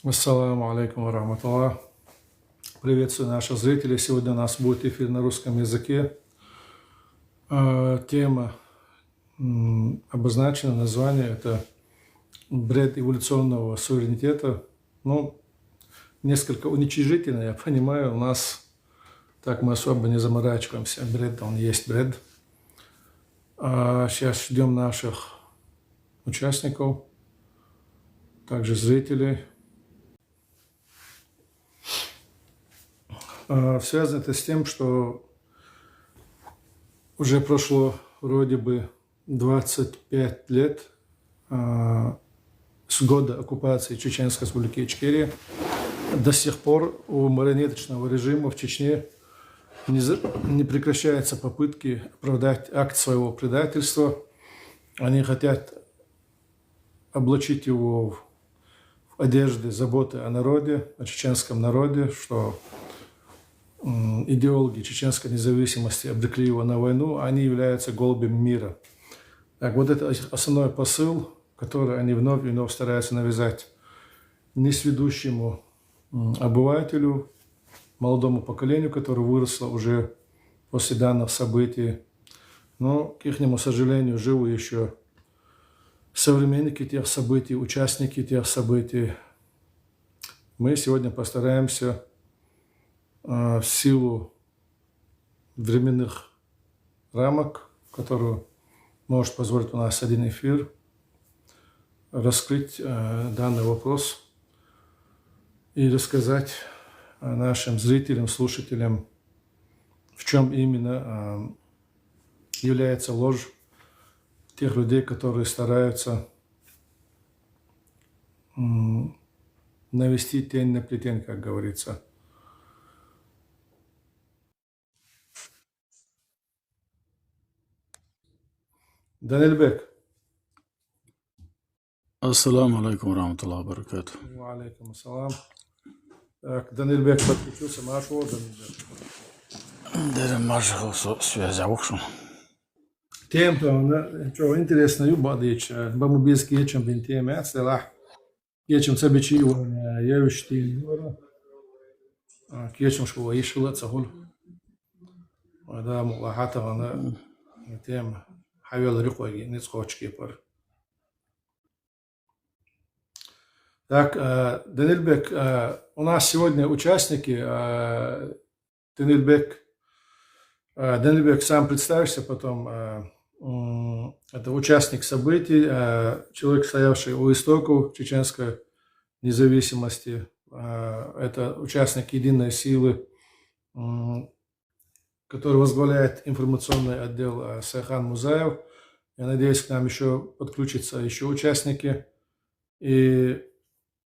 Ассаламу алейкум ва рахматуллах. Приветствую наших зрителей. Сегодня у нас будет эфир на русском языке. Тема обозначена, название – это бред эволюционного суверенитета. Несколько уничижительно, я понимаю, у нас так мы особо не заморачиваемся. Бред, он есть бред. Сейчас ждем наших участников, также зрителей. Связано это с тем, что уже прошло вроде бы 25 лет с года оккупации Чеченской Республики Ичкерия. До сих пор у марионеточного режима в Чечне не прекращаются попытки оправдать акт своего предательства. Они хотят облачить его в одежды заботы о народе, о чеченском народе, что идеологи чеченской независимости обрекли его на войну, они являются голубем мира. Так вот, это основной посыл, который они вновь и вновь стараются навязать несведущему обывателю, молодому поколению, которое выросло уже после данных событий. Но, к ихнему сожалению, живы еще современники тех событий, участники тех событий. Мы сегодня постараемся в силу временных рамок, которые может позволить у нас один эфир, раскрыть данный вопрос и рассказать нашим зрителям, слушателям, в чем именно является ложь тех людей, которые стараются навести тень на плетень, как говорится. Данильбек. Ассаламу алейкум рахматуллахи ва баракату. Ва алейкум ассалам. Так, Данильбек подключился. Машу, Данильбек. Дерем маршал связи аукшун. Темто, что интересно, юбадич, бамубийский ечем бинтеме, ацелах, ечем цабичи, явишти, ечем школа ишула цахул. Да, мулахата, она тема. Хавел рюкоги, не схочки пар. Так, Данильбек, у нас сегодня участники. Данильбек, сам представишься потом. Это участник событий, человек, стоявший у истоков чеченской независимости. Это участник единой силы, который возглавляет информационный отдел Сайхан Музаев. Я надеюсь, к нам еще подключатся еще участники. И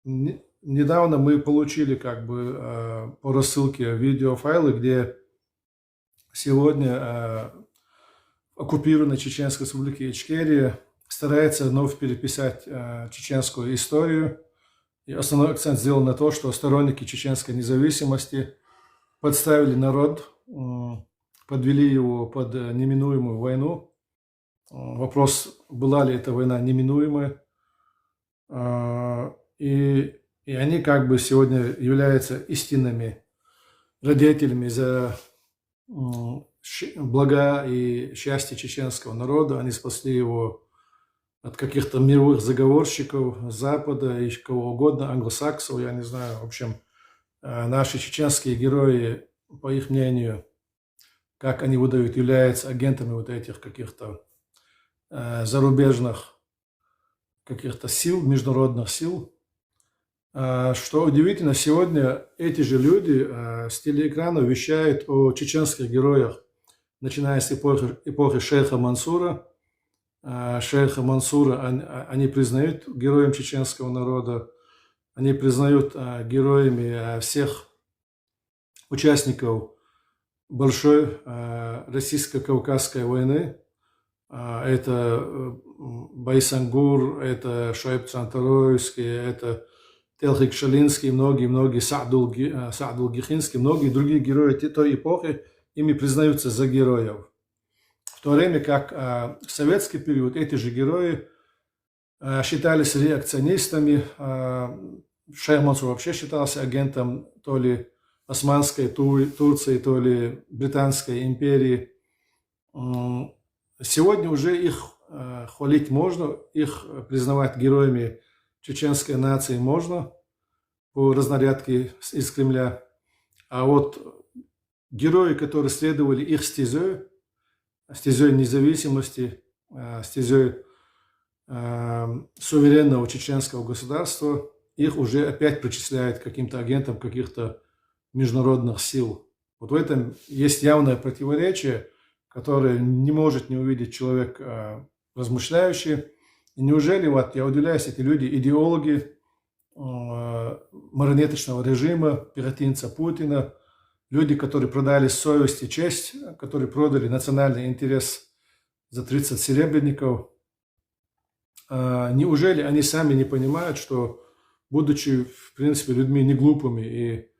недавно мы получили по рассылке видеофайлы, где сегодня оккупированная Чеченской Республики Ичкерия старается вновь переписать чеченскую историю. И основной акцент сделан на то, что сторонники чеченской независимости подставили народ, подвели его под неминуемую войну. Вопрос, была ли эта война неминуемой. И они сегодня являются истинными радетелями за блага и счастье чеченского народа. Они спасли его от каких-то мировых заговорщиков Запада и кого угодно, англосаксов, я не знаю. В общем, наши чеченские герои, по их мнению, как они выдают, являются агентами вот этих каких-то зарубежных каких-то сил, международных сил. Что удивительно, сегодня эти же люди с телеэкрана вещают о чеченских героях, начиная с эпохи шейха Мансура. Шейха Мансура они признают героем чеченского народа, они признают героями всех участников большой российско-кавказской войны. Это Байсангур, это Шуайб Цантаройский, это Телхик Шалинский, многие-многие, Саадул Гихинский, многие другие герои той эпохи, ими признаются за героев. В то время как в советский период эти же герои считались реакционистами, Шейх Мансур вообще считался агентом то ли Османской Турции, то ли Британской империи. Сегодня уже их хвалить можно, их признавать героями чеченской нации можно по разнарядке из Кремля. А вот герои, которые следовали их стезей независимости, стезей суверенного чеченского государства, их уже опять причисляют к каким-то агентам каких-то международных сил. Вот в этом есть явное противоречие, которое не может не увидеть человек размышляющий. И неужели, вот я удивляюсь, эти люди, идеологи марионеточного режима, пехотинца Путина, люди, которые продали совесть и честь, которые продали национальный интерес за 30 серебряников, неужели они сами не понимают, что, будучи, в принципе, людьми не глупыми и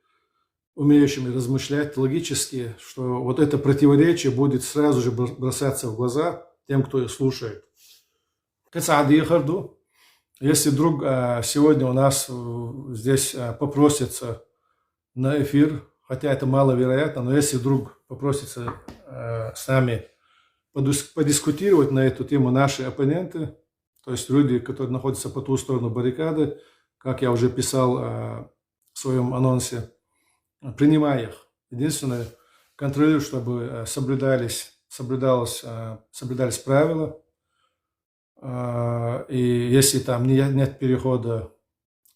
умеющими размышлять логически, что вот это противоречие будет сразу же бросаться в глаза тем, кто их слушает. Если вдруг сегодня у нас здесь попросится на эфир, хотя это маловероятно, но если вдруг попросится с нами подискутировать на эту тему наши оппоненты, то есть люди, которые находятся по ту сторону баррикады, как я уже писал в своем анонсе, принимай их. Единственное, контролирую, чтобы соблюдались правила. И если там нет перехода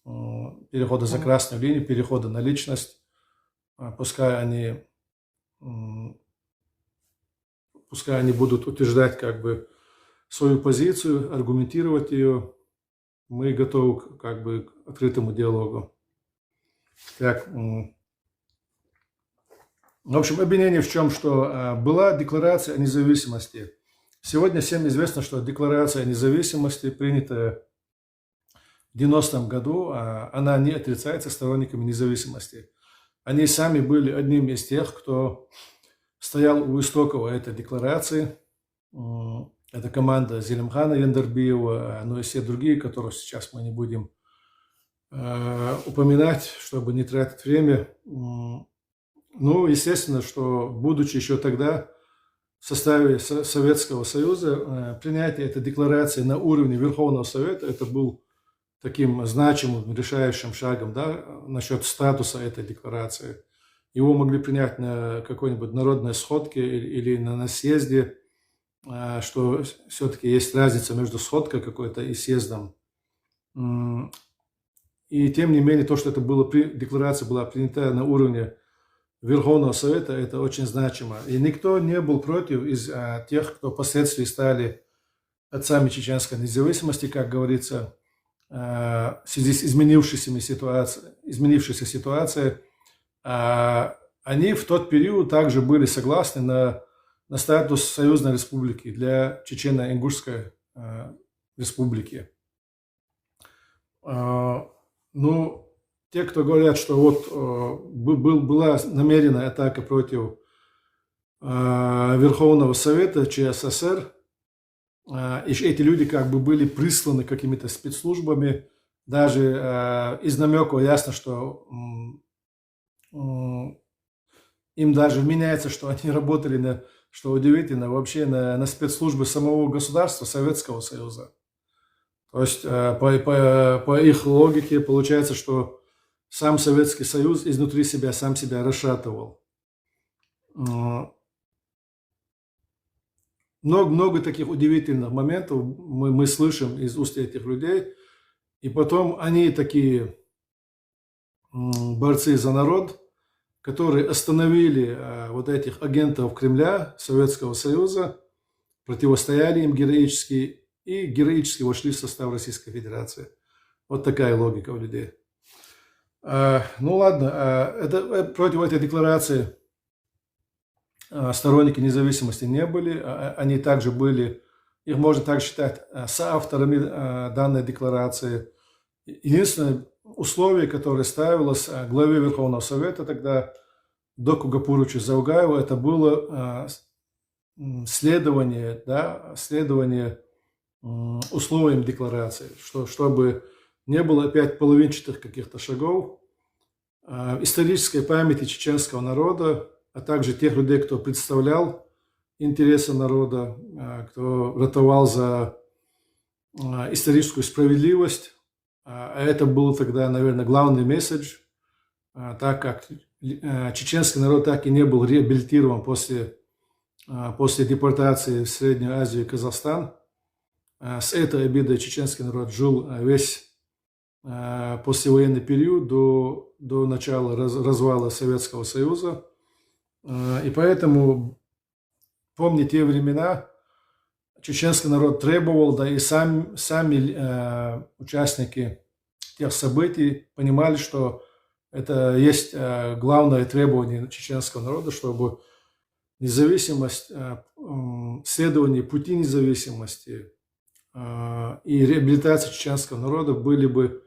за красную линию, перехода на личность, пускай они будут утверждать как бы свою позицию, аргументировать ее. Мы готовы как бы к открытому диалогу. Так, в общем, обвинение в чем, что была декларация о независимости. Сегодня всем известно, что декларация о независимости, принятая в 90-м году, она не отрицается сторонниками независимости. Они сами были одними из тех, кто стоял у истоков этой декларации. Это команда Зелимхана Яндарбиева, но и все другие, которых сейчас мы не будем упоминать, чтобы не тратить время. Ну, естественно, что, будучи еще тогда в составе Советского Союза, принятие этой декларации на уровне Верховного Совета, это был таким значимым, решающим шагом, да, насчет статуса этой декларации. Его могли принять на какой-нибудь народной сходке или на съезде, что все-таки есть разница между сходкой какой-то и съездом. И тем не менее, то, что декларация была принята на уровне Верховного Совета, это очень значимо. И никто не был против из тех, кто впоследствии стали отцами чеченской независимости, как говорится, в связи с изменившейся ситуацией. Они в тот период также были согласны на статус союзной республики для Чечено-Ингушской республики. Ну, те, кто говорят, что вот была намеренная атака против Верховного Совета ЧССР, и эти люди как бы были присланы какими-то спецслужбами, даже из намеков ясно, что им даже вменяется, что они работали, что удивительно, вообще на спецслужбы самого государства Советского Союза. То есть по их логике получается, что сам Советский Союз изнутри себя сам себя расшатывал. Много таких удивительных моментов мы слышим из уст этих людей. И потом они такие борцы за народ, которые остановили вот этих агентов Кремля, Советского Союза, противостояли им героически и героически вошли в состав Российской Федерации. Вот такая логика у людей. Ну ладно, против этой декларации сторонники независимости не были. Они также были, их можно также считать соавторами данной декларации. Единственное условие, которое ставилось главе Верховного Совета тогда, Доку Гапурычу Заугаеву, это было следование условиям декларации, чтобы не было опять половинчатых каких-то шагов. Исторической памяти чеченского народа, а также тех людей, кто представлял интересы народа, кто ратовал за историческую справедливость. А это был тогда, наверное, главный месседж, так как чеченский народ так и не был реабилитирован после депортации в Среднюю Азию и Казахстан. С этой обидой чеченский народ жил весь послевоенный период до начала развала Советского Союза. И поэтому, помня те времена, чеченский народ требовал, да и сами участники тех событий понимали, что это есть главное требование чеченского народа, чтобы независимость, следование пути независимости и реабилитация чеченского народа были бы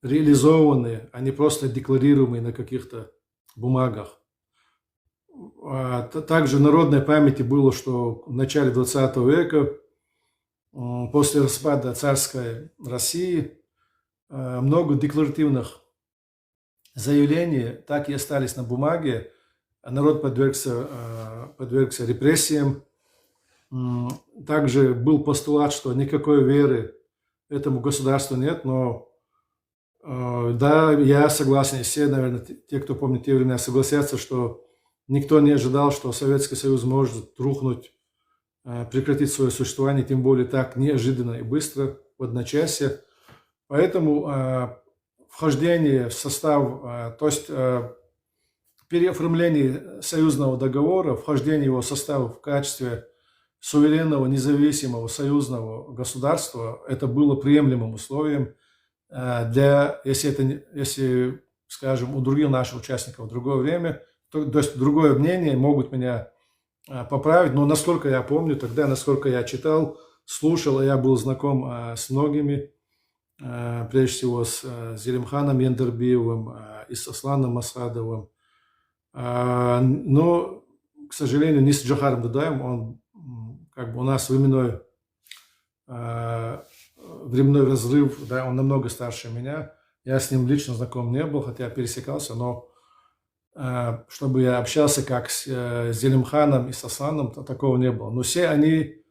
реализованы, а не просто декларируемые на каких-то бумагах. Также в народной памяти было, что в начале 20 века, после распада царской России, много декларативных заявлений так и остались на бумаге. Народ подвергся репрессиям. Также был постулат, что никакой веры этому государству нет, но да, я согласен, и все, наверное, те, кто помнит те времена, согласятся, что никто не ожидал, что Советский Союз может рухнуть, прекратить свое существование, тем более так неожиданно и быстро, в одночасье. Поэтому вхождение в состав, то есть переоформление союзного договора, вхождение его в состав в качестве суверенного, независимого союзного государства, это было приемлемым условием если, скажем, у других наших участников в другое время, то есть другое мнение, могут меня поправить, но насколько я помню, тогда, насколько я читал, слушал, я был знаком с многими, прежде всего с Зелимханом Яндарбиевым и с Асланом Масадовым, но, к сожалению, не с Джохаром Дудаевым, он как бы у нас временной разрыв, да, он намного старше меня. Я с ним лично знаком не был, хотя пересекался, но чтобы я общался как с Зелимханом и с Асланом, такого не было. Но все они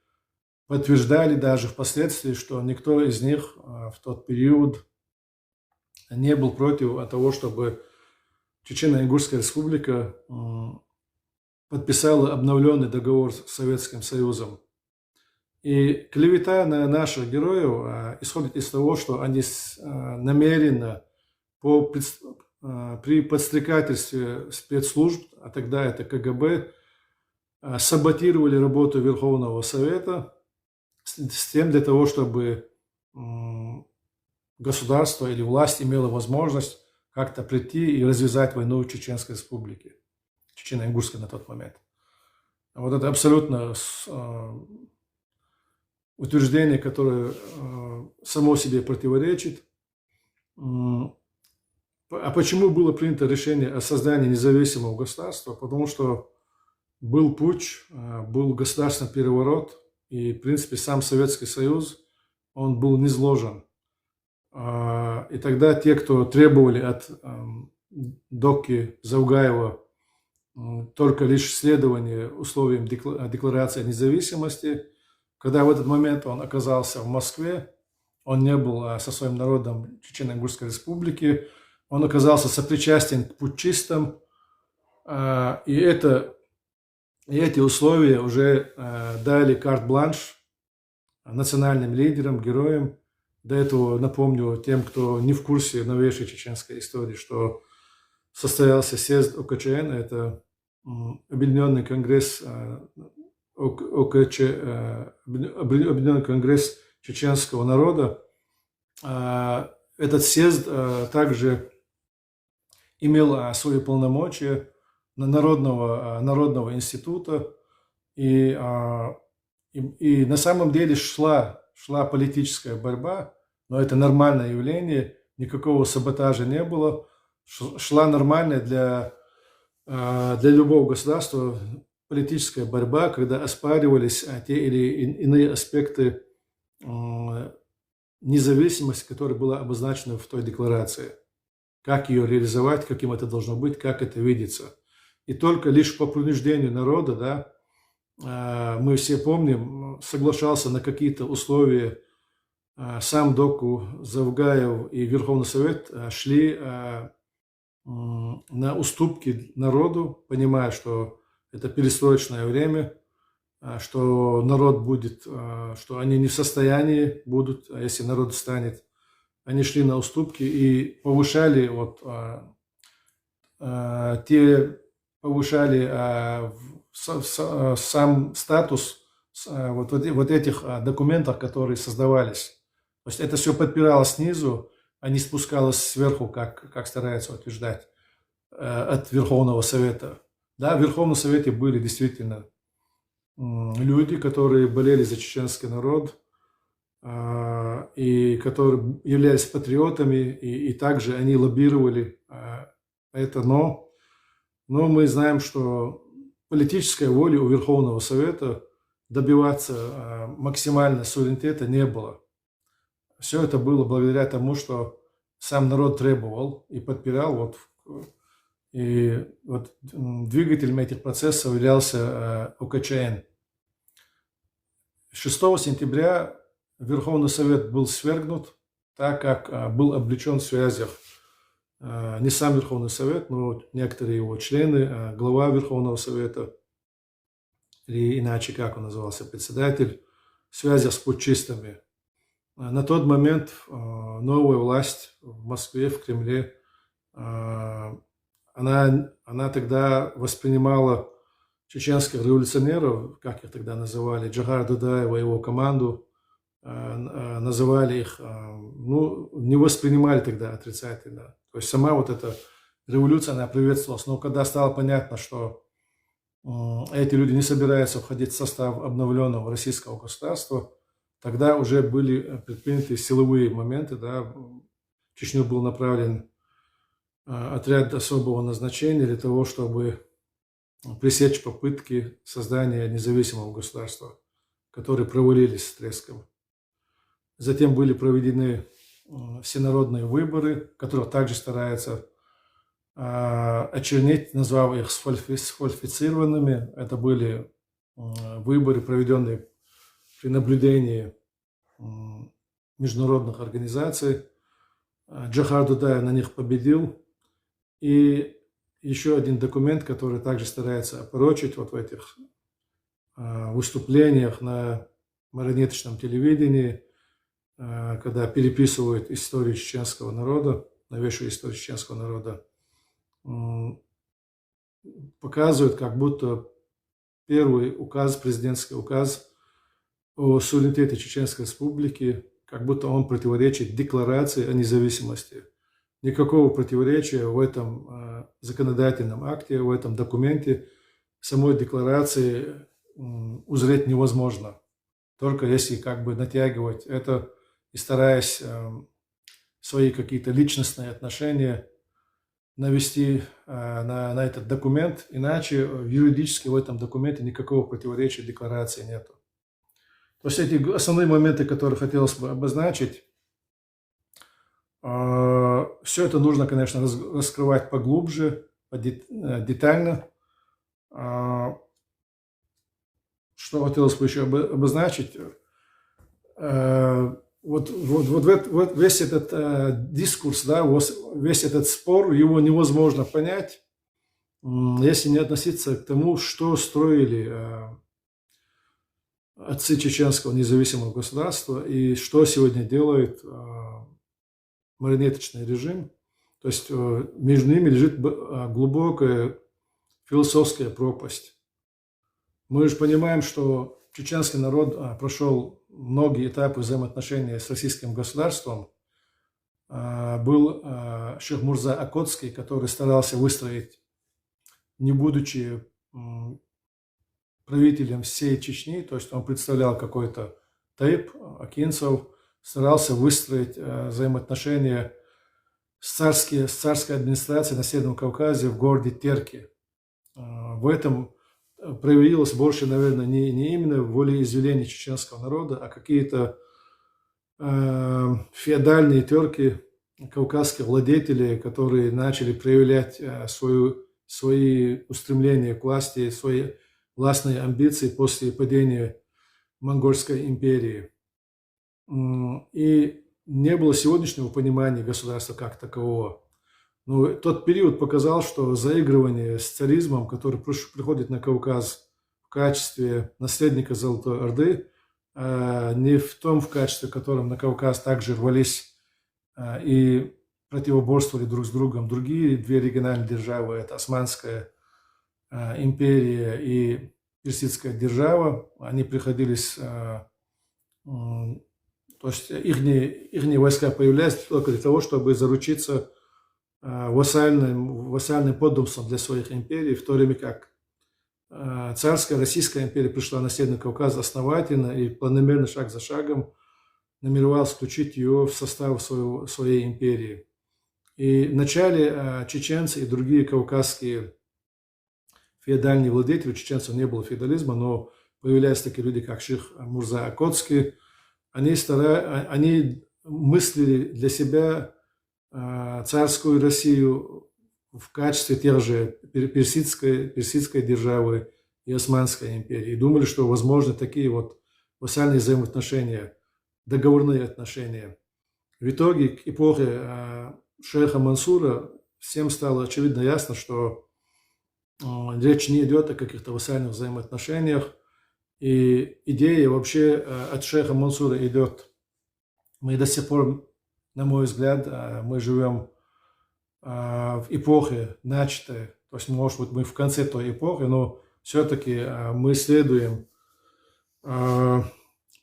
подтверждали даже впоследствии, что никто из них в тот период не был против того, чтобы Чечено-Ингушская республика подписала обновленный договор с Советским Союзом. И клевета на наших героев исходит из того, что они намеренно при подстрекательстве спецслужб, а тогда это КГБ, саботировали работу Верховного Совета с тем для того, чтобы государство или власть имело возможность как-то прийти и развязать войну в Чеченской Республике, Чечено-Ингушской на тот момент. Вот это абсолютно утверждение, которое само себе противоречит. А почему было принято решение о создании независимого государства? Потому что был путч, был государственный переворот, и, в принципе, сам Советский Союз, он был низложен. И тогда те, кто требовали от Доки Заугаева только лишь следования условиям декларации о независимости, когда в этот момент он оказался в Москве, он не был со своим народом Чечено-Ингушской республики, он оказался сопричастен к путчистам, и эти условия уже дали карт-бланш национальным лидерам, героям. До этого напомню тем, кто не в курсе новейшей чеченской истории, что состоялся съезд ОКЧН, это Объединенный конгресс Объединенный конгресс чеченского народа. Этот съезд также имел свои полномочия народного института, и на самом деле шла политическая борьба, но это нормальное явление, никакого саботажа не было, шла нормальная для любого государства политическая борьба, когда оспаривались те или иные аспекты независимость, которая была обозначена в той декларации. Как ее реализовать, каким это должно быть, как это видится. И только лишь по принуждению народа, да, мы все помним, соглашался на какие-то условия. Сам Доку, Завгаев и Верховный Совет шли на уступки народу, понимая, что это перестроечное время, что народ будет, что они не в состоянии будут, если народ станет. Они шли на уступки и повышали сам статус вот этих документов, которые создавались. То есть это все подпиралось снизу, а не спускалось сверху, как стараются утверждать, от Верховного Совета. Да, в Верховном Совете были действительно люди, которые болели за чеченский народ, и которые являлись патриотами, и также они лоббировали это, но мы знаем, что политической воли у Верховного Совета добиваться максимально суверенитета не было. Все это было благодаря тому, что сам народ требовал и подпирал. И двигателем этих процессов являлся УКЧН. 6 сентября Верховный Совет был свергнут, так как был облечен в связях не сам Верховный Совет, но некоторые его члены, глава Верховного Совета, или иначе, как он назывался, председатель, в связях с путчистами. На тот момент новая власть в Москве, в Кремле, она тогда воспринимала чеченских революционеров, как их тогда называли, Джохара Дудаева и его команду, называли их, не воспринимали тогда отрицательно. То есть сама вот эта революция, она приветствовалась. Но когда стало понятно, что эти люди не собираются входить в состав обновленного российского государства, тогда уже были предприняты силовые моменты. Да. В Чечню был направлен отряд особого назначения для того, чтобы пресечь попытки создания независимого государства, которые провалились с треском. Затем были проведены всенародные выборы, которые также стараются очернить, назвав их сфальсифицированными. Это были выборы, проведенные при наблюдении международных организаций. Джохар Дудаев на них победил. И еще один документ, который также старается опорочить в этих выступлениях на марионеточном телевидении, когда переписывают историю чеченского народа, новейшую историю чеченского народа, показывают, как будто первый указ, президентский указ о суверенитете Чеченской Республики, как будто он противоречит декларации о независимости. Никакого противоречия в этом законодательном акте, в этом документе, самой декларации узреть невозможно. Только если натягивать это и стараясь свои какие-то личностные отношения навести на этот документ, иначе юридически в этом документе никакого противоречия декларации нету. То есть эти основные моменты, которые хотелось бы обозначить, все это нужно, конечно, раскрывать поглубже, детально. Что хотелось бы еще обозначить, весь этот дискурс, да, весь этот спор, его невозможно понять, если не относиться к тому, что строили отцы чеченского независимого государства и что сегодня делает марионеточный режим. То есть между ними лежит глубокая философская пропасть. Мы же понимаем, что чеченский народ прошел многие этапы взаимоотношений с российским государством. Был Шейх Мурза Акотский, который старался выстроить, не будучи правителем всей Чечни, то есть он представлял какой-то Таип Акинцев, старался выстроить взаимоотношения с царской администрацией на Северном Кавказе в городе Терки. В этом проявилось больше, наверное, не именно волеизъявление чеченского народа, а какие-то феодальные терки кавказских владетелей, которые начали проявлять свои устремления к власти, свои властные амбиции после падения Монгольской империи. И не было сегодняшнего понимания государства как такового. Но тот период показал, что заигрывание с царизмом, который приходит на Кавказ в качестве наследника Золотой Орды, не в том в качестве, в котором на Кавказ также рвались и противоборствовали друг с другом другие две региональные державы, это Османская империя и Персидская держава. Они приходились, то есть их войска появлялись только для того, чтобы заручиться вассальным подданством для своих империй, в то время как царская Российская империя пришла на Северный Кавказ основательно и планомерно, шаг за шагом, намеревалась включить ее в состав своей империи. И вначале чеченцы и другие кавказские феодальные владетели, у чеченцев не было феодализма, но появлялись такие люди, как Ших Мурза Акотский, они мыслили для себя царскую Россию в качестве тех же персидской державы и Османской империи. И думали, что возможны такие вот вассальные взаимоотношения, договорные отношения. В итоге, к эпохе шейха Мансура, всем стало очевидно ясно, что речь не идет о каких-то вассальных взаимоотношениях. И идея вообще от шейха Мансура идет. Мы до сих пор, на мой взгляд, мы живем в эпохе начатой, то есть, может быть, мы в конце той эпохи, но все-таки мы следуем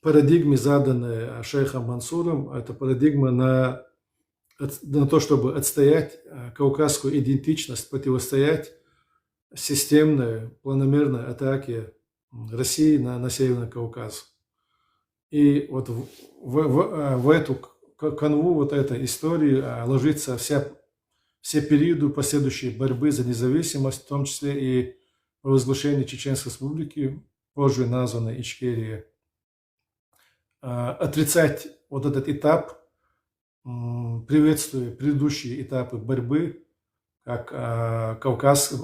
парадигме, заданной шейхом Мансуром. Это парадигма на то, чтобы отстоять кавказскую идентичность, противостоять системной, планомерной атаке России на Северный Кавказ. И вот в эту канву вот этой истории ложится все периоды последующей борьбы за независимость, в том числе и провозглашение Чеченской Республики, позже названной Ичкерией. Отрицать вот этот этап, приветствуя предыдущие этапы борьбы, как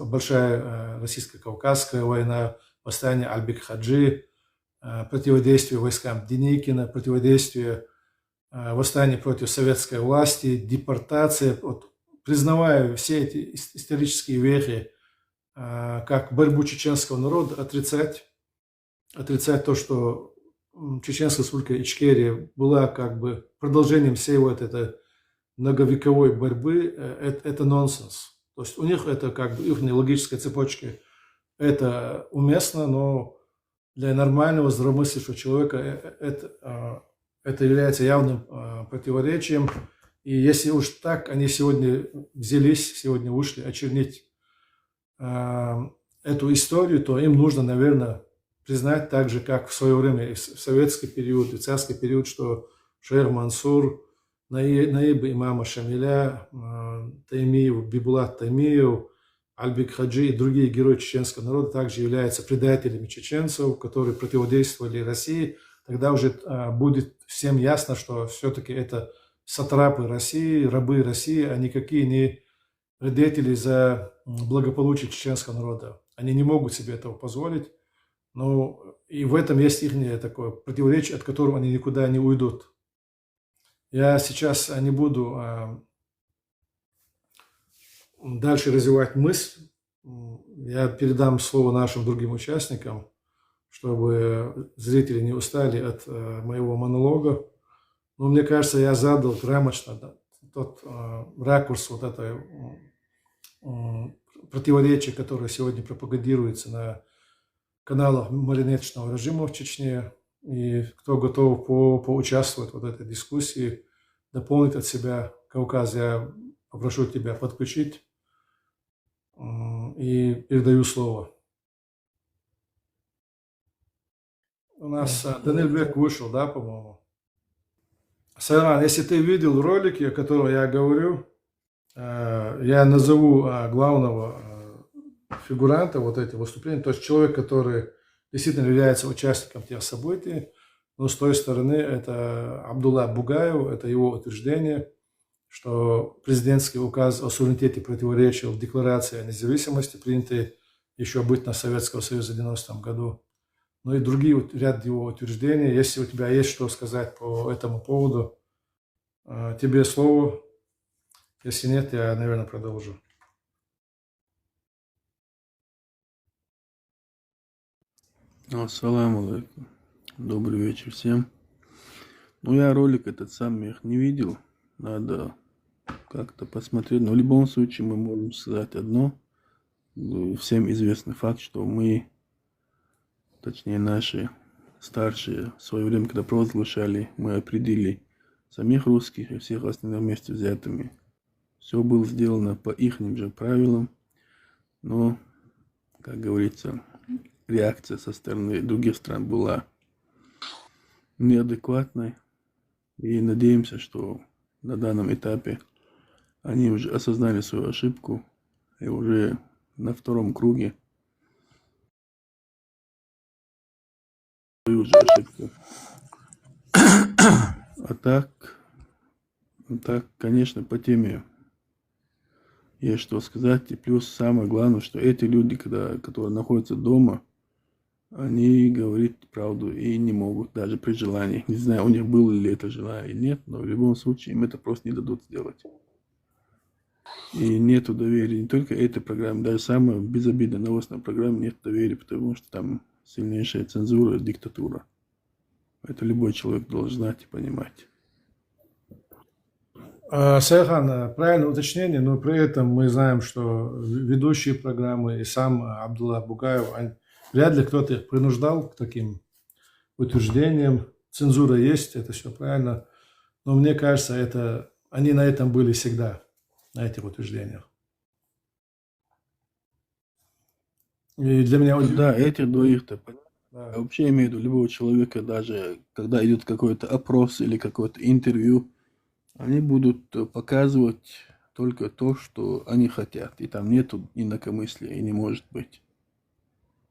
большая российско-кавказская война, восстание Альбек-Хаджи, противодействие войскам Деникина, противодействие восстание против советской власти, депортация, вот, признавая все эти исторические вехи как борьбу чеченского народа, отрицать то, что Чеченская Республика Ичкерия была как бы продолжением всей вот этой многовековой борьбы, это нонсенс. То есть у них это как бы их логическая цепочка, это уместно, но для нормального здравомыслящего человека это является явным противоречием. И если уж так они сегодня вышли очернить эту историю, то им нужно, наверное, признать так же, как в свое время и в советский период, и царский период, что шейх Мансур, наиб имама Шамиля, Таймиев, Бибулат Таймиев, Альбек-Хаджи и другие герои чеченского народа также являются предателями чеченцев, которые противодействовали России. Тогда уже будет всем ясно, что все-таки это сатрапы России, рабы России, а никакие не предатели за благополучие чеченского народа. Они не могут себе этого позволить. Но и в этом есть их такое противоречие, от которого они никуда не уйдут. Я сейчас не буду дальше развивать мысль. Я передам слово нашим другим участникам, чтобы зрители не устали от моего монолога. Но мне кажется, я задал грамотно тот ракурс вот этой противоречия, которое сегодня пропагандируется на каналах марионеточного режима в Чечне. И кто готов поучаствовать в вот этой дискуссии, дополнить от себя Кавказ, я попрошу тебя подключить и передаю слово. У нас Данильбек вышел, да, по-моему? Сайран, если ты видел ролики, о которых я говорю, я назову главного фигуранта вот этих выступлений, то есть человек, который действительно является участником тех событий. Но с той стороны это Абдулла Бугаев, это его утверждение, что президентский указ о суверенитете противоречил декларации о независимости, принятой еще бытно Советского Союза в 90-м году. Ну и другие ряд его утверждений. Если у тебя есть что сказать по этому поводу, тебе слово. Если нет, я, наверное, продолжу. Ассаламу алейкум. Добрый вечер всем. Ну, я ролик этот сам их не видел. Надо как-то посмотреть. Но в любом случае мы можем сказать одно. Всем известный факт, что мы, точнее наши старшие, в свое время, когда провозглашали, мы определили самих русских и всех остальных вместе взятыми. Все было сделано по их же правилам. Но, как говорится, реакция со стороны других стран была неадекватной. И надеемся, что на данном этапе они уже осознали свою ошибку и уже на втором круге свою же ошибку. А так, конечно, по теме есть что сказать. И плюс самое главное, что эти люди, которые находятся дома, они говорить правду и не могут, даже при желании. Не знаю, у них было ли это желание или нет, но в любом случае им это просто не дадут сделать. И нету доверия не только этой программе, даже самой безобидной новостной программе нет доверия, потому что там сильнейшая цензура, диктатура. Это любой человек должен знать и понимать. Сайхан, правильное уточнение, но при этом мы знаем, что ведущие программы и сам Абдулла Бугаев, вряд ли кто-то их принуждал к таким утверждениям. Цензура есть, это все правильно. Но мне кажется, они на этом были всегда, на этих утверждениях. И для меня... Да, этих двоих-то понятно. Да. Я вообще имею в виду любого человека, даже когда идет какой-то опрос или какое-то интервью, они будут показывать только то, что они хотят. И там нету инакомыслия, и не может быть.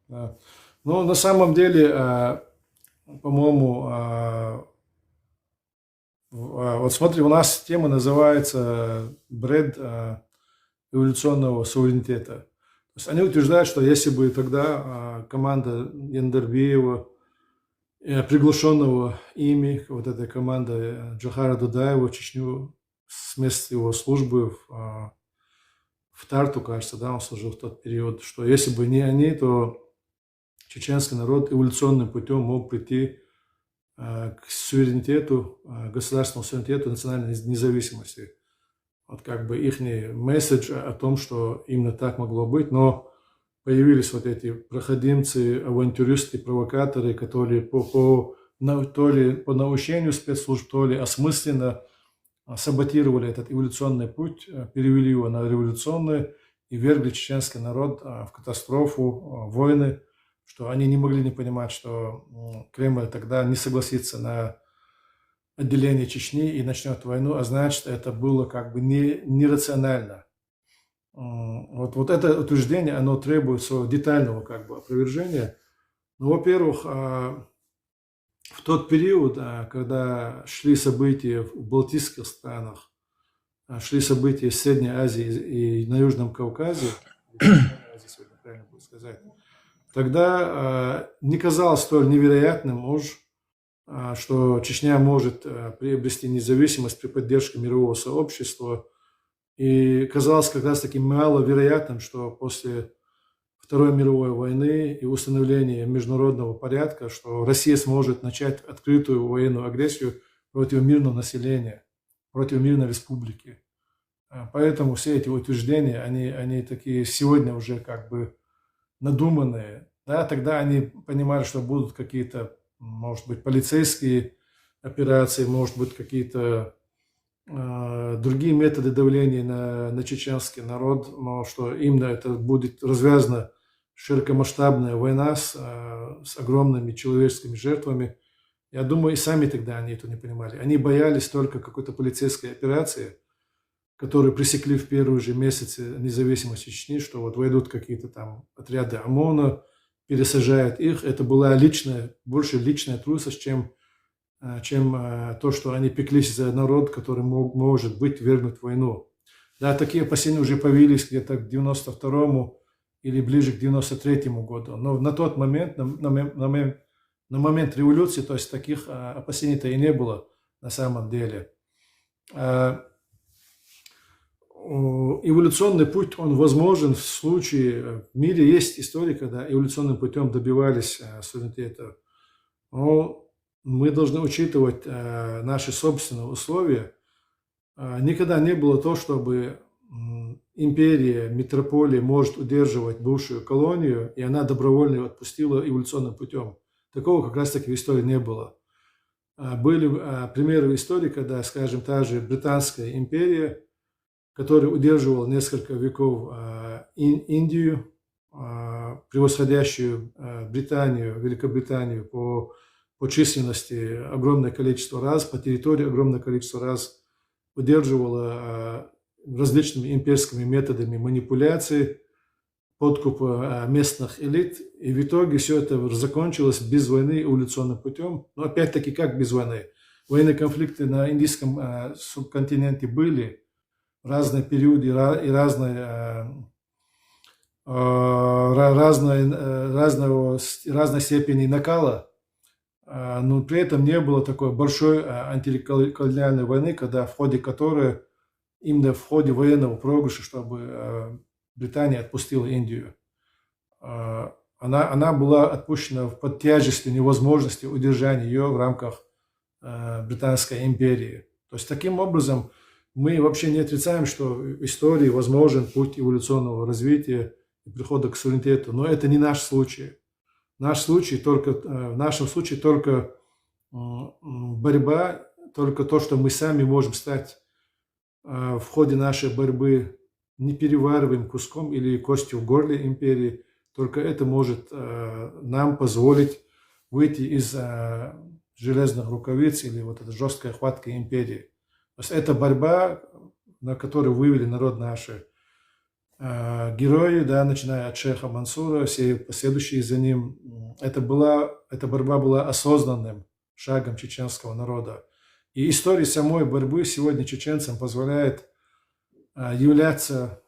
Да. Ну, на самом деле, по-моему, вот смотри, у нас тема называется «Бред эволюционного суверенитета». То есть они утверждают, что если бы тогда команда Яндарбиева, приглашенного ими, вот эта команда Джохара Дудаева в Чечню с места его службы в Тарту, кажется, да, он служил в тот период, что если бы не они, то чеченский народ эволюционным путем мог прийти к суверенитету, государственному суверенитету, национальной независимости. Вот как бы их месседж о том, что именно так могло быть, но появились вот эти проходимцы, авантюристы, провокаторы, которые то ли по наущению спецслужб, то ли осмысленно саботировали этот эволюционный путь, перевели его на революционный и ввергли чеченский народ в катастрофу, войны, что они не могли не понимать, что Кремль тогда не согласится на отделение Чечни и начнет войну, а значит, это было как бы нерационально. Вот это утверждение, оно требует своего детального как бы опровержения. Ну, во-первых, в тот период, когда шли события в Балтийских странах, шли события в Средней Азии и на Южном Кавказе, сегодня правильно будет сказать, тогда не казалось столь невероятным уж, что Чечня может приобрести независимость при поддержке мирового сообщества. И казалось как раз таки маловероятным, что после Второй мировой войны и установления международного порядка, что Россия сможет начать открытую военную агрессию против мирного населения, против мирной республики. Поэтому все эти утверждения, они такие сегодня уже как бы надуманные. Да, тогда они понимали, что будут какие-то, может быть, полицейские операции, может быть, какие-то другие методы давления на чеченский народ, но что именно это будет развязана широкомасштабная война с огромными человеческими жертвами. Я думаю, и сами тогда они это не понимали. Они боялись только какой-то полицейской операции, которую пресекли в первые же месяцы независимости Чечни, что вот войдут какие-то там отряды ОМОНа, пересажают их. Это была больше личная трусость, чем чем то, что они пеклись за народ, который может быть вергнут в войну. Да, такие опасения уже появились где-то к 92-му или ближе к 93-му году. Но на тот момент, на момент революции, то есть таких опасений-то и не было на самом деле. Эволюционный путь, он возможен в случае, в мире есть истории, когда эволюционным путем добивались суверенитета. Но мы должны учитывать наши собственные условия. Никогда не было то, чтобы империя, метрополия может удерживать бывшую колонию, и она добровольно ее отпустила эволюционным путем. Такого как раз таки в истории не было. Были примеры в истории, когда, скажем, та же Британская империя, которая удерживала несколько веков Индию, превосходящую Британию, Великобританию по численности огромное количество раз, по территории огромное количество раз, удерживала различными имперскими методами манипуляции, подкупа местных элит. И в итоге все это закончилось без войны эволюционным путем. Но опять-таки как без войны? Военные конфликты на индийском субконтиненте были в разные периоды и разной степени накала. Но при этом не было такой большой антиколониальной войны, именно в ходе военного проигрыша, чтобы Британия отпустила Индию. Она была отпущена под тяжестью невозможности удержания ее в рамках Британской империи. То есть таким образом мы вообще не отрицаем, что в истории возможен путь эволюционного развития и прихода к суверенитету, но это не наш случай. В нашем случае только борьба, только то, что мы сами можем стать в ходе нашей борьбы неперевариваемым куском или костью в горле империи, только это может нам позволить выйти из железных рукавиц или вот этой жесткой хватки империи. То есть это борьба, на которую вывели народ наши герои, да, начиная от шейха Мансура, все последующие за ним. Эта борьба была осознанным шагом чеченского народа. И история самой борьбы сегодня чеченцам позволяет являться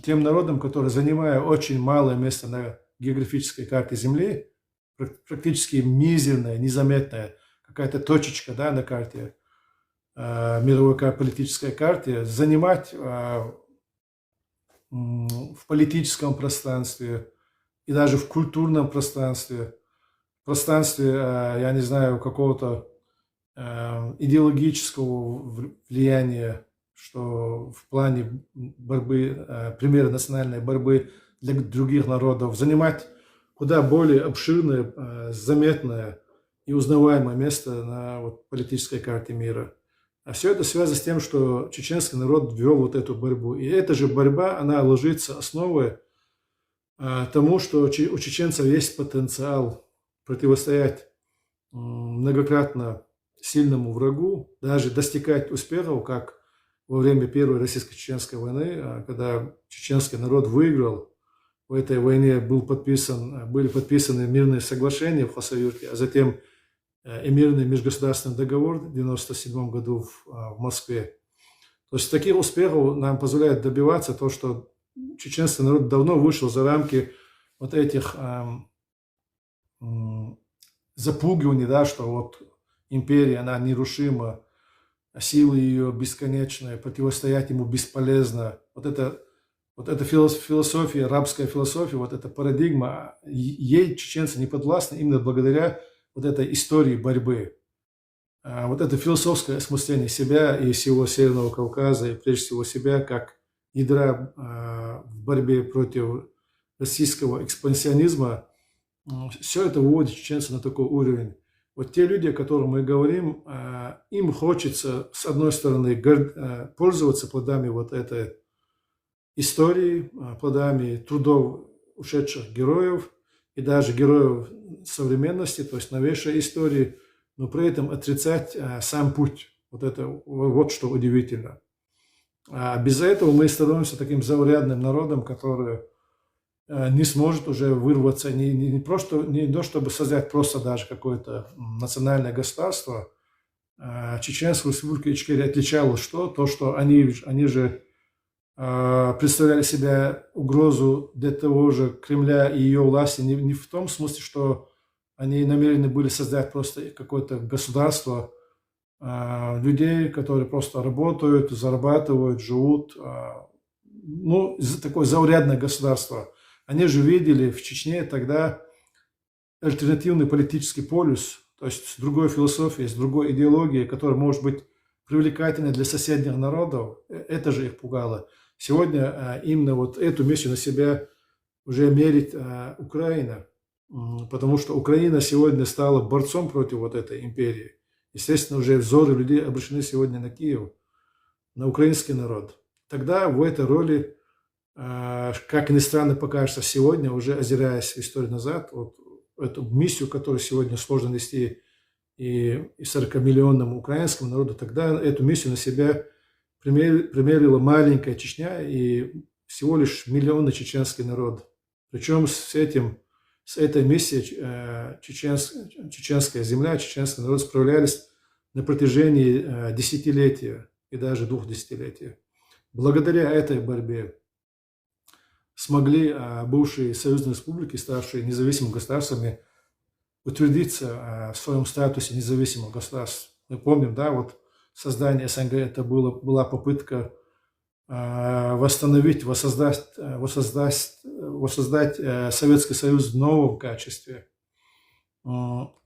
тем народом, который, занимая очень малое место на географической карте Земли, практически мизерная, незаметная какая-то точечка, да, на карте, мировой политической карте, занимать в политическом пространстве и даже в культурном пространстве, я не знаю, какого-то идеологического влияния, что в плане борьбы, примера национальной борьбы для других народов, занимать куда более обширное, заметное и узнаваемое место на политической карте мира. А все это связано с тем, что чеченский народ ввел вот эту борьбу. И эта же борьба, она ложится основой тому, что у чеченцев есть потенциал противостоять многократно сильному врагу, даже достигать успехов, как во время Первой российско-чеченской войны, когда чеченский народ выиграл. В этой войне были подписаны мирные соглашения в Хасавюрте, а затем и мирный межгосударственный договор в 1997 году в Москве. То есть таких успехов нам позволяет добиваться то, что чеченский народ давно вышел за рамки вот этих запугиваний, да, что вот империя, она нерушима, силы ее бесконечные, противостоять ему бесполезно. Вот эта философия, арабская философия, вот эта парадигма, ей чеченцы не подвластны именно благодаря вот этой истории борьбы. Вот это философское осмысление себя и всего Северного Кавказа, и прежде всего себя как ядра в борьбе против российского экспансионизма, все это выводит чеченцев на такой уровень. Вот те люди, о которых мы говорим, им хочется, с одной стороны, пользоваться плодами вот этой истории, плодами трудов ушедших героев и даже героев современности, то есть новейшей истории, но при этом отрицать сам путь. Вот что удивительно. А без этого мы становимся таким заурядным народом, который не сможет уже вырваться, не просто, не то чтобы создать просто даже какое-то национальное государство. Чеченская республика Ичкерия отличалась что? То, что они же представляли себя угрозу для того же Кремля и ее власти не в том смысле, что они намерены были создать просто какое-то государство людей, которые просто работают, зарабатывают, живут. Ну, такое заурядное государство. Они же видели в Чечне тогда альтернативный политический полюс, то есть с другой философией, с другой идеологией, которая может быть привлекательной для соседних народов. Это же их пугало. Сегодня именно вот эту миссию на себя уже мерит Украина, потому что Украина сегодня стала борцом против вот этой империи. Естественно, уже взоры людей обращены сегодня на Киев, на украинский народ. Тогда в этой роли, как ни странно покажется сегодня, уже озираясь в историю назад, вот эту миссию, которую сегодня сложно нести и 40-миллионному украинскому народу, тогда эту миссию на себя примерила маленькая Чечня и всего лишь миллионный чеченский народ. Причем с этой миссией чеченская земля, чеченский народ справлялись на протяжении десятилетия и даже 2 десятилетий. Благодаря этой борьбе смогли бывшие союзные республики, ставшие независимыми государствами, утвердиться в своем статусе независимых государств. Мы помним, да, вот создание СНГ это была попытка воссоздать Советский Союз в новом качестве.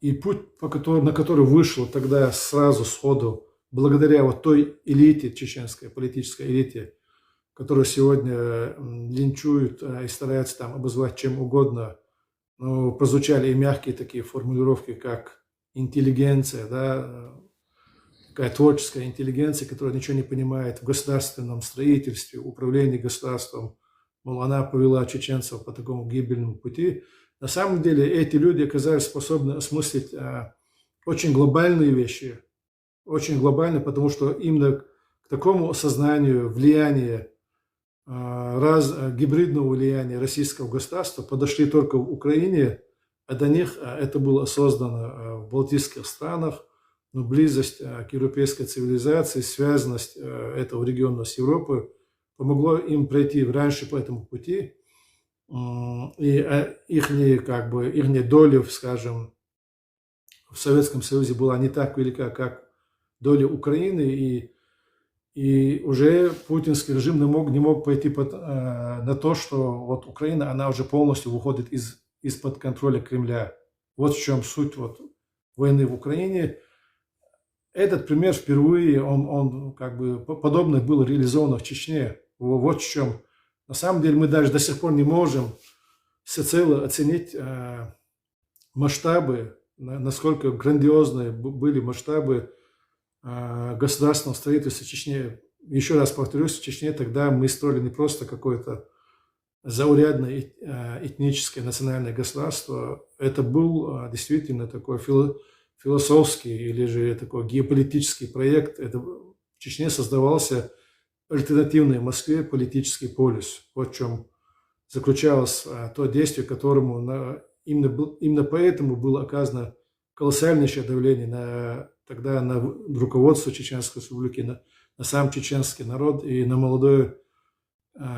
И путь, на который вышло тогда сразу сходу, благодаря вот той элите чеченской, политической элите, которую сегодня линчуют и стараются там обозвать чем угодно, но прозвучали и мягкие такие формулировки, как интеллигенция, да, такая творческая интеллигенция, которая ничего не понимает в государственном строительстве, управлении государством, мол, она повела чеченцев по такому гибельному пути. На самом деле эти люди оказались способны осмыслить очень глобальные вещи, очень глобальные, потому что именно к такому осознанию влияния, гибридного влияния российского государства подошли только в Украине, а до них это было создано в балтийских странах, но близость к европейской цивилизации, связанность этого региона с Европой помогло им пройти раньше по этому пути, и их доля, скажем, в Советском Союзе была не так велика, как доля Украины, и уже путинский режим не мог пойти на то, что вот Украина, она уже полностью выходит из-под контроля Кремля. Вот в чем суть вот войны в Украине. Этот пример впервые, он как бы подобное было реализовано в Чечне. Вот в чем. На самом деле мы даже до сих пор не можем всецело оценить масштабы, насколько грандиозные были масштабы государственного строительства в Чечне. Еще раз повторюсь, в Чечне тогда мы строили не просто какое-то заурядное этническое национальное государство. Это был действительно такой философский или же такой геополитический проект. Это в Чечне создавался альтернативный Москве политический полюс. Вот в чем заключалось то действие, которому именно поэтому было оказано колоссальнейшее давление тогда на руководство Чеченской Республики, на сам чеченский народ и на молодое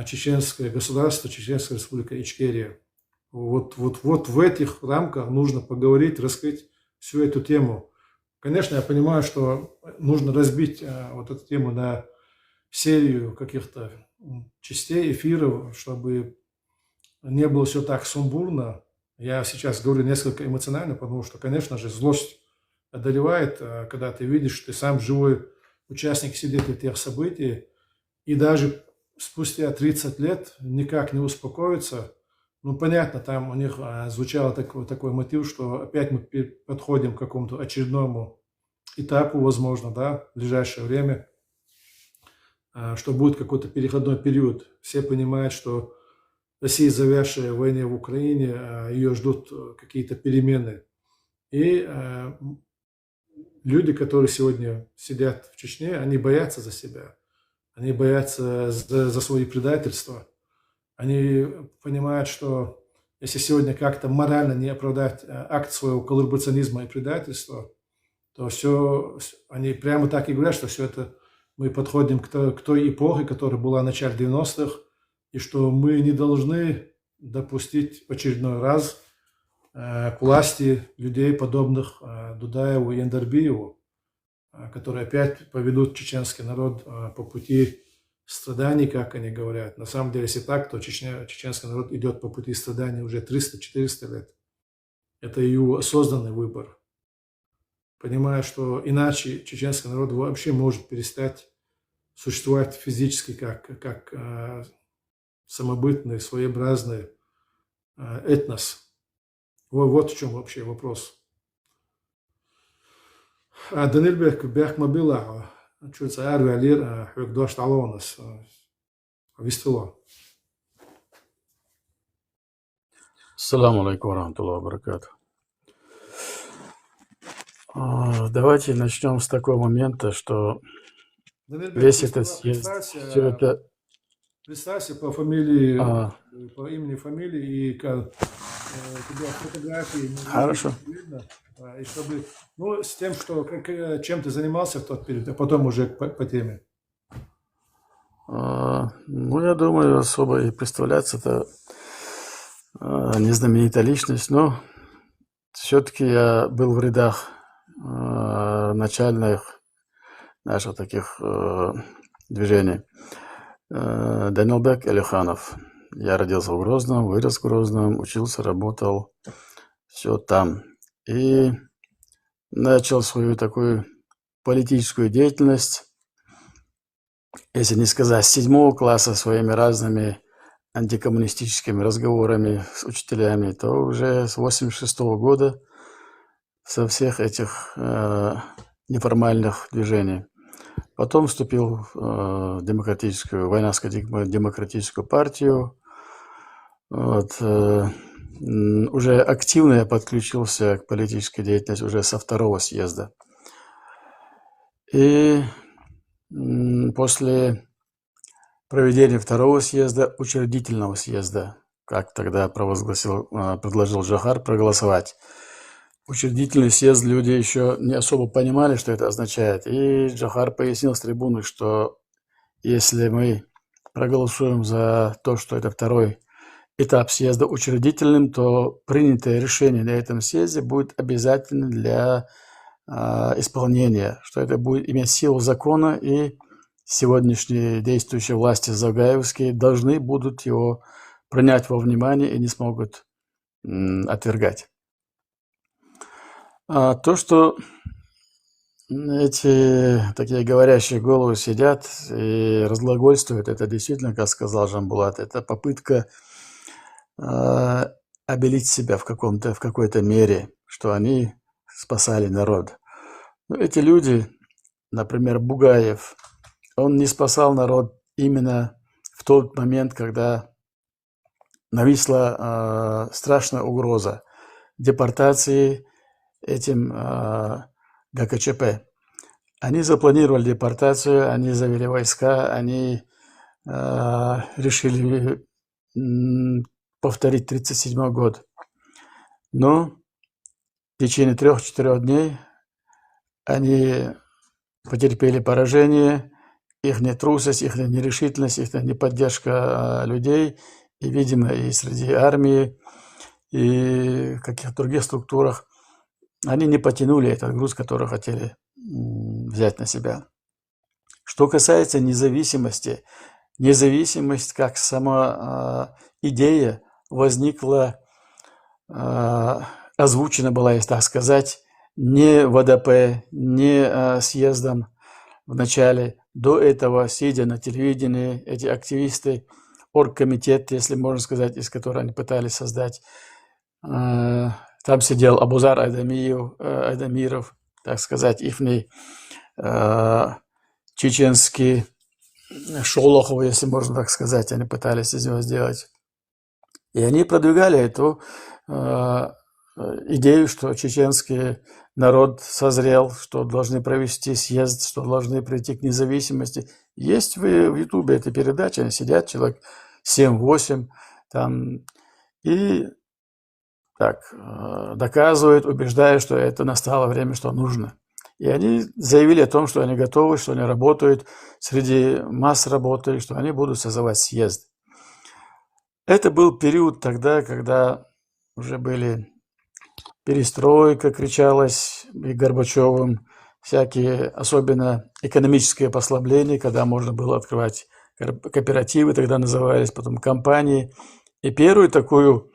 чеченское государство, Чеченская Республика Ичкерия. Вот в этих рамках нужно поговорить, раскрыть всю эту тему. Конечно, я понимаю, что нужно разбить вот эту тему на серию каких-то частей, эфиров, чтобы не было все так сумбурно. Я сейчас говорю несколько эмоционально, потому что, конечно же, злость одолевает, когда ты видишь, ты сам живой участник, свидетель тех событий, и даже спустя 30 лет никак не успокоиться. Ну, понятно, там у них звучал такой мотив, что опять мы подходим к какому-то очередному этапу, возможно, да, в ближайшее время, что будет какой-то переходной период. Все понимают, что Россия, завязшая в войне в Украине, ее ждут какие-то перемены. И люди, которые сегодня сидят в Чечне, они боятся за себя, они боятся за свои предательства, Они понимают, что если сегодня как-то морально не оправдать акт своего коллаборационизма и предательства, то все, они прямо так и говорят, что все это мы подходим к той эпохе, которая была в начале 90-х, и что мы не должны допустить в очередной раз к власти людей, подобных Дудаеву и Эндарбиеву, которые опять поведут чеченский народ по пути страданий, как они говорят. На самом деле, если так, то чеченский народ идет по пути страданий уже 300-400 лет. Это его осознанный выбор. Понимая, что иначе чеченский народ вообще может перестать существовать физически как самобытный, своеобразный этнос. Вот в чем вообще вопрос. Данилбек Бяхмабила, чуть арви алир, хюкдош талонас, вистила. Ассаламу алейкум варахматуллахи вабаракатух. Давайте начнем с такого момента, что весь этот съезд, все это... Представься по фамилии, по имени, фамилии, и тебя фотографии Хорошо. видно. И чтобы, с тем, что чем ты занимался в тот период, а потом уже по теме. Я думаю, особо и представляться-то не знаменитая личность, но все-таки я был в рядах начальных наших таких движений. Данилбек Элиханов. Я родился в Грозном, вырос в Грозном, учился, работал, все там. И начал свою такую политическую деятельность, если не сказать, с 7 класса своими разными антикоммунистическими разговорами с учителями, то уже с 86 года со всех этих неформальных движений. Потом вступил в Воинско-демократическую партию. Уже активно я подключился к политической деятельности уже со 2-го съезда. И после проведения 2-го съезда, учредительного съезда, как тогда предложил Джохар проголосовать. Учредительный съезд люди еще не особо понимали, что это означает. И Джохар пояснил с трибуны, что если мы проголосуем за то, что это 2-й этап съезда учредительным, то принятое решение на этом съезде будет обязательным для исполнения, что это будет иметь силу закона, и сегодняшние действующие власти загаевские должны будут его принять во внимание и не смогут отвергать. То, что эти такие говорящие головы сидят и разглагольствуют, это действительно, как сказал Жамбулат, это попытка обелить себя в какой-то мере, что они спасали народ. Но эти люди, например, Бугаев, он не спасал народ именно в тот момент, когда нависла страшная угроза депортации этим ГКЧП. Они запланировали депортацию, они завели войска, они решили повторить 1937 год. Но в течение 3-4 дней они потерпели поражение, их нетрусость, их нерешительность, их неподдержка людей, и, видимо, и среди армии, и в каких-то других структурах, они не потянули этот груз, который хотели взять на себя. Что касается независимости, независимость как сама идея возникла, озвучена была, если так сказать, не ВДП, не съездом в начале. До этого, сидя на телевидении, эти активисты, оргкомитет, если можно сказать, из которого они пытались создать, там сидел Абузар Айдамиров, так сказать, ихний чеченский Шолохов, если можно так сказать, они пытались из него сделать. И они продвигали эту идею, что чеченский народ созрел, что должны провести съезд, что должны прийти к независимости. Есть в Ютубе эта передача, они сидят, человек 7-8, там, и так доказывают, убеждают, что это настало время, что нужно. И они заявили о том, что они готовы, что они работают, среди масс работы, что они будут созывать съезд. Это был период тогда, когда уже были перестройка, кричалась и Горбачевым, всякие, особенно экономические послабления, когда можно было открывать кооперативы, тогда назывались, потом компании. И первую такую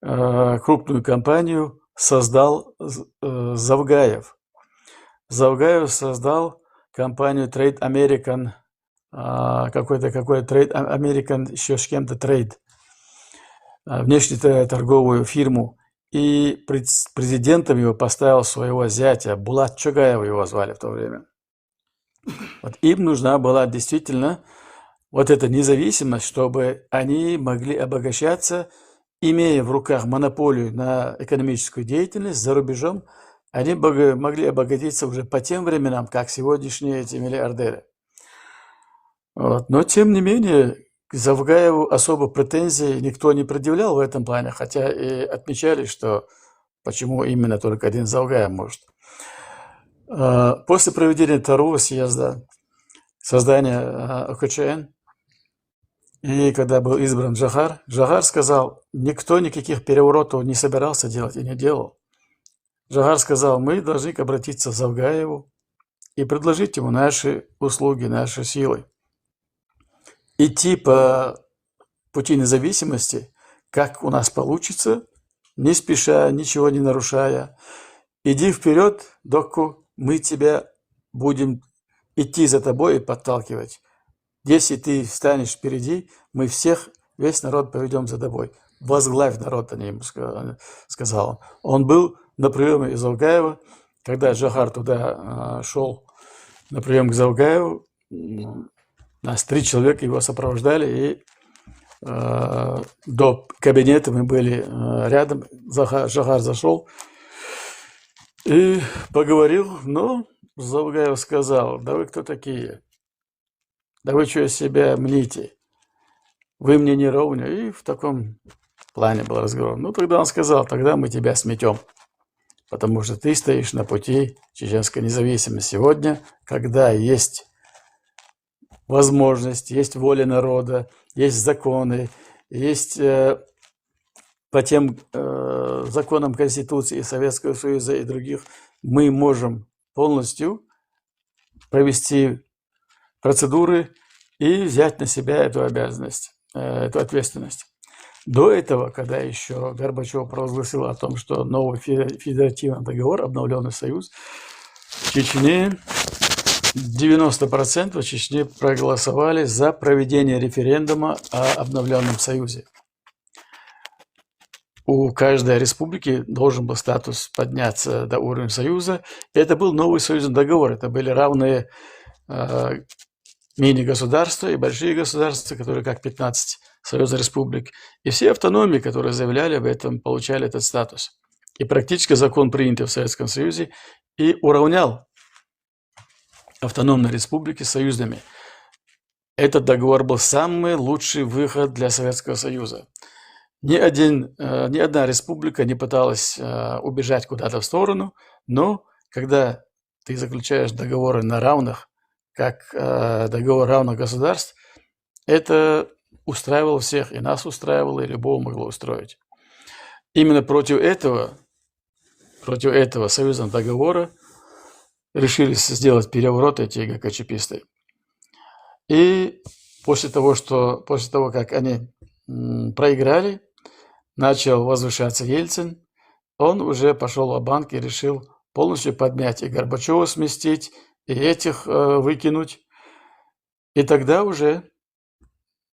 крупную компанию создал Завгаев. Завгаев создал компанию Trade American, какой-то Trade American, еще с кем-то Trade, внешнеторговую фирму. И президентом его поставил своего зятя, Булат Чугаева его звали в то время. Вот им нужна была действительно вот эта независимость, чтобы они могли обогащаться, имея в руках монополию на экономическую деятельность за рубежом, они могли обогатиться уже по тем временам, как сегодняшние эти миллиардеры. Вот. Но, тем не менее, к Завгаеву особо претензий никто не предъявлял в этом плане, хотя и отмечали, что почему именно только один Завгаев может. После проведения второго съезда, создания ОКЧН, и когда был избран Джохар, Джохар сказал, никто никаких переворотов не собирался делать и не делал. Джохар сказал, мы должны обратиться к Завгаеву и предложить ему наши услуги, наши силы. Идти по пути независимости, как у нас получится, не спеша, ничего не нарушая. Иди вперед, докку, мы тебя будем идти за тобой и подталкивать. Если ты встанешь впереди, мы всех, весь народ поведем за тобой. Возглавь народ, они ему сказал. Он был на приеме из Завгаева. Когда Джохар туда шел на прием к Завгаеву, нас 3 человека его сопровождали, и до кабинета мы были рядом. Джохар зашел и поговорил, но Завгаев сказал, да вы кто такие? Да вы что из себя мните? Вы мне не ровня. И в таком плане был разговор. Ну, тогда он сказал, тогда мы тебя сметем, потому что ты стоишь на пути чеченской независимости. Сегодня, когда есть возможность, есть воля народа, есть законы, есть по тем законам Конституции Советского Союза и других, мы можем полностью провести процедуры и взять на себя эту обязанность, эту ответственность. До этого, когда еще Горбачев провозгласил о том, что новый федеративный договор, обновленный союз, в Чечне 90% Чечни проголосовали за проведение референдума о обновленном союзе. У каждой республики должен был статус подняться до уровня союза. И это был новый союзный договор. Это были равные мини-государства и большие государства, которые как 15 союзных республик. И все автономии, которые заявляли об этом, получали этот статус. И практически закон, принятый в Советском Союзе, и уравнял автономные республики с союзными. Этот договор был самый лучший выход для Советского Союза. Ни одна республика не пыталась убежать куда-то в сторону, но когда ты заключаешь договоры на равных, как договор равных государств, это устраивало всех, и нас устраивало, и любого могло устроить. Именно против этого союзного договора решили сделать переворот эти ГКЧПисты. И после того, как они проиграли, начал возвышаться Ельцин, он уже пошел ва-банк и решил полностью подмять и Горбачева сместить, и этих выкинуть. И тогда уже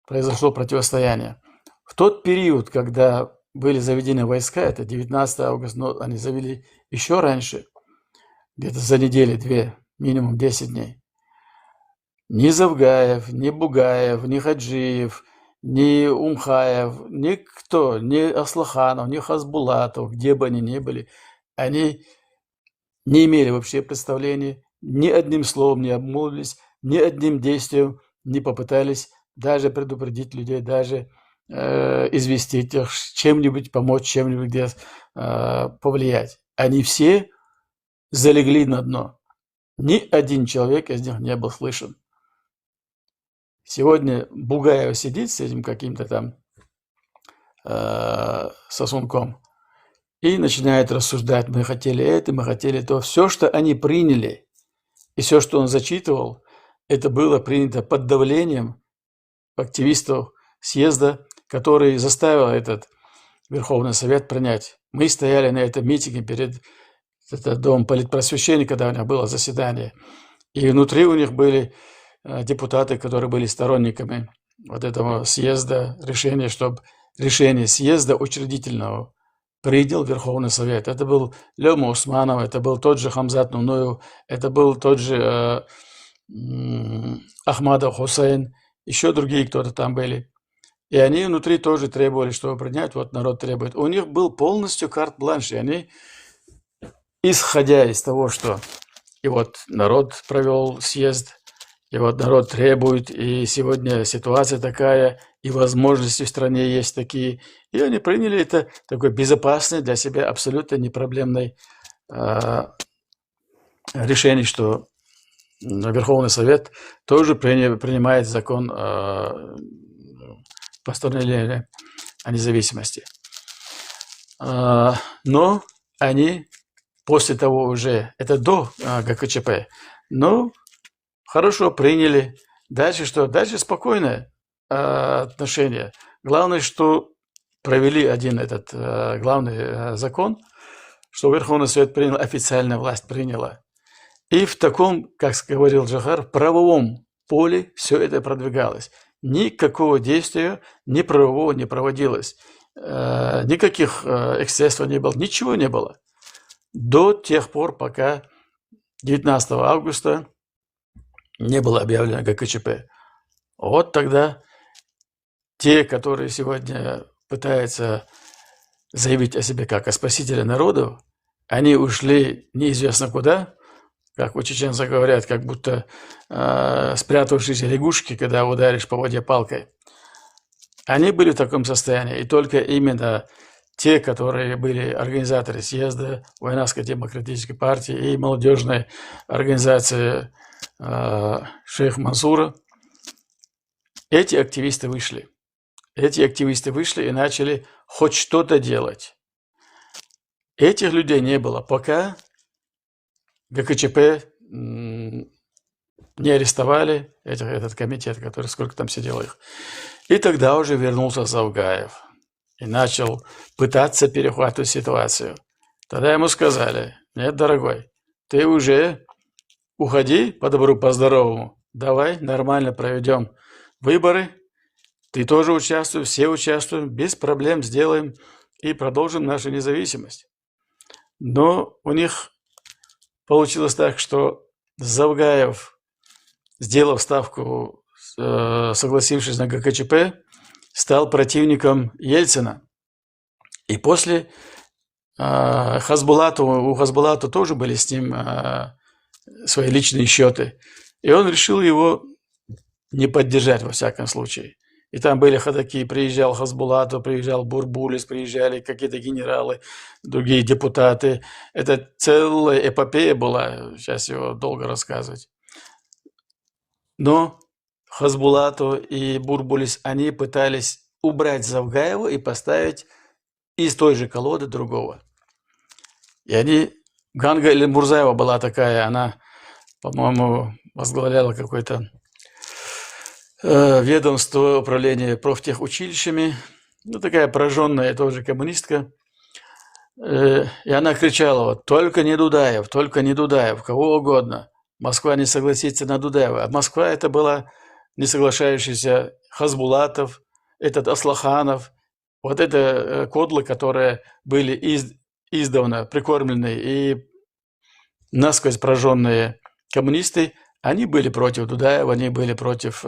произошло противостояние. В тот период, когда были заведены войска, это 19 августа, но они завели еще раньше, где-то за неделю-две, минимум 10 дней. Ни Завгаев, ни Бугаев, ни Хаджиев, ни Умхаев, никто, ни Аслаханов, ни Хасбулатов, где бы они ни были, они не имели вообще представления, ни одним словом не обмолвились, ни одним действием не попытались даже предупредить людей, даже известить их, чем-нибудь помочь, чем-нибудь где повлиять. Они все залегли на дно. Ни один человек из них не был слышен. Сегодня Бугаев сидит с этим каким-то там сосунком и начинает рассуждать: мы хотели это, мы хотели то. Все, что они приняли, и все, что он зачитывал, это было принято под давлением активистов съезда, который заставил этот Верховный Совет принять. Мы стояли на этом митинге перед Домом политпросвещения, когда у них было заседание. И внутри у них были депутаты, которые были сторонниками вот этого съезда, решения, чтобы решение съезда учредительного принял Верховный Совет. Это был Лёма Усманов, это был тот же Хамзат Нунуев, это был тот же Ахмадов Хусейн, еще другие кто-то там были. И они внутри тоже требовали, чтобы принять, вот народ требует. У них был полностью карт-бланш, и они, исходя из того, что и вот народ провел съезд, и вот народ требует, и сегодня ситуация такая, и возможности в стране есть такие, и они приняли это такой безопасный для себя, абсолютно непроблемный решение, что Верховный Совет тоже принимает закон постановления о независимости. Но они после того уже, это до ГКЧП, но хорошо приняли. Дальше что? Дальше спокойное отношение. Главное, что провели один этот главный закон, что Верховный Совет принял, официальная власть приняла. И в таком, как говорил Джохар, правовом поле все это продвигалось. Никакого действия ни правового не проводилось. Никаких эксцессов не было, ничего не было. До тех пор, пока 19 августа не было объявлено ГКЧП. Вот тогда те, которые сегодня пытаются заявить о себе как о спасителе народов, они ушли неизвестно куда, как у чеченцев говорят, как будто спрятавшиеся лягушки, когда ударишь по воде палкой. Они были в таком состоянии, и только именно те, которые были организаторы съезда Войнавской демократической партии и молодежной организации Шейх Мансура, эти активисты вышли. Эти активисты вышли и начали хоть что-то делать. Этих людей не было, пока ГКЧП не арестовали, этот комитет, который сколько там сидело их. И тогда уже вернулся Завгаев и начал пытаться перехватывать ситуацию. Тогда ему сказали: нет, дорогой, ты уже уходи по добру, по здоровому, давай нормально проведем выборы, ты тоже участвуй, все участвуем, без проблем сделаем и продолжим нашу независимость. Но у них получилось так, что Завгаев, сделав ставку, согласившись на ГКЧП, стал противником Ельцина. И после у Хасбулата тоже были с ним свои личные счеты. И он решил его не поддержать во всяком случае. И там были ходаки, приезжал Хасбулатов, приезжал Бурбулис, приезжали какие-то генералы, другие депутаты. Это целая эпопея была, сейчас его долго рассказывать. Но Хасбулатов и Бурбулис, они пытались убрать Завгаева и поставить из той же колоды другого. И они... Ганга Эльмурзаева была такая, она, по-моему, возглавляла какое-то ведомство управления профтехучилищами, ну, такая пораженная тоже коммунистка. И она кричала: вот, только не Дудаев, кого угодно. Москва не согласится на Дудаева. А Москва это была не соглашающийся Хасбулатов, этот Аслаханов, вот это кодлы, которые были издавна прикормленные и насквозь пораженные коммунисты, они были против Дудаева, они были против...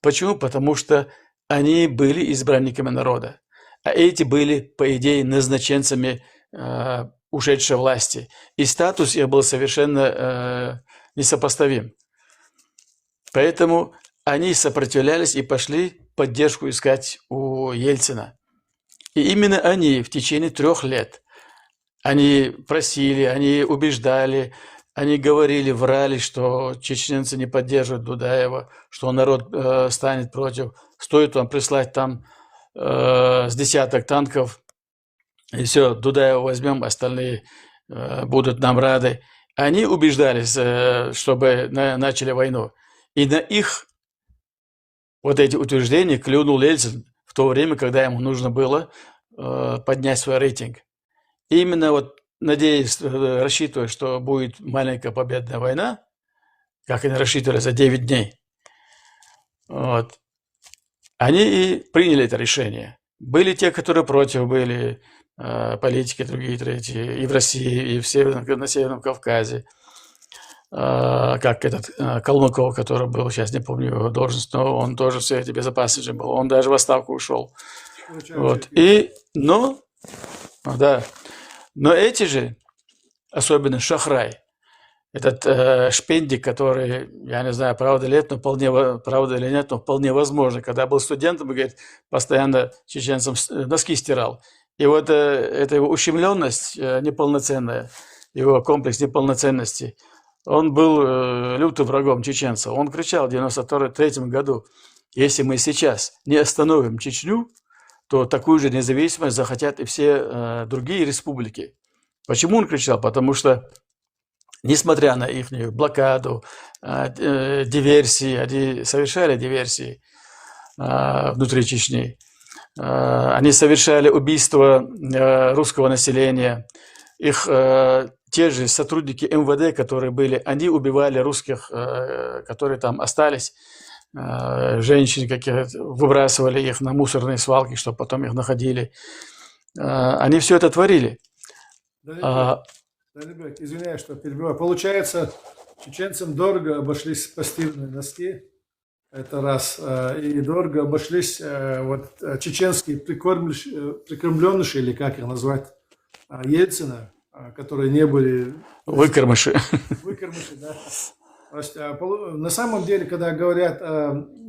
Почему? Потому что они были избранниками народа. А эти были, по идее, назначенцами ушедшей власти. И статус их был совершенно несопоставим. Поэтому они сопротивлялись и пошли поддержку искать у Ельцина. И именно они в течение 3 лет, они просили, они убеждали, они говорили, врали, что чеченцы не поддерживают Дудаева, что народ станет против. Стоит вам прислать там с десяток танков, и все, Дудаева возьмем, остальные будут нам рады. Они убеждались, чтобы начали войну. И на их вот эти утверждения клюнул Ельцин в то время, когда ему нужно было поднять свой рейтинг. И именно вот надеясь, рассчитывая, что будет маленькая победная война, как они рассчитывали за 9 дней, вот, они и приняли это решение. Были те, которые против были, политики, другие, третьи, и в России, и на Северном Кавказе. Как этот Калмыков, который был, сейчас не помню его должность, но он тоже в Совете Безопасности был. Он даже в отставку ушел. Вот. Да. Но эти же, особенно Шахрай, этот шпендик, который, я не знаю, правда или нет, но вполне возможно, когда был студентом, говорит, постоянно чеченцам носки стирал. И вот эта его ущемленность неполноценная, его комплекс неполноценности, он был лютым врагом чеченцев. Он кричал в 1993 году, если мы сейчас не остановим Чечню, то такую же независимость захотят и все другие республики. Почему он кричал? Потому что, несмотря на их блокаду, диверсии, они совершали диверсии внутри Чечни, они совершали убийство русского населения, их те же сотрудники МВД, которые были, они убивали русских, которые там остались, женщин каких-то, выбрасывали их на мусорные свалки, чтобы потом их находили. Они все это творили. Далибек, извиняюсь, что перебиваю. Получается, чеченцам дорого обошлись постельные носки, это раз, и дорого обошлись вот чеченские прикормленыши, или как их назвать, Ельцина, которые не были... Выкормыши. Выкормыши, да. То есть, на самом деле, когда говорят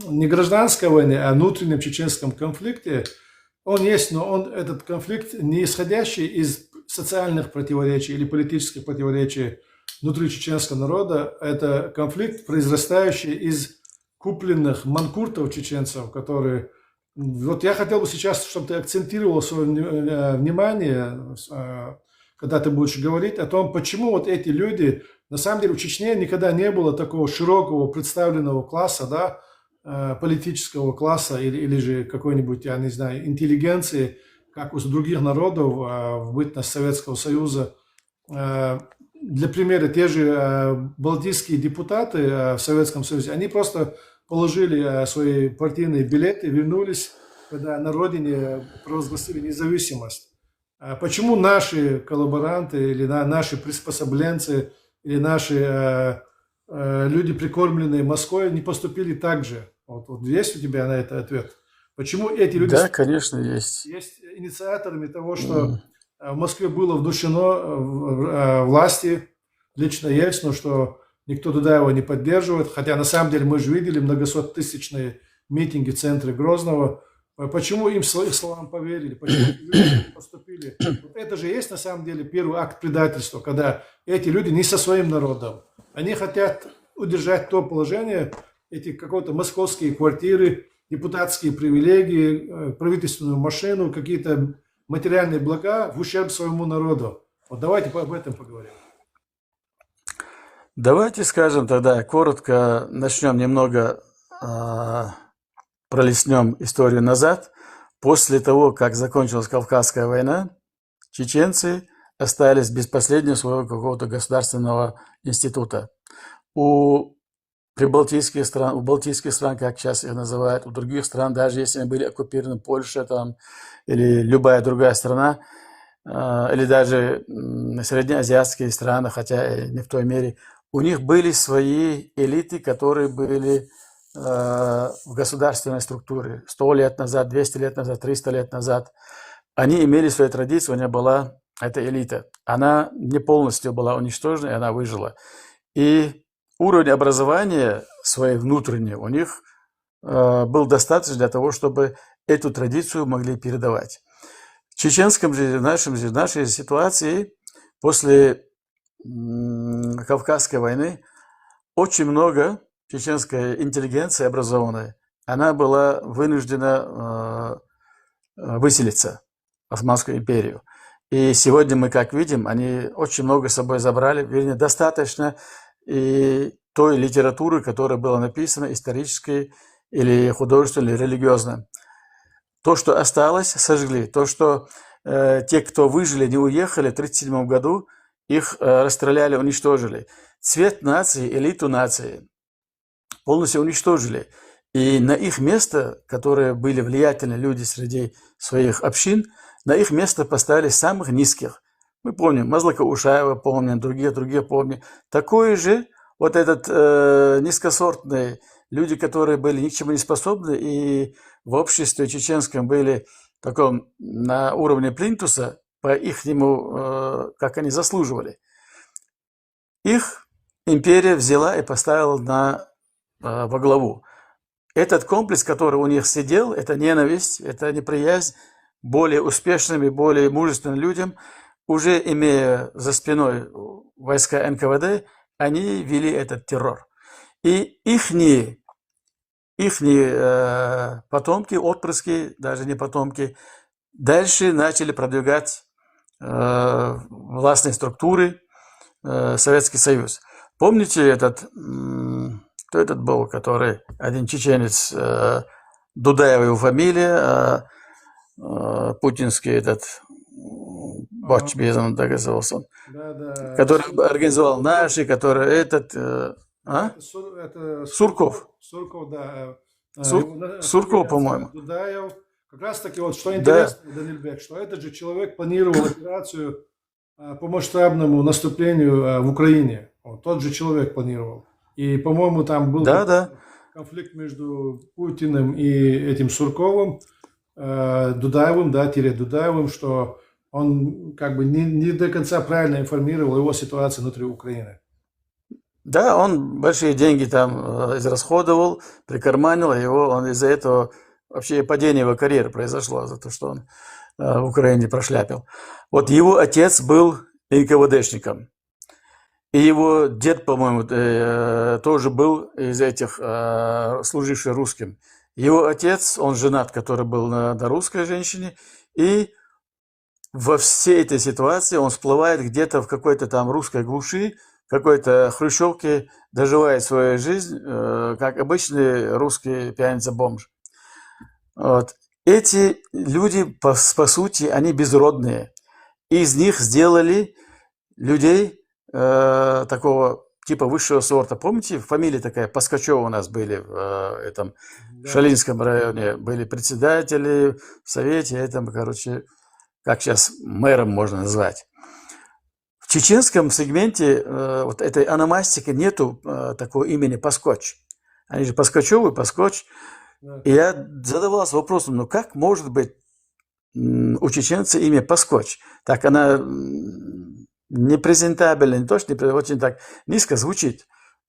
не гражданской войне, а внутреннем чеченском конфликте, он есть, но этот конфликт не исходящий из социальных противоречий или политических противоречий внутри чеченского народа. Это конфликт, произрастающий из купленных манкуртов чеченцев, которые... Вот я хотел бы сейчас, чтобы ты акцентировал свое внимание, когда ты будешь говорить о том, почему вот эти люди... На самом деле в Чечне никогда не было такого широкого представленного класса, да, политического класса или же какой-нибудь, я не знаю, интеллигенции, как у других народов в бытность Советского Союза. Для примера, те же балтийские депутаты в Советском Союзе, они просто положили свои партийные билеты, вернулись, когда на родине провозгласили независимость. Почему наши коллаборанты или наши приспособленцы или наши люди, прикормленные Москвой, не поступили так же? Вот есть у тебя на это ответ? Почему эти люди... Да, конечно, есть. Есть инициаторами того, что в Москве было внушено власти, лично Ельцину, что никто Дудаева не поддерживает, хотя на самом деле мы же видели многосоттысячные митинги в центре Грозного. Почему им их словам поверили? Почему люди не поступили? Вот это же есть на самом деле первый акт предательства, когда эти люди не со своим народом. Они хотят удержать то положение, эти какие-то московские квартиры, депутатские привилегии, правительственную машину, какие-то материальные блага в ущерб своему народу. Вот давайте об этом поговорим. Давайте скажем тогда, коротко начнем немного, пролистнем историю назад. После того, как закончилась Кавказская война, чеченцы остались без последнего своего какого-то государственного института. У балтийских стран, как сейчас их называют, у других стран, даже если они были оккупированы, Польша там, или любая другая страна, или даже среднеазиатские страны, хотя не в той мере, у них были свои элиты, которые были в государственной структуре 100 лет назад, 200 лет назад, 300 лет назад. Они имели свои традиции, у них была эта элита. Она не полностью была уничтожена, и она выжила. И уровень образования своей внутренней у них был достаточно для того, чтобы эту традицию могли передавать. В чеченском же, в нашей ситуации, после Кавказской войны, очень много чеченской интеллигенции образованной, она была вынуждена выселиться в Османскую империю. И сегодня мы, как видим, они очень много с собой забрали, вернее, достаточно и той литературы, которая была написана, исторической или художественной, или религиозной. То, что осталось, сожгли. То, что те, кто выжили, не уехали в 1937 году, их расстреляли, уничтожили. Цвет нации, элиту нации полностью уничтожили. И на их место, которые были влиятельные люди среди своих общин, на их место поставили самых низких. Мы помним Мазлака Ушаева, помним, другие помним. Такой же вот этот низкосортный люди, которые были ни к чему не способны и в обществе чеченском были в таком на уровне плинтуса, по ихнему, как они заслуживали. Их империя взяла и поставила во главу. Этот комплекс, который у них сидел, это ненависть, это неприязнь более успешным и более мужественным людям, уже имея за спиной войска НКВД, они вели этот террор. И ихние потомки, отпрыски, даже не потомки, дальше начали продвигать властные структуры, Советский Союз. Помните кто этот был, который, один чеченец, Дудаева его фамилия, путинский этот, Боч Безан, так назывался он, Да. который организовал наши, который этот... Это Сурков. Сурков, да. Сурков, по-моему. Дудаев. Как раз таки, вот что интересно, Данильбек, что этот же человек планировал операцию по масштабному наступлению в Украине. Вот, тот же человек планировал. И, по-моему, там был конфликт между Путиным и этим Сурковым, Дудаевым, Дудаевым, что он как бы не до конца правильно информировал его ситуацию внутри Украины. Да, он большие деньги там израсходовал, прикарманил его, он из-за этого вообще падение его карьеры произошло, за то, что он в Украине прошляпил. Вот его отец был НКВДшником, и его дед, по-моему, тоже был из этих служивших русским. Его отец, он женат, который был на русской женщине, и во всей этой ситуации он всплывает где-то в какой-то там русской глуши, в какой-то хрущевке, доживает свою жизнь, как обычный русский пьяница-бомж. Вот. Эти люди, по сути, они безродные. Из них сделали людей такого типа высшего сорта. Помните, фамилия такая, Паскачева у нас были в этом Шалинском районе, были председатели в совете, как сейчас мэром можно назвать. В чеченском сегменте вот этой ономастики нету такого имени Паскоч. Они же Паскачевы, Паскоч. И я задавался вопросом, как может быть у чеченца имя Паскоч? Так она непрезентабельно, не то, что очень так низко звучит.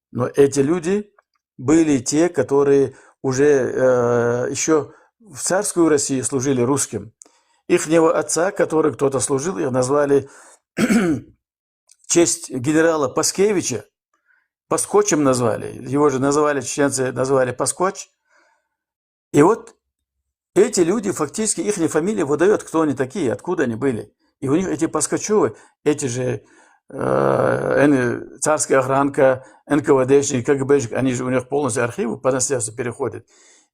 Но эти люди были те, которые уже еще в царскую Россию служили русским. Ихнего отца, который кто-то служил, их назвали в честь генерала Паскевича, Паскочем назвали. Его же чеченцы назвали Паскоч. И вот эти люди, фактически, их фамилия выдает, кто они такие, откуда они были. И у них эти Паскачевы, эти же царская охранка, НКВДшники, КГБшники, они же у них полностью архивы по наследству переходят.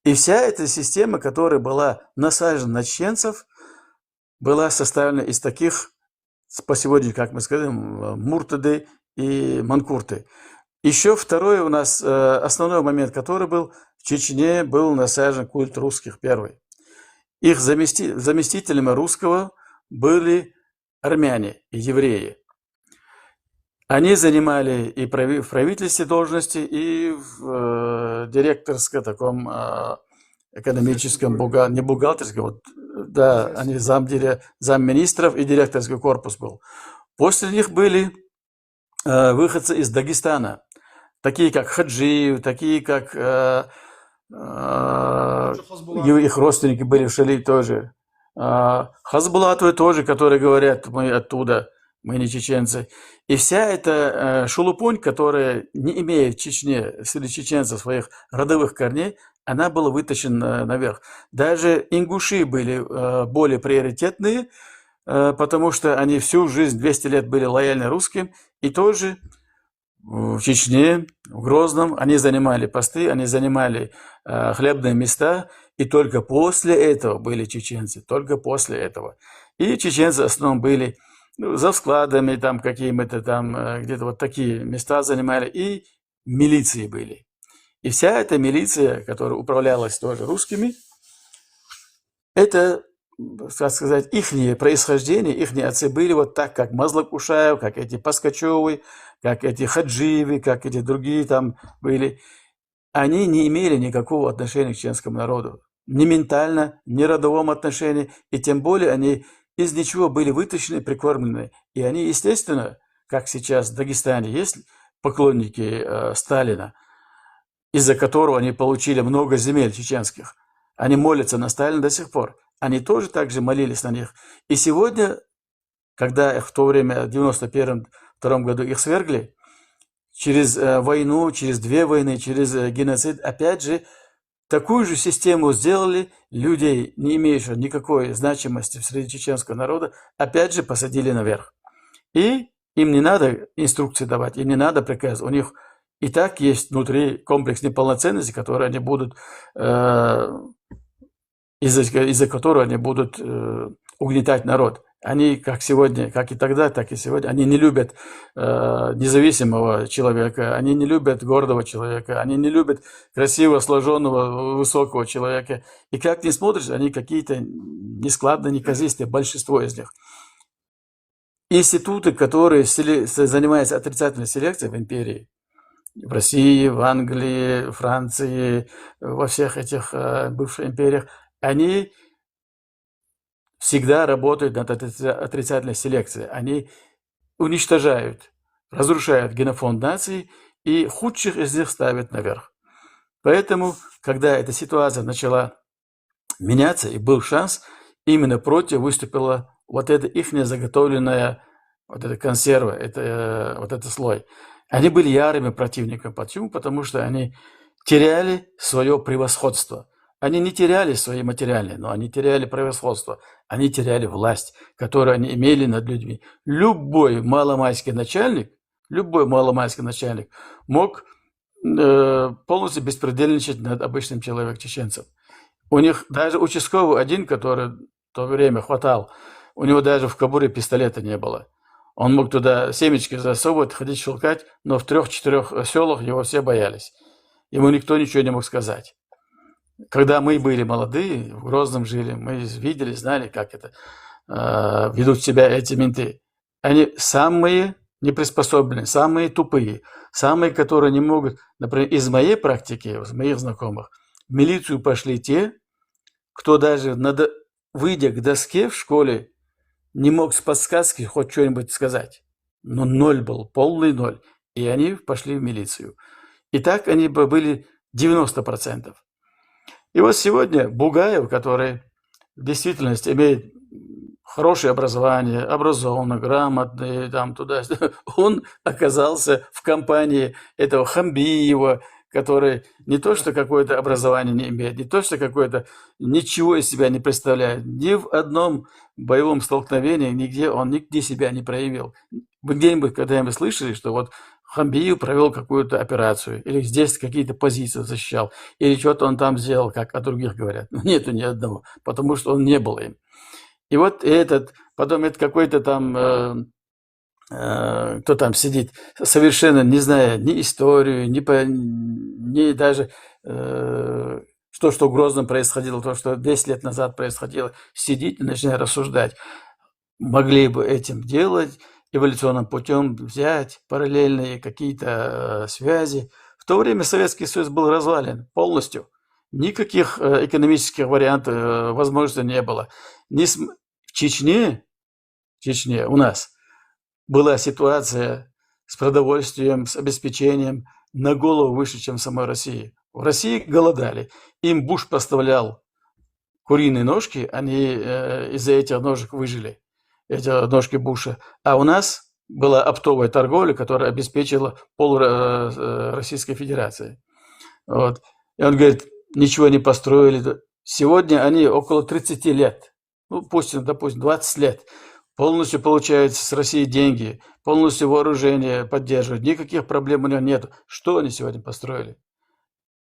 И вся эта система, которая была насажена на чеченцев, была составлена из таких, по сегодня, как мы сказали, муртады и манкурты. Еще второй у нас основной момент, который был в Чечне, был насажен культ русских первый. Их заместителями русского были армяне и евреи. Они занимали и в правительстве должности, и в директорском таком экономическом, не бухгалтерском, они замминистров и директорский корпус был. После них были выходцы из Дагестана, такие как Хаджиев, такие как их родственники были в Шали тоже. Хазбулатовы тоже, которые говорят, мы оттуда, мы не чеченцы. И вся эта шелупонь, которая не имеет в Чечне среди чеченцев своих родовых корней, она была вытащена наверх. Даже ингуши были более приоритетные, потому что они всю жизнь, 200 лет были лояльны русским, и тоже в Чечне, в Грозном, они занимали посты, они занимали хлебные места, и только после этого были чеченцы, только после этого. И чеченцы в основном были за складами, там какими-то там, где-то вот такие места занимали, и милиции были. И вся эта милиция, которая управлялась тоже русскими, это, так сказать, их происхождение, их отцы были вот так, как Мазлакушаев, как эти Паскачевы, как эти Хаджиевы, как эти другие там были. Они не имели никакого отношения к чеченскому народу. Ни ментально, ни родовом отношении, и тем более они из ничего были вытащены, прикормлены. И они, естественно, как сейчас в Дагестане есть поклонники Сталина, из-за которого они получили много земель чеченских. Они молятся на Сталина до сих пор. Они тоже также молились на них. И сегодня, когда в то время, в 91-2 году их свергли, через войну, через 2 войны, через геноцид, опять же, такую же систему сделали, людей, не имеющих никакой значимости среди чеченского народа, опять же посадили наверх. И им не надо инструкции давать, им не надо приказ. У них и так есть внутри комплекс неполноценности, который они будут, из-за которого они будут угнетать народ. Они, как сегодня, как и тогда, так и сегодня, они не любят независимого человека, они не любят гордого человека, они не любят красиво сложенного, высокого человека. И как ни смотришь, они какие-то нескладные, неказистые, большинство из них. Институты, которые занимаются отрицательной селекцией в империи, в России, в Англии, Франции, во всех этих бывших империях, они всегда работают над отрицательной селекцией. Они уничтожают, разрушают генофонд нации и худших из них ставят наверх. Поэтому, когда эта ситуация начала меняться и был шанс, именно против выступила вот эта их заготовленная вот эта консерва, вот этот слой. Они были ярыми противниками. Почему? Потому что они теряли свое превосходство. Они не теряли свои материальные, но они теряли превосходство. Они теряли власть, которую они имели над людьми. Любой маломальский начальник мог полностью беспредельничать над обычным человеком, чеченцем. У них даже участковый один, который в то время хватал, у него даже в кобуре пистолета не было. Он мог туда семечки засовывать, ходить щелкать, но в 3-4 селах его все боялись. Ему никто ничего не мог сказать. Когда мы были молодые, в Грозном жили, мы видели, знали, как это ведут себя эти менты. Они самые неприспособленные, самые тупые, самые, которые не могут... Например, из моей практики, из моих знакомых, в милицию пошли те, кто даже, выйдя к доске в школе, не мог с подсказки хоть что-нибудь сказать. Но 0 был, полный 0. И они пошли в милицию. И так они были 90%. И вот сегодня Бугаев, который в действительности имеет хорошее образование, образованный, грамотный, там туда-сюда, он оказался в компании этого Хамбиева, который не то что какое-то образование не имеет, не то что какое-то ничего из себя не представляет. Ни в одном боевом столкновении нигде себя не проявил. Вы где-нибудь когда-нибудь слышали, что вот Хамбиев провел какую-то операцию, или здесь какие-то позиции защищал, или что-то он там сделал, как о других говорят? Нету ни одного, потому что он не был им. И вот потом это какой-то там, кто там сидит, совершенно не зная ни историю, ни даже что в Грозном происходило, то, что 10 лет назад происходило, сидит и начинает рассуждать. Могли бы этим делать, эволюционным путем взять параллельные какие-то связи. В то время Советский Союз был развален полностью. Никаких экономических вариантов, возможностей не было. В Чечне у нас была ситуация с продовольствием, с обеспечением на голову выше, чем в самой России. В России голодали. Им Буш поставлял куриные ножки, они из-за этих ножек выжили, эти ножки Буша. А у нас была оптовая торговля, которая обеспечила пол Российской Федерации. Вот. И он говорит, ничего не построили. Сегодня они около 30 лет, ну пусть, допустим, 20 лет, полностью получают с России деньги, полностью вооружение поддерживают, никаких проблем у них нет. Что они сегодня построили?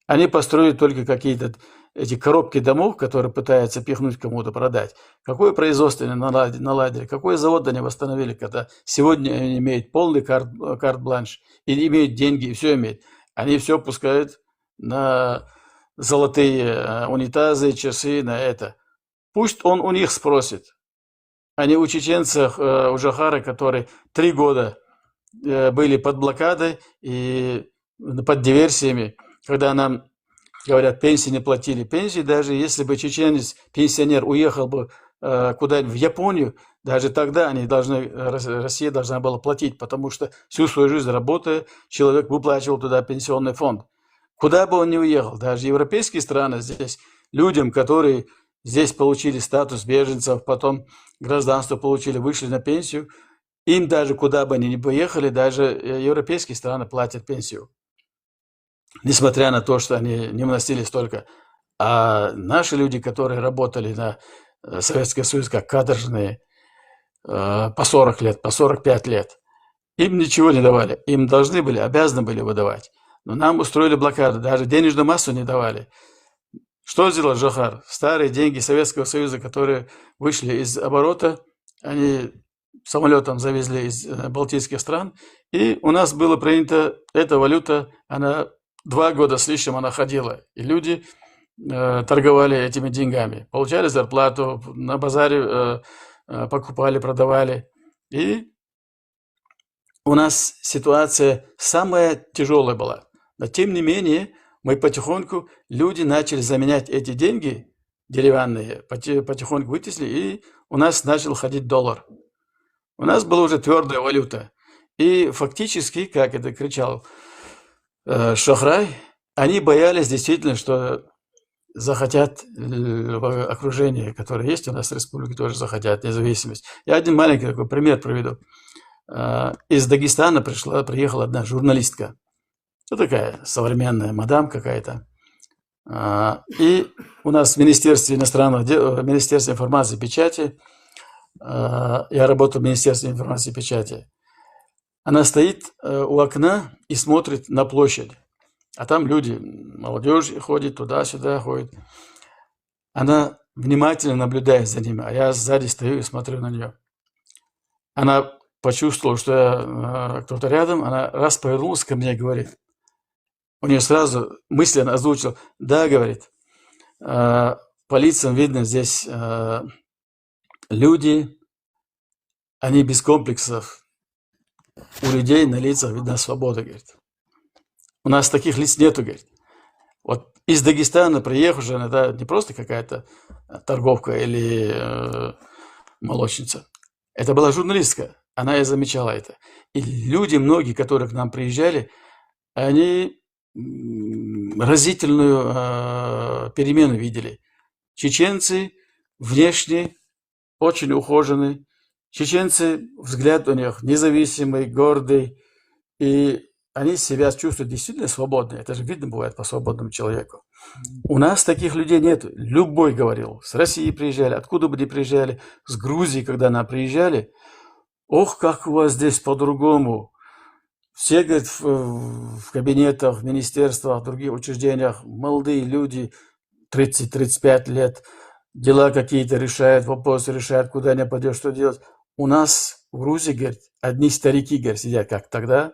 Они построили только какие-то эти коробки домов, которые пытаются пихнуть кому-то, продать. Какое производство они наладили, какой завод они восстановили, когда сегодня они имеют полный карт-бланш, и имеют деньги, и все имеют. Они все пускают на золотые унитазы, часы, на это. Пусть он у них спросит, а не у чеченцев, у Жохара, которые 3 года были под блокадой и под диверсиями, когда нам, говорят, пенсии не платили. Пенсии, даже если бы чеченец, пенсионер уехал бы куда-нибудь в Японию, даже тогда Россия должна была платить, потому что всю свою жизнь работая, человек выплачивал туда пенсионный фонд. Куда бы он ни уехал, даже европейские страны здесь, людям, которые здесь получили статус беженцев, потом гражданство получили, вышли на пенсию, им даже куда бы они ни поехали, даже европейские страны платят пенсию. Несмотря на то, что они не вносили столько. А наши люди, которые работали на Советский Союз как каторжные по 40 лет, по 45 лет, им ничего не давали. Им должны были, обязаны были выдавать. Но нам устроили блокаду, даже денежную массу не давали. Что сделал Жохар? Старые деньги Советского Союза, которые вышли из оборота, они самолетом завезли из балтийских стран, и у нас было принято, эта валюта, она 2 года с лишним она ходила, и люди торговали этими деньгами, получали зарплату, на базаре покупали, продавали. И у нас ситуация самая тяжелая была. Но тем не менее, мы потихоньку, люди начали заменять эти деньги деревянные, потихоньку вытесли, и у нас начал ходить доллар. У нас была уже твердая валюта. И фактически, как это кричал Шохрай, они боялись действительно, что захотят в окружении, которое есть у нас в республике, тоже захотят независимость. Я один маленький такой пример приведу. Из Дагестана приехала одна журналистка. Ну, такая современная мадам какая-то. И у нас в Министерстве иностранных дел, Министерстве информации и печати, я работаю в Министерстве информации и печати, она стоит у окна и смотрит на площадь. А там люди, молодежь ходит туда-сюда, ходит. Она внимательно наблюдает за ними, а я сзади стою и смотрю на нее. Она почувствовала, что кто-то рядом, она раз повернулась ко мне и говорит, у нее сразу мысленно озвучила, да, говорит, по лицам видно здесь люди, они без комплексов. У людей на лицах видна свобода, говорит. У нас таких лиц нету, говорит. Вот из Дагестана приехавшая, это не просто какая-то торговка или молочница. Это была журналистка. Она и замечала это. И люди, многие, которые к нам приезжали, они разительную перемену видели. Чеченцы внешне очень ухоженные. Чеченцы, взгляд у них независимый, гордый, и они себя чувствуют действительно свободно. Это же видно бывает по свободному человеку. У нас таких людей нет. Любой говорил, с России приезжали, откуда бы ни приезжали, с Грузии, когда нам приезжали, ох, как у вас здесь по-другому. Все, говорит, в кабинетах, в министерствах, в других учреждениях, молодые люди, 30-35 лет, дела какие-то решают, вопросы решают, куда не пойдешь, что делать. У нас в Грузии, говорит, одни старики, говорит, сидят, как тогда,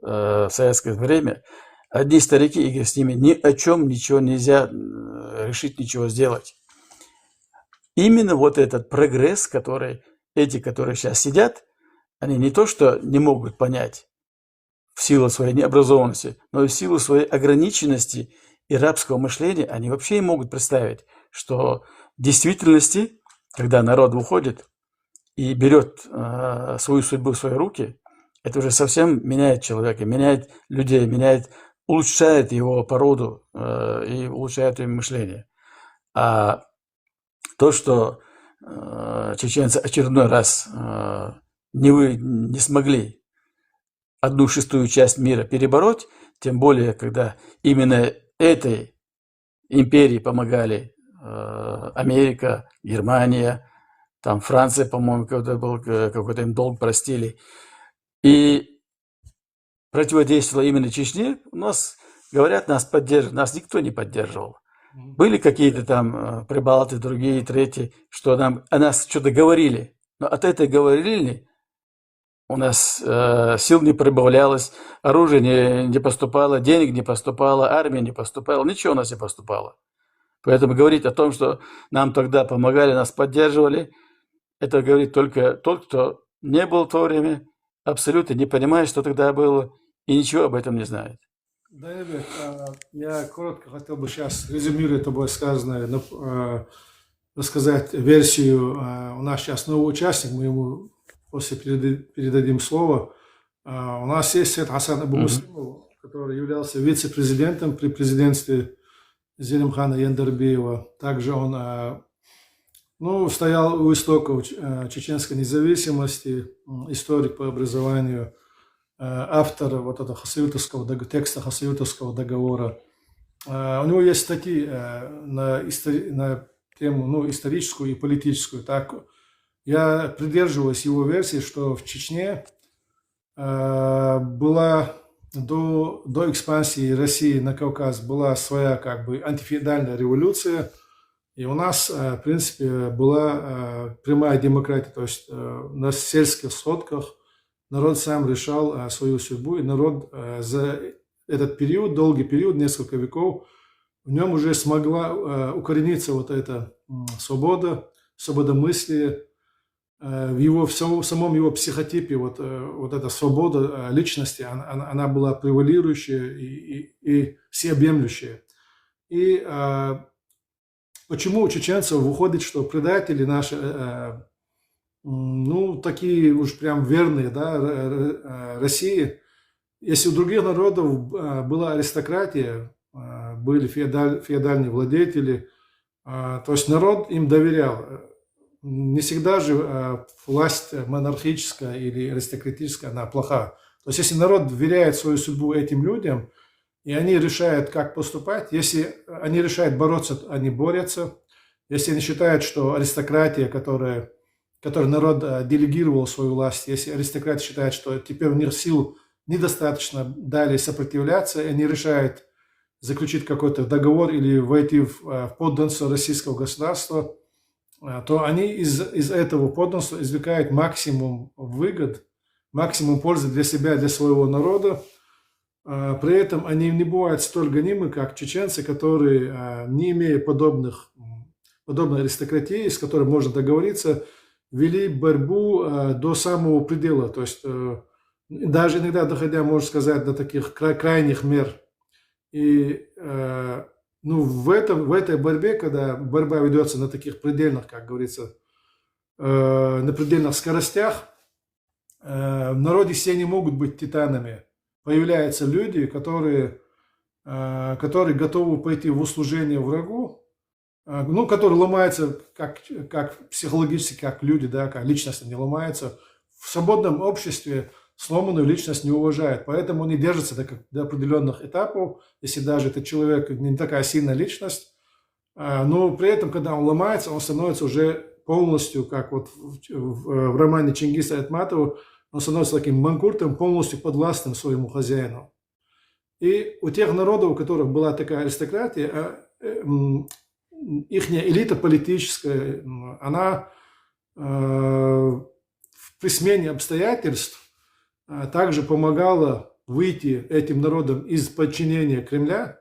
в советское время, одни старики, и говорит, с ними ни о чем ничего нельзя решить, ничего сделать. Именно вот этот прогресс, который эти, которые сейчас сидят, они не то что не могут понять в силу своей необразованности, но и в силу своей ограниченности и рабского мышления, они вообще не могут представить, что в действительности, когда народ выходит и берет свою судьбу в свои руки, это уже совсем меняет человека, меняет людей, меняет улучшает его породу и улучшает его мышление. А то, что чеченцы очередной раз не смогли 1/6 часть мира перебороть, тем более, когда именно этой империи помогали Америка, Германия, там Франция, по-моему, какой-то им долг простили. И противодействовала именно Чечне. У нас, говорят, нас поддерживают. Нас никто не поддерживал. Были какие-то там прибалты, другие, третьи, что о нас что-то говорили. Но от этой говорили у нас сил не прибавлялось, оружие не поступало, денег не поступало, армия не поступала, ничего у нас не поступало. Поэтому говорить о том, что нам тогда помогали, нас поддерживали, это говорит только тот, кто не был в то время, абсолютно не понимает, что тогда было, и ничего об этом не знает. Да, Эбек, я коротко хотел бы сейчас, резюмируя тобой сказанное, рассказать версию. У нас сейчас новый участник, мы ему после передадим слово. У нас есть Сет Хасан Абу Муслимов, который являлся вице-президентом при президентстве Зелимхана Яндарбиева. Также он стоял у истоков чеченской независимости, историк по образованию, автор вот этого текста Хасавюртовского договора. У него есть статьи на тему историческую и политическую. Так, я придерживаюсь его версии, что в Чечне была до экспансии России на Кавказ была своя как бы антифеодальная революция, и у нас, в принципе, была прямая демократия, то есть на сельских сходках народ сам решал свою судьбу, и народ за этот период, долгий период, несколько веков, в нем уже смогла укорениться вот эта свобода мысли, в самом его психотипе вот эта свобода личности, она была превалирующая и всеобъемлющая. И почему у чеченцев выходит, что предатели наши, такие уж прям верные, да, России, если у других народов была аристократия, были феодальные владетели, то есть народ им доверял. Не всегда же власть монархическая или аристократическая, она плоха. То есть если народ доверяет свою судьбу этим людям, и они решают, как поступать, если они решают бороться, они борются. Если они считают, что аристократия, которой народ делегировал свою власть, если аристократы считают, что теперь у них сил недостаточно далее сопротивляться, и они решают заключить какой-то договор или войти в подданство российского государства, то они из этого подданства извлекают максимум выгод, максимум пользы для себя, для своего народа. При этом они не бывают столь гонимы, как чеченцы, которые, не имея подобной аристократии, с которой можно договориться, вели борьбу до самого предела, то есть даже иногда доходя, можно сказать, до таких крайних мер. И в этой борьбе, когда борьба ведется на таких предельных, как говорится, на предельных скоростях, в народе все не могут быть титанами. Появляются люди, которые готовы пойти в услужение врагу, которые ломаются как психологически, как люди, да, как личность они ломаются. В свободном обществе сломанную личность не уважают, поэтому они держатся до определенных этапов, если даже этот человек не такая сильная личность, но при этом, когда он ломается, он становится уже полностью, как вот в романе Чингиса Айтматова, он становится таким манкуртом, полностью подвластным своему хозяину. И у тех народов, у которых была такая аристократия, их элита политическая, она при смене обстоятельств также помогала выйти этим народам из подчинения Кремля,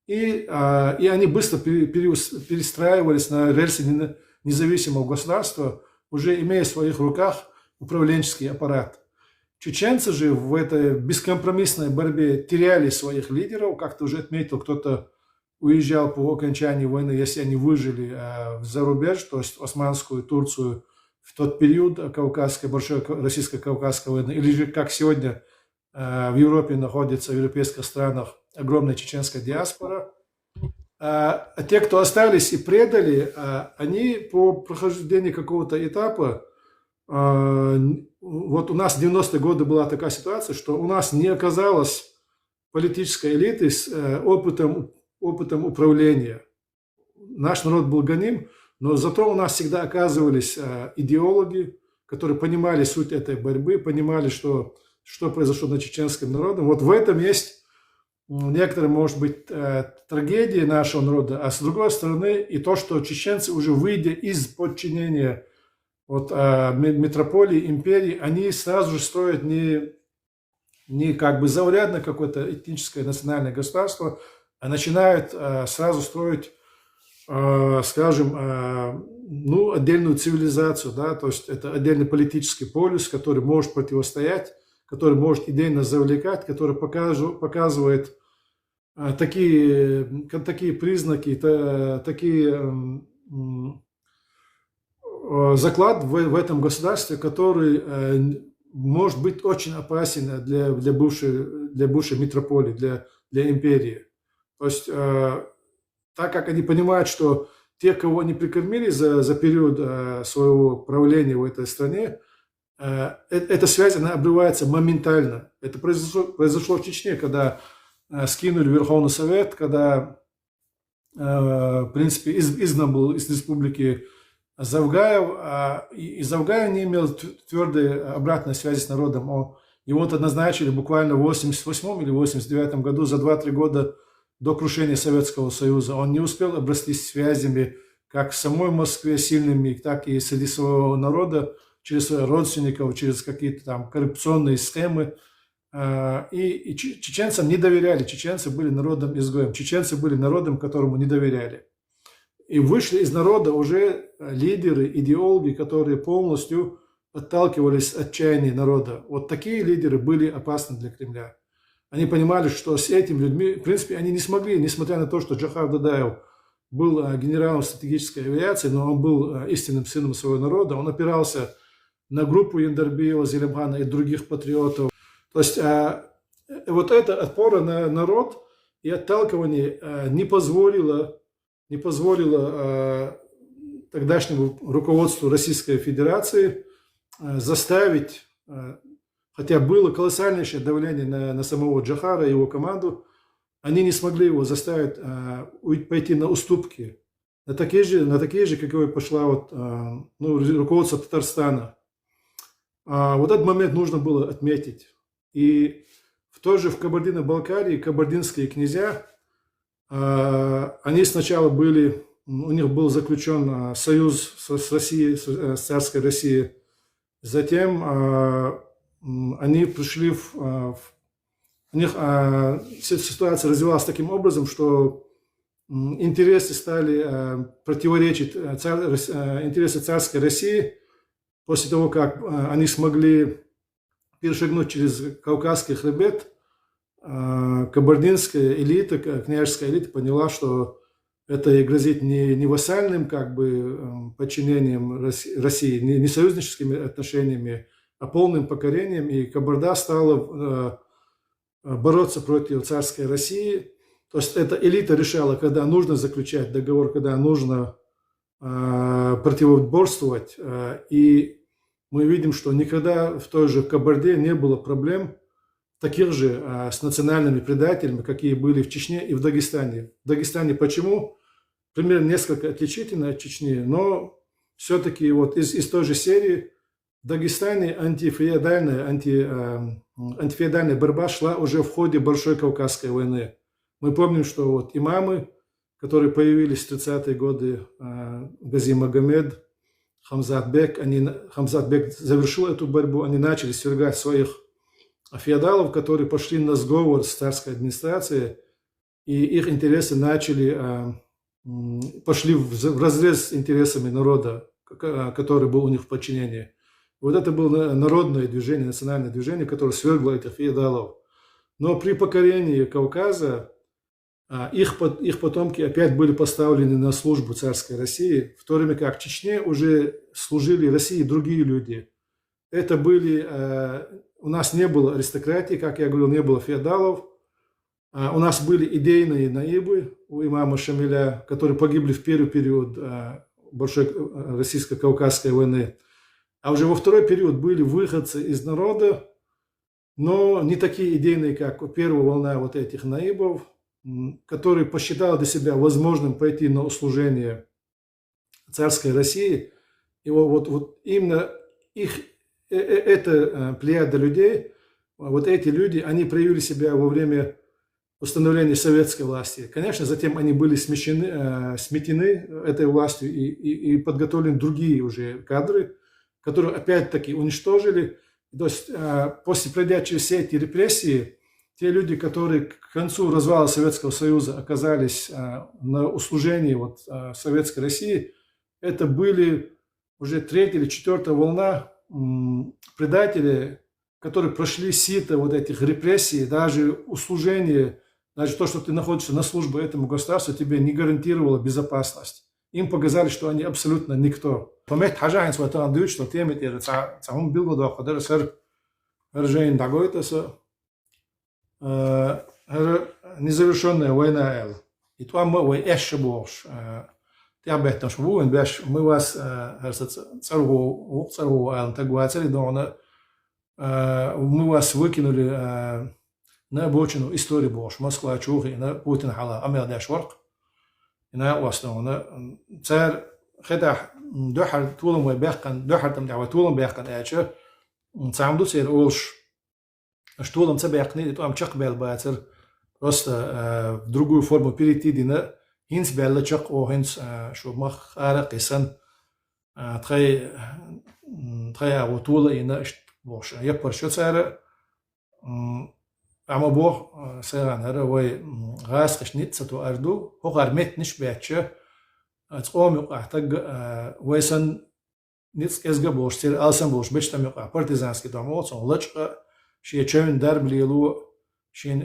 и они быстро перестраивались на рельсы независимого государства, уже имея в своих руках управленческий аппарат. Чеченцы же в этой бескомпромиссной борьбе теряли своих лидеров, как ты уже отметил, кто-то уезжал по окончании войны, если они выжили за рубеж, то есть Османскую Турцию, в тот период большой российско-кавказской войны, или же как сегодня в Европе находится, в европейских странах огромная чеченская диаспора. А те, кто остались и предали, они по прохождении какого-то этапа, вот у нас в 90-е годы была такая ситуация, что у нас не оказалось политической элиты с опытом управления. Наш народ был гоним, но зато у нас всегда оказывались идеологи, которые понимали суть этой борьбы, понимали, что произошло над чеченским народом. Вот в этом есть некоторые, может быть, трагедии нашего народа, а с другой стороны и то, что чеченцы, уже выйдя из подчинения метрополии, империи, они сразу же строят не как бы заурядное какое-то этническое национальное государство, а начинают сразу строить, скажем, отдельную цивилизацию, да, то есть это отдельный политический полюс, который может противостоять, который может идейно завлекать, который показывает такие признаки, заклад в этом государстве, который может быть очень опасен для бывшей метрополии, для империи. То есть, так как они понимают, что те, кого они прикормили за период своего правления в этой стране, эта связь, она обрывается моментально. Это произошло в Чечне, когда скинули Верховный Совет, когда, в принципе, изгнан был из республики Завгаев, и Завгаев не имел твердой обратной связи с народом. Его-то назначили буквально в 1988 или 1989 году, за 2-3 года до крушения Советского Союза. Он не успел обрастись связями как в самой Москве сильными, так и среди своего народа, через своих родственников, через какие-то там коррупционные схемы. И чеченцам не доверяли, чеченцы были народом-изгоем, чеченцы были народом, которому не доверяли. И вышли из народа уже лидеры, идеологи, которые полностью отталкивались от чаяния народа. Вот такие лидеры были опасны для Кремля. Они понимали, что с этими людьми, в принципе, они не смогли, несмотря на то, что Джохар Дадаев был генералом стратегической авиации, но он был истинным сыном своего народа, он опирался на группу Яндарбиева, Зелимхана и других патриотов. То есть вот эта опора на народ и отталкивание не позволило тогдашнему руководству Российской Федерации заставить, хотя было колоссальнейшее давление на самого Джохара и его команду, они не смогли его заставить пойти на уступки, на такие же, какой пошла руководство Татарстана. Вот этот момент нужно было отметить. И в Кабардино-Балкарии кабардинские князья, они сначала у них был заключен союз с Россией, с царской Россией. Затем они пришли у них ситуация развивалась таким образом, что интересы стали противоречить интересы царской России после того, как они смогли перешагнуть через Кавказский хребет. Кабардинская элита, княжеская элита поняла, что это и грозит не вассальным подчинением России, не союзническими отношениями, а полным покорением. И Кабарда стала бороться против царской России. То есть эта элита решала, когда нужно заключать договор, когда нужно противоборствовать. И мы видим, что никогда в той же Кабарде не было проблем таких же с национальными предателями, какие были в Чечне и в Дагестане. В Дагестане почему? Примерно несколько отличительно от Чечни, но все-таки вот из той же серии в Дагестане антифеодальная борьба шла уже в ходе Большой Кавказской войны. Мы помним, что вот имамы, которые появились в 30-е годы, Гази Магомед, Хамзат Бек завершил эту борьбу, они начали свергать своих феодалов, которые пошли на сговор с царской администрацией, и их интересы пошли вразрез с интересами народа, который был у них в подчинении. Вот это было народное движение, национальное движение, которое свергло этих феодалов. Но при покорении Кавказа их потомки опять были поставлены на службу царской России, в то время как в Чечне уже служили России другие люди. Это были... У нас не было аристократии, как я говорил, не было феодалов. У нас были идейные наибы у имама Шамиля, которые погибли в первый период Большой Российско-Кавказской войны. А уже во второй период были выходцы из народа, но не такие идейные, как первая волна вот этих наибов, которые посчитали для себя возможным пойти на услужение царской России. И вот именно эта плеяда людей, вот эти люди, они проявили себя во время установления советской власти. Конечно, затем они были сметены этой властью и подготовлены другие уже кадры, которые опять-таки уничтожили. То есть после пройдя через все эти репрессии, те люди, которые к концу развала Советского Союза оказались на услужении вот, Советской России, это были уже третья или четвертая волна предателей, которые прошли сито вот этих репрессий, даже услужение, даже то, что ты находишься на службе этому государству, тебе не гарантировало безопасность. Им показали, что они абсолютно никто. Помнить хажаин свой там дают, что темы те цахум билго до ходер сэр ржейн дагойтаса незавершенная война эл. И то мы вой эши бош. Ты об этом шву, мы вас царгу эл тагуацели дона. Мы вас выкинули на обочину истории бош. Москва чухи на Путин хала амел даш ворк. И на основном царь خدع دحر طولهم وبيحكن دحر تم دعوة طولهم بيحكن أشر تعمدوا سير أولش аж طولهم تبيحكني تو أم شق بالباتر просто в другую форму перейти дина хинс белла чак о хинс шо мах ара кисан трей агутула ина бош я паршо цара ама бо саран ара вай гас кшнит сату арду хо гармет ниш бяча أتقوم يقع تج ويسن نيتس إزجا بوش تير ألسن بوش بيشتم يقع بارتيزانسكي داموت صن لجقة شيء تشون درب ليلو شين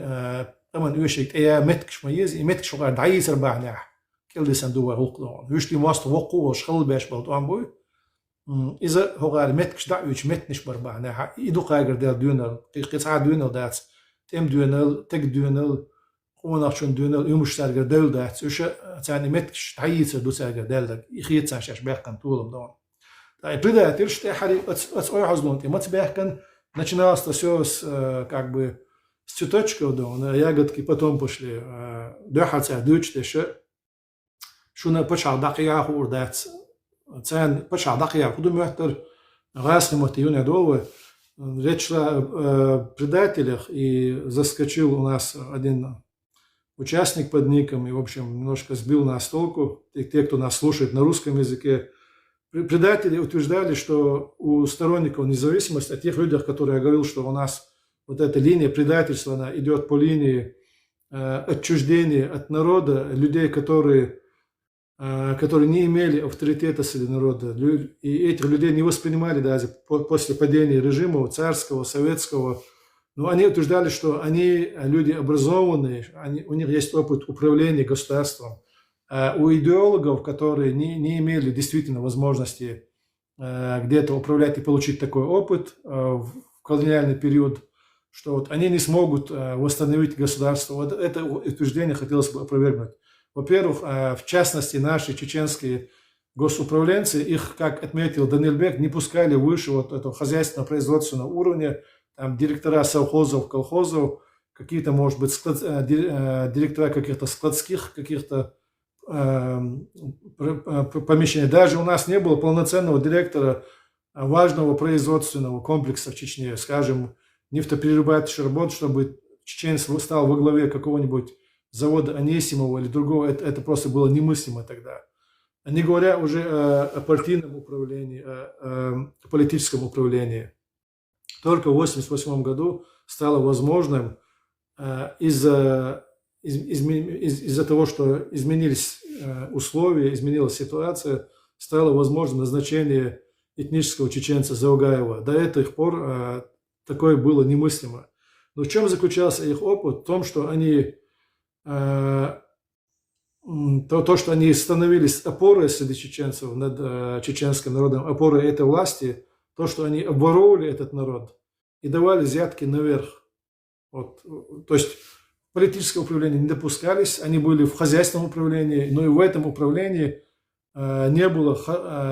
أمن يوشيك إياه متكش ميز متكش وقع دعيس ربع ناح كل دي سندوه هوقلون يوشتي ماست وقو وشخل باش بلطوان بوي إذا هو غير متكش دعوش متنش بربع ناح إيدو قاقر ديال دونال قطعة دونال داتس تم دونال تك دونال ونحشون دونال يومشتارجر دول دات وش تاني متكش تعيس دوسارجر دال دك يخيط سانش بيحكن طولم دون طيب предатель что хари от ойхазлон ты мать бяхкан начиналось все с как бы с цветочков дон ягодки потом пошли дохаться дучте что на почал дакия хурдат цен почал дакия худу мётер гасни мотиюне долы речь о предателях и заскочил у нас один участник под ником, и, в общем, немножко сбил нас с толку. И те, кто нас слушает на русском языке, предатели утверждали, что у сторонников независимости, о тех людях, которые я говорил, что у нас вот эта линия предательства, она идет по линии отчуждения от народа, людей, которые не имели авторитета среди народа, и этих людей не воспринимали даже после падения режима царского, советского. Но они утверждали, что они люди образованные, у них есть опыт управления государством. А у идеологов, которые не имели действительно возможности где-то управлять и получить такой опыт в колониальный период, что вот они не смогут восстановить государство. Вот это утверждение хотелось бы опровергнуть. Во-первых, в частности, наши чеченские госуправленцы, их, как отметил Данилбек, не пускали выше вот этого хозяйственно-производственного уровня. Там директора совхозов, колхозов, какие-то, может быть, директора каких-то складских, каких-то помещений. Даже у нас не было полноценного директора важного производственного комплекса в Чечне, скажем, нефтеперерабатывающий работ, чтобы чеченец стал во главе какого-нибудь завода Анисимова или другого, это просто было немыслимо тогда. Не говоря уже о партийном управлении, о политическом управлении. Только в 1988 году стало возможным из-за того, что изменились условия, изменилась ситуация, стало возможным назначение этнического чеченца Заугаева. До этих пор такое было немыслимо. Но в чем заключался их опыт? В том, что они, что они становились опорой среди чеченцев над чеченским народом, опорой этой власти, то, что они обворовывали этот народ и давали взятки наверх. Вот, то есть политическое управление не допускались, они были в хозяйственном управлении, но и в этом управлении не было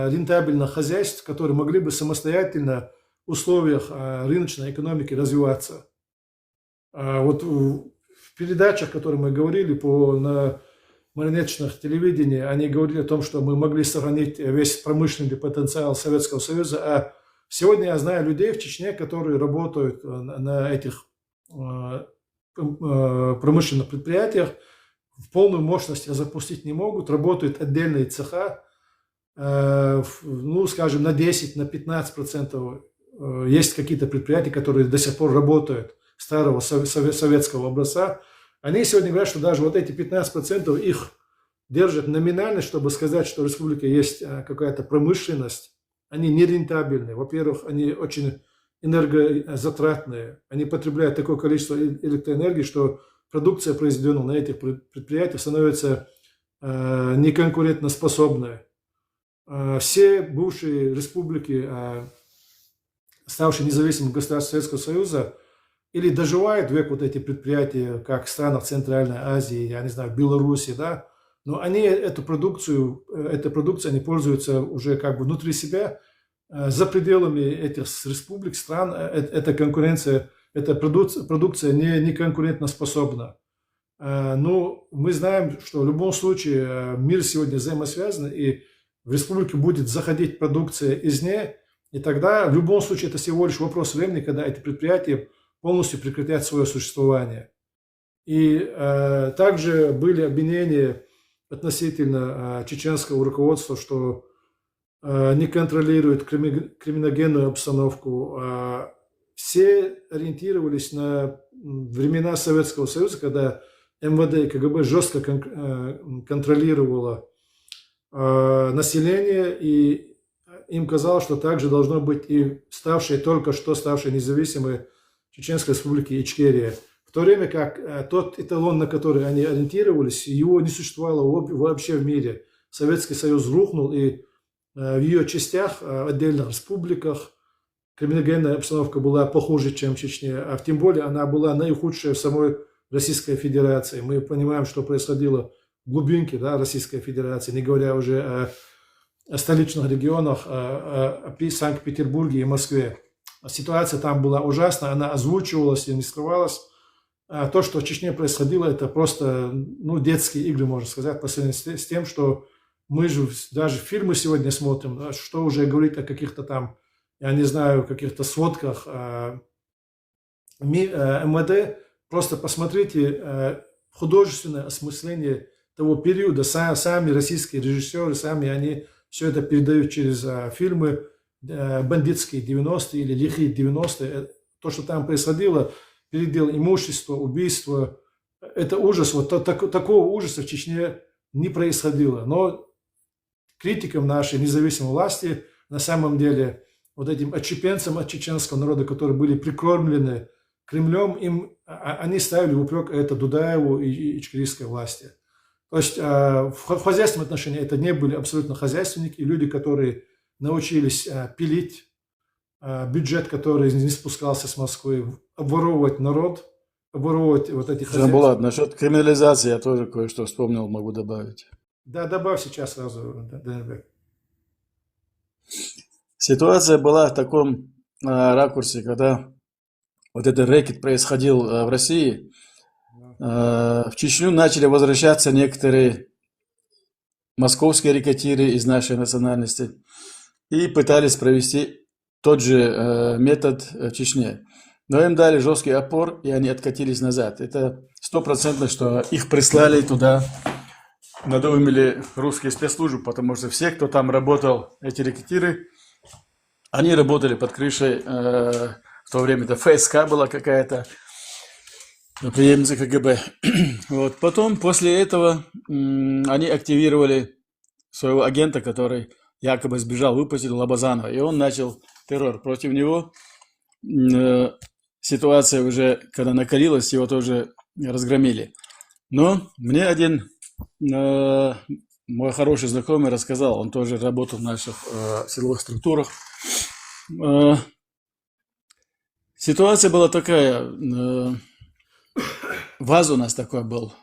рентабельных хозяйств, которые могли бы самостоятельно в условиях рыночной экономики развиваться. Вот в передачах, которые мы говорили на марионеточных телевидении, они говорили о том, что мы могли сохранить весь промышленный потенциал Советского Союза, а сегодня я знаю людей в Чечне, которые работают на этих промышленных предприятиях, в полную мощность запустить не могут, работают отдельные цеха, ну, скажем, на 10, на 15%. Есть какие-то предприятия, которые до сих пор работают старого советского образца. Они сегодня говорят, что даже вот эти 15% их держат номинально, чтобы сказать, что в республике есть какая-то промышленность. Они нерентабельные. Во-первых, они очень энергозатратные. Они потребляют такое количество электроэнергии, что продукция, произведенная на этих предприятиях, становится неконкурентоспособной. Все бывшие республики, ставшие независимым государством Советского Союза, или доживают век вот эти предприятия, как в странах Центральной Азии, я не знаю, в Беларуси, да, но они этой продукцией они пользуются уже как бы внутри себя, за пределами этих республик, стран, эта конкуренция, эта продукция не конкурентоспособна. Но мы знаем, что в любом случае мир сегодня взаимосвязан, и в республике будет заходить продукция извне, и тогда в любом случае это всего лишь вопрос времени, когда эти предприятия полностью прекратят свое существование. И также были обвинения относительно чеченского руководства, что не контролирует криминогенную обстановку. Все ориентировались на времена Советского Союза, когда МВД и КГБ жестко контролировало население, и им казалось, что также должно быть и только что ставшей независимой Чеченской Республики Ичкерия. В то время как тот эталон, на который они ориентировались, его не существовало вообще в мире. Советский Союз рухнул, и в ее частях, в отдельных республиках, криминогенная обстановка была похуже, чем в Чечне, а тем более она была наихудшая в самой Российской Федерации. Мы понимаем, что происходило в глубинке, да, Российской Федерации, не говоря уже о столичных регионах, о Санкт-Петербурге и Москве. Ситуация там была ужасна, она озвучивалась и не скрывалась. То, что в Чечне происходило, это просто детские игры, можно сказать, по сравнению с тем, что мы же даже фильмы сегодня смотрим, что уже говорить о каких-то там, я не знаю, каких-то сводках МВД. Просто посмотрите художественное осмысление того периода. Сами российские режиссеры, сами они все это передают через фильмы бандитские 90-е или лихие 90-е. То, что там происходило, передел имущества, убийства, это ужас. Вот такого ужаса в Чечне не происходило. Но критикам нашей независимой власти, на самом деле, вот этим отщепенцам от чеченского народа, которые были прикормлены Кремлем, они ставили в упрек это Дудаеву и ичкерийской власти. То есть в хозяйственном отношении это не были абсолютно хозяйственники, люди, которые научились пилить бюджет, который не спускался с Москвы, обворовывать народ, обворовывать вот эти хозяйства. Жанбулат, насчет криминализации я тоже кое-что вспомнил, могу добавить. Да, добавь сейчас сразу, Данилбек. Ситуация была в таком ракурсе, когда вот этот рэкет происходил в России, в Чечню начали возвращаться некоторые московские рекетиры из нашей национальности и пытались провести тот же метод в Чечне. Но им дали жесткий опор, и они откатились назад. Это 100%, что их прислали туда, надоумили русские спецслужбы, потому что все, кто там работал, эти рекетиры, они работали под крышей, в то время это ФСК была какая-то, преемница КГБ. Вот. Потом, после этого, они активировали своего агента, который якобы сбежал, выпустил Лобазанова, и он начал террор против него. Ситуация уже, когда накалилась, его тоже разгромили. Но мне один мой хороший знакомый рассказал, он тоже работал в наших силовых структурах. Ситуация была такая, ВАЗ у нас такой был,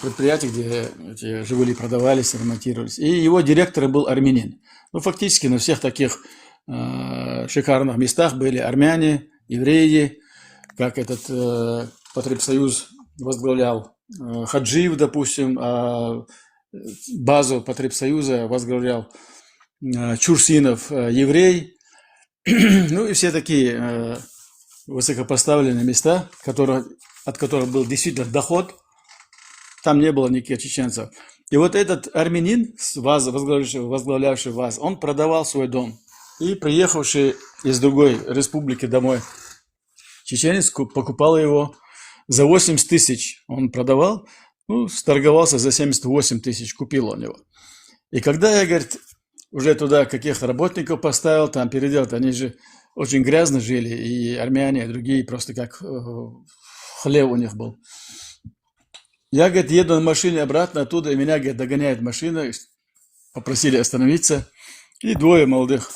предприятие, где эти «Жигули» продавались, ремонтировались. И его директор был армянин. Ну, фактически на всех таких шикарных местах были армяне, евреи, как этот потребсоюз возглавлял Хаджиев, допустим, а базу потребсоюза возглавлял Чурсинов, еврей. Ну и все такие высокопоставленные места, от которых был действительно доход. Там не было никаких чеченцев. И вот этот армянин, возглавлявший ВАЗ, он продавал свой дом. И приехавший из другой республики домой чеченец покупал его за 80 тысяч. Он продавал, ну, сторговался за 78 тысяч, купил он его. И когда я, говорит, уже туда каких-то работников поставил, там переделать, они же очень грязно жили, и армяне, и другие, просто как хлеб у них был. Я, говорит, еду на машине обратно оттуда, и меня, говорит, догоняет машина, попросили остановиться. И двое молодых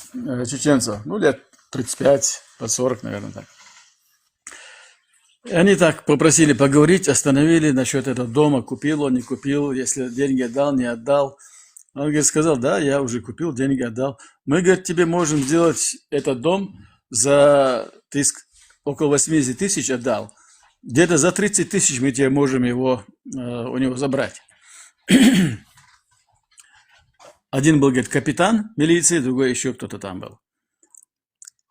чеченцев, ну, лет 35, под 40, наверное, так. И они так попросили поговорить, остановили насчет этого дома, купил он, не купил, если деньги отдал, не отдал. Он, говорит, сказал, да, я уже купил, деньги отдал. Мы, говорит, тебе можем сделать этот дом за, ты около 80 тысяч отдал. Где-то за 30 тысяч мы тебе можем его, у него забрать. Один был, говорит, капитан милиции, другой еще кто-то там был.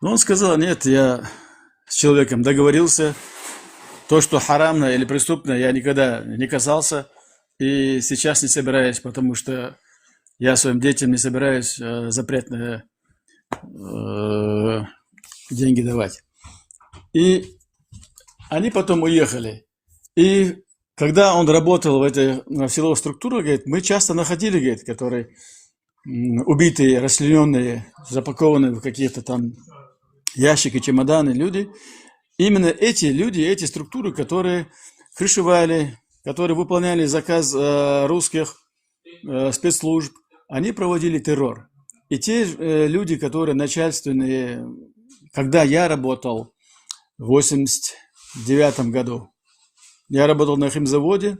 Но он сказал, нет, я с человеком договорился, то, что харамно или преступно, я никогда не касался, и сейчас не собираюсь, потому что я своим детям не собираюсь запретные деньги давать. И они потом уехали. И когда он работал в этой силовой структуре, говорит, мы часто находили, говорит, которые убитые, расчлененные, запакованные в какие-то там ящики, чемоданы люди. Именно эти люди, эти структуры, которые крышевали, которые выполняли заказ русских спецслужб, они проводили террор. И те люди, которые начальственные, когда я работал в 89 году, я работал на химзаводе,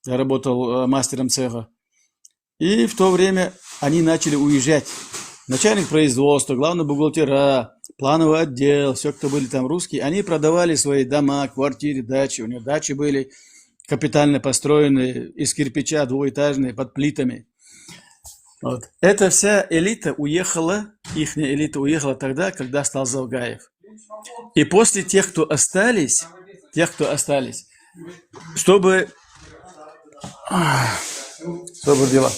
я работал мастером цеха, и в то время они начали уезжать. Начальник производства, главный бухгалтера, плановый отдел, все, кто были там русские, они продавали свои дома, квартиры, дачи. У них дачи были капитально построенные из кирпича, двухэтажные, под плитами. Вот. Эта вся элита уехала, их элита уехала тогда, когда стал Завгаев. И после тех, кто остались, чтобы дела.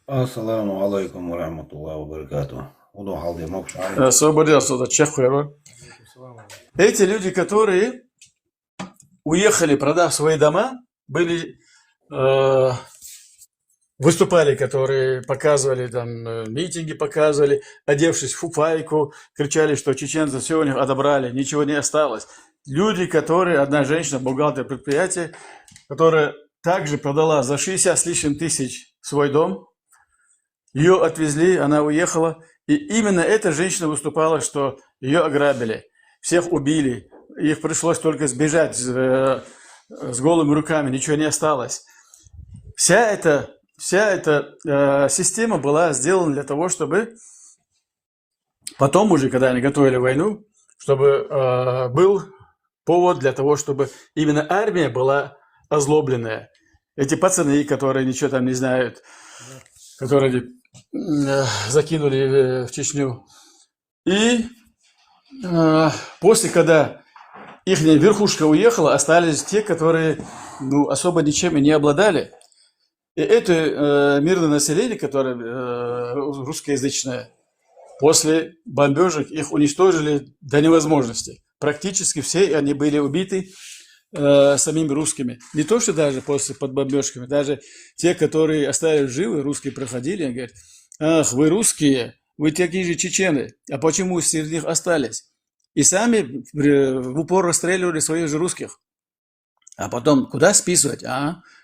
Ассаламу алейкум ва рахматуллахи ва баракатуху. Эти люди, которые уехали, продав свои дома, были, выступали, которые показывали там митинги, показывали, одевшись в фуфайку, кричали, что чеченцы все у них отобрали, ничего не осталось. Люди, которые, одна женщина, бухгалтер предприятия, которая также продала за 60 с лишним тысяч свой дом, ее отвезли, она уехала, и именно эта женщина выступала, что ее ограбили, всех убили, их пришлось только сбежать с голыми руками, ничего не осталось. Вся эта система была сделана для того, чтобы потом уже, когда они готовили войну, чтобы был повод для того, чтобы именно армия была озлобленная. Эти пацаны, которые ничего там не знают, которые закинули в Чечню. И после, когда их верхушка уехала, остались те, которые особо ничем и не обладали. И это мирное население, которое русскоязычное, после бомбежек их уничтожили до невозможности. Практически все они были убиты самими русскими. Не то, что даже под бомбежками, даже те, которые остались живы, русские проходили, они говорят, ах, вы русские, вы такие же чечены, а почему среди них остались? И сами в упор расстреливали своих же русских. А потом, куда списывать?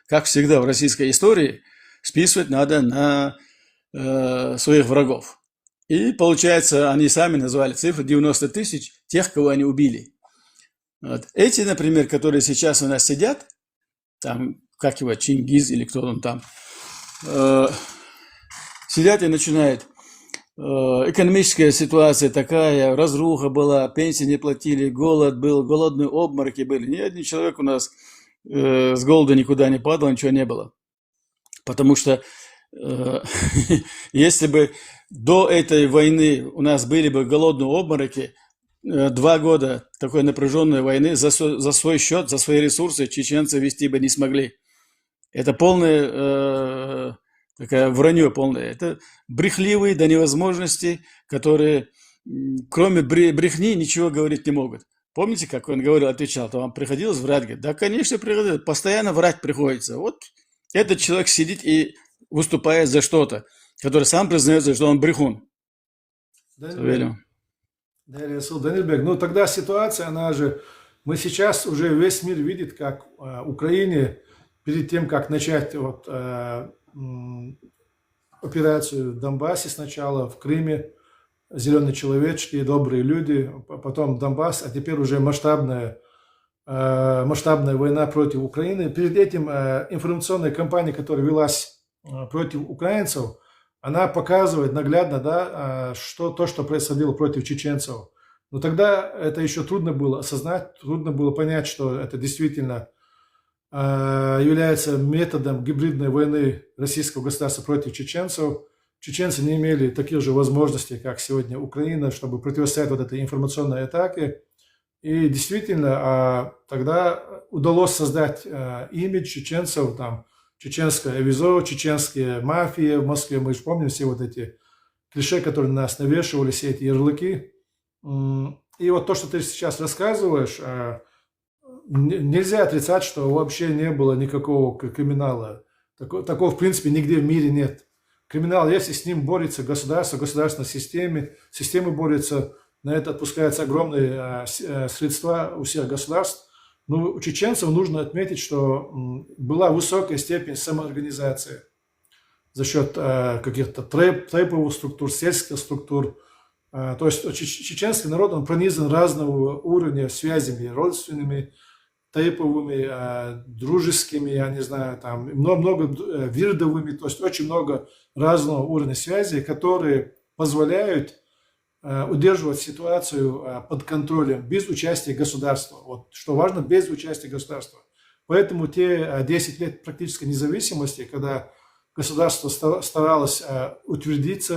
Как всегда в российской истории, списывать надо на своих врагов. И получается, они сами назвали цифру 90 тысяч тех, кого они убили. Вот. Эти, например, которые сейчас у нас сидят, там, как его, Чингиз или кто он там, сидят и начинают. Экономическая ситуация такая, разруха была, пенсии не платили, голод был, голодные обмороки были. Ни один человек у нас с голода никуда не падал, ничего не было. Потому что если бы до этой войны у нас были бы голодные обмороки, 2 года такой напряженной войны за свой счет, за свои ресурсы чеченцы вести бы не смогли. Это полное такое вранье полное. Это брехливые до невозможности, которые кроме брехни ничего говорить не могут. Помните, как он говорил, отвечал, то вам приходилось врать? Говорит, да, конечно, приходилось. Постоянно врать приходится. Вот этот человек сидит и выступает за что-то, который сам признается, что он брехун. Данильбек, ну тогда ситуация, она же, мы сейчас уже весь мир видит, как Украине перед тем, как начать вот, операцию в Донбассе сначала, в Крыме, зеленые человечки, добрые люди, потом Донбасс, а теперь уже масштабная война против Украины. Перед этим информационная кампания, которая велась против украинцев, она показывает наглядно, да, то, что происходило против чеченцев. Но тогда это еще трудно было осознать, трудно было понять, что это действительно является методом гибридной войны российского государства против чеченцев. Чеченцы не имели таких же возможностей, как сегодня Украина, чтобы противостоять вот этой информационной атаке. И действительно, тогда удалось создать имидж чеченцев, там, чеченское АВИЗО, чеченские мафии в Москве. Мы же помним все вот эти клише, которые на нас навешивали, все эти ярлыки. И вот то, что ты сейчас рассказываешь, нельзя отрицать, что вообще не было никакого криминала. Такого, в принципе, нигде в мире нет. Криминал, если с ним борется государство, государственная система борется, на это отпускаются огромные средства у всех государств. Но у чеченцев нужно отметить, что была высокая степень самоорганизации за счет каких-то трейповых структур, сельских структур. То есть чеченский народ, он пронизан разного уровня связями, родственными, тейповыми, дружескими, я не знаю, там много вирдовыми, то есть очень много разного уровня связи, которые позволяют удерживать ситуацию под контролем без участия государства. Вот, что важно, без участия государства. Поэтому те 10 лет практической независимости, когда государство старалось утвердить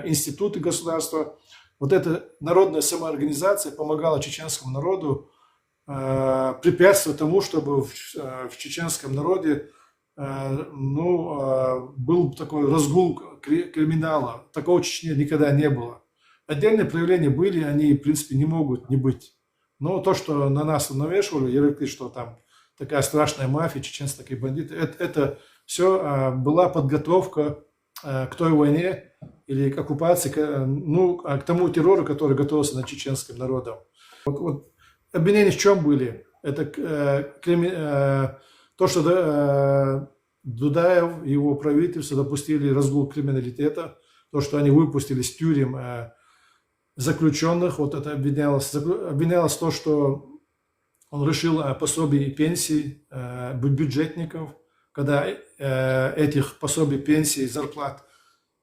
институты государства, вот эта народная самоорганизация помогала чеченскому народу препятствовать тому, чтобы в чеченском народе был такой разгул криминала. Такого в Чечне никогда не было. Отдельные проявления были, они, в принципе, не могут не быть. Но то, что на нас навешивали, ярлыки, что там такая страшная мафия, чеченцы такие бандиты, это все была подготовка к той войне или к оккупации, к тому террору, который готовился над чеченским народом. Вот обвинения в чем были? Это то, что Дудаев и его правительство допустили разгул криминалитета, то, что они выпустили с тюрем заключенных, вот это обвинялось то, что он решил пособий и пенсий бюджетников, когда этих пособий, пенсий, зарплат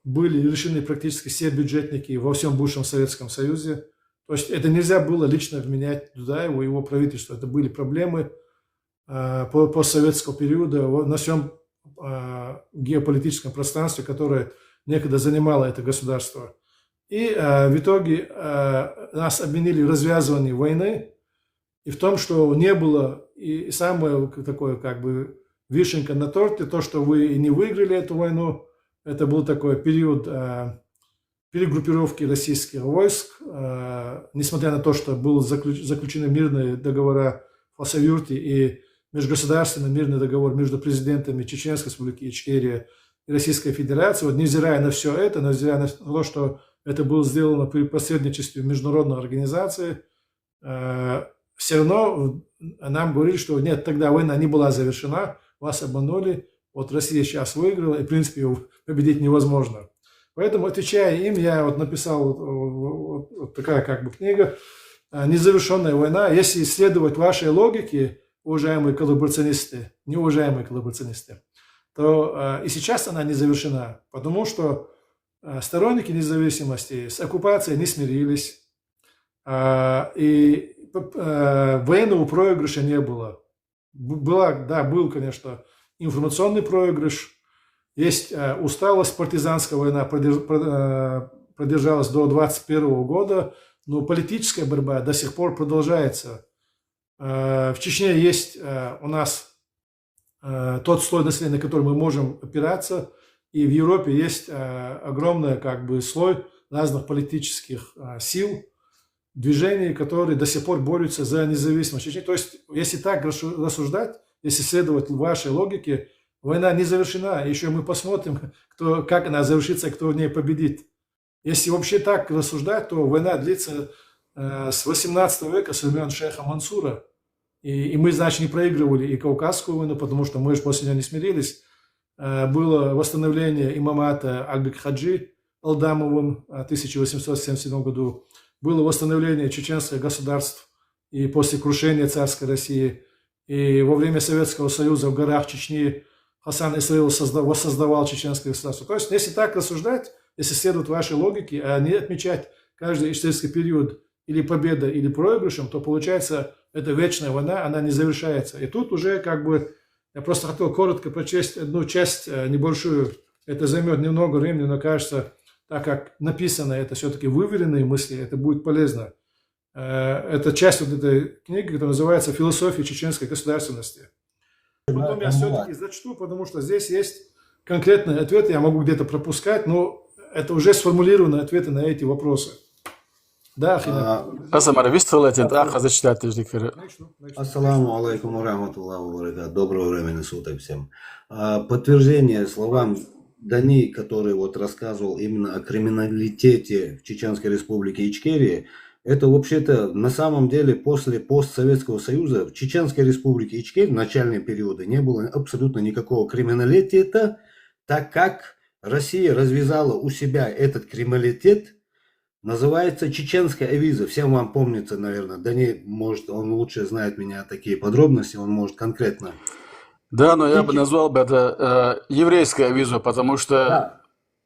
были лишены практически все бюджетники во всем бывшем Советском Союзе. То есть это нельзя было лично вменять Дудаеву и его правительству. Это были проблемы постсоветского периода на всем геополитическом пространстве, которое некогда занимало это государство. И в итоге нас обвинили в развязывании войны и в том, что не было, и самое такое как бы вишенка на торте, то, что вы не выиграли эту войну, это был такой период перегруппировки российских войск, несмотря на то, что были заключены мирные договора в Хасавюрте и межгосударственный мирный договор между президентами Чеченской Республики Ичкерия и Российской Федерации, вот невзирая на все это, невзирая на то, что это было сделано при посредничестве международной организации, все равно нам говорили, что нет, тогда война не была завершена, вас обманули, вот Россия сейчас выиграла, и в принципе ее победить невозможно. Поэтому, отвечая им, я вот написал вот такая как бы книга, незавершенная война. Если исследовать вашей логике, уважаемые коллаборационисты, неуважаемые коллаборационисты, то и сейчас она не завершена, потому что сторонники независимости с оккупацией не смирились, и военного проигрыша не было. Был, конечно, информационный проигрыш, есть усталость, партизанская война продержалась до 21 года, но политическая борьба до сих пор продолжается. В Чечне есть у нас тот слой населения, на который мы можем опираться, и в Европе есть огромный слой разных политических сил, движений, которые до сих пор борются за независимость Чечни. То есть, если так рассуждать, если следовать вашей логике, война не завершена, еще мы посмотрим, как она завершится, кто в ней победит. Если вообще так рассуждать, то война длится с 18 века, со времен шейха Мансура. И мы, значит, не проигрывали и Кавказскую войну, потому что мы же после нее не смирились. Было восстановление имамата Альбек-Хаджи Алдамовым в 1877 году. Было восстановление чеченских государств и после крушения царской России. И во время Советского Союза в горах Чечни Хасан Исраил воссоздавал чеченское государство. То есть, если так рассуждать, если следовать вашей логике, а не отмечать каждый исторический период или победа, или проигрышем, то получается, эта вечная война, она не завершается. И тут уже я просто хотел коротко прочесть одну часть небольшую. Это займет немного времени, но кажется, так как написано, это все-таки выверенные мысли, это будет полезно. Это часть вот этой книги, которая называется «Философия чеченской государственности». Потом я все-таки зачту, потому что здесь есть конкретные ответы, я могу где-то пропускать, но это уже сформулированные ответы на эти вопросы. Да, Ахина. Асамар, вистолетит, зачитать тиждик. Ассаламу алейкум рахматуллаху ва баракатух. Доброго времени суток всем. Подтверждение словам Дани, который вот рассказывал именно о криминалитете в Чеченской Республике Ичкерия, это вообще-то на самом деле после постсоветского союза в Чеченской Республике Ичкерия в начальные периоды не было абсолютно никакого криминалитета, так как Россия развязала у себя этот криминалитет. Называется чеченская виза. Всем вам помнится, наверное. Дани, может, он лучше знает меня такие подробности, он может конкретно. Да, но я бы назвал это еврейская виза, потому что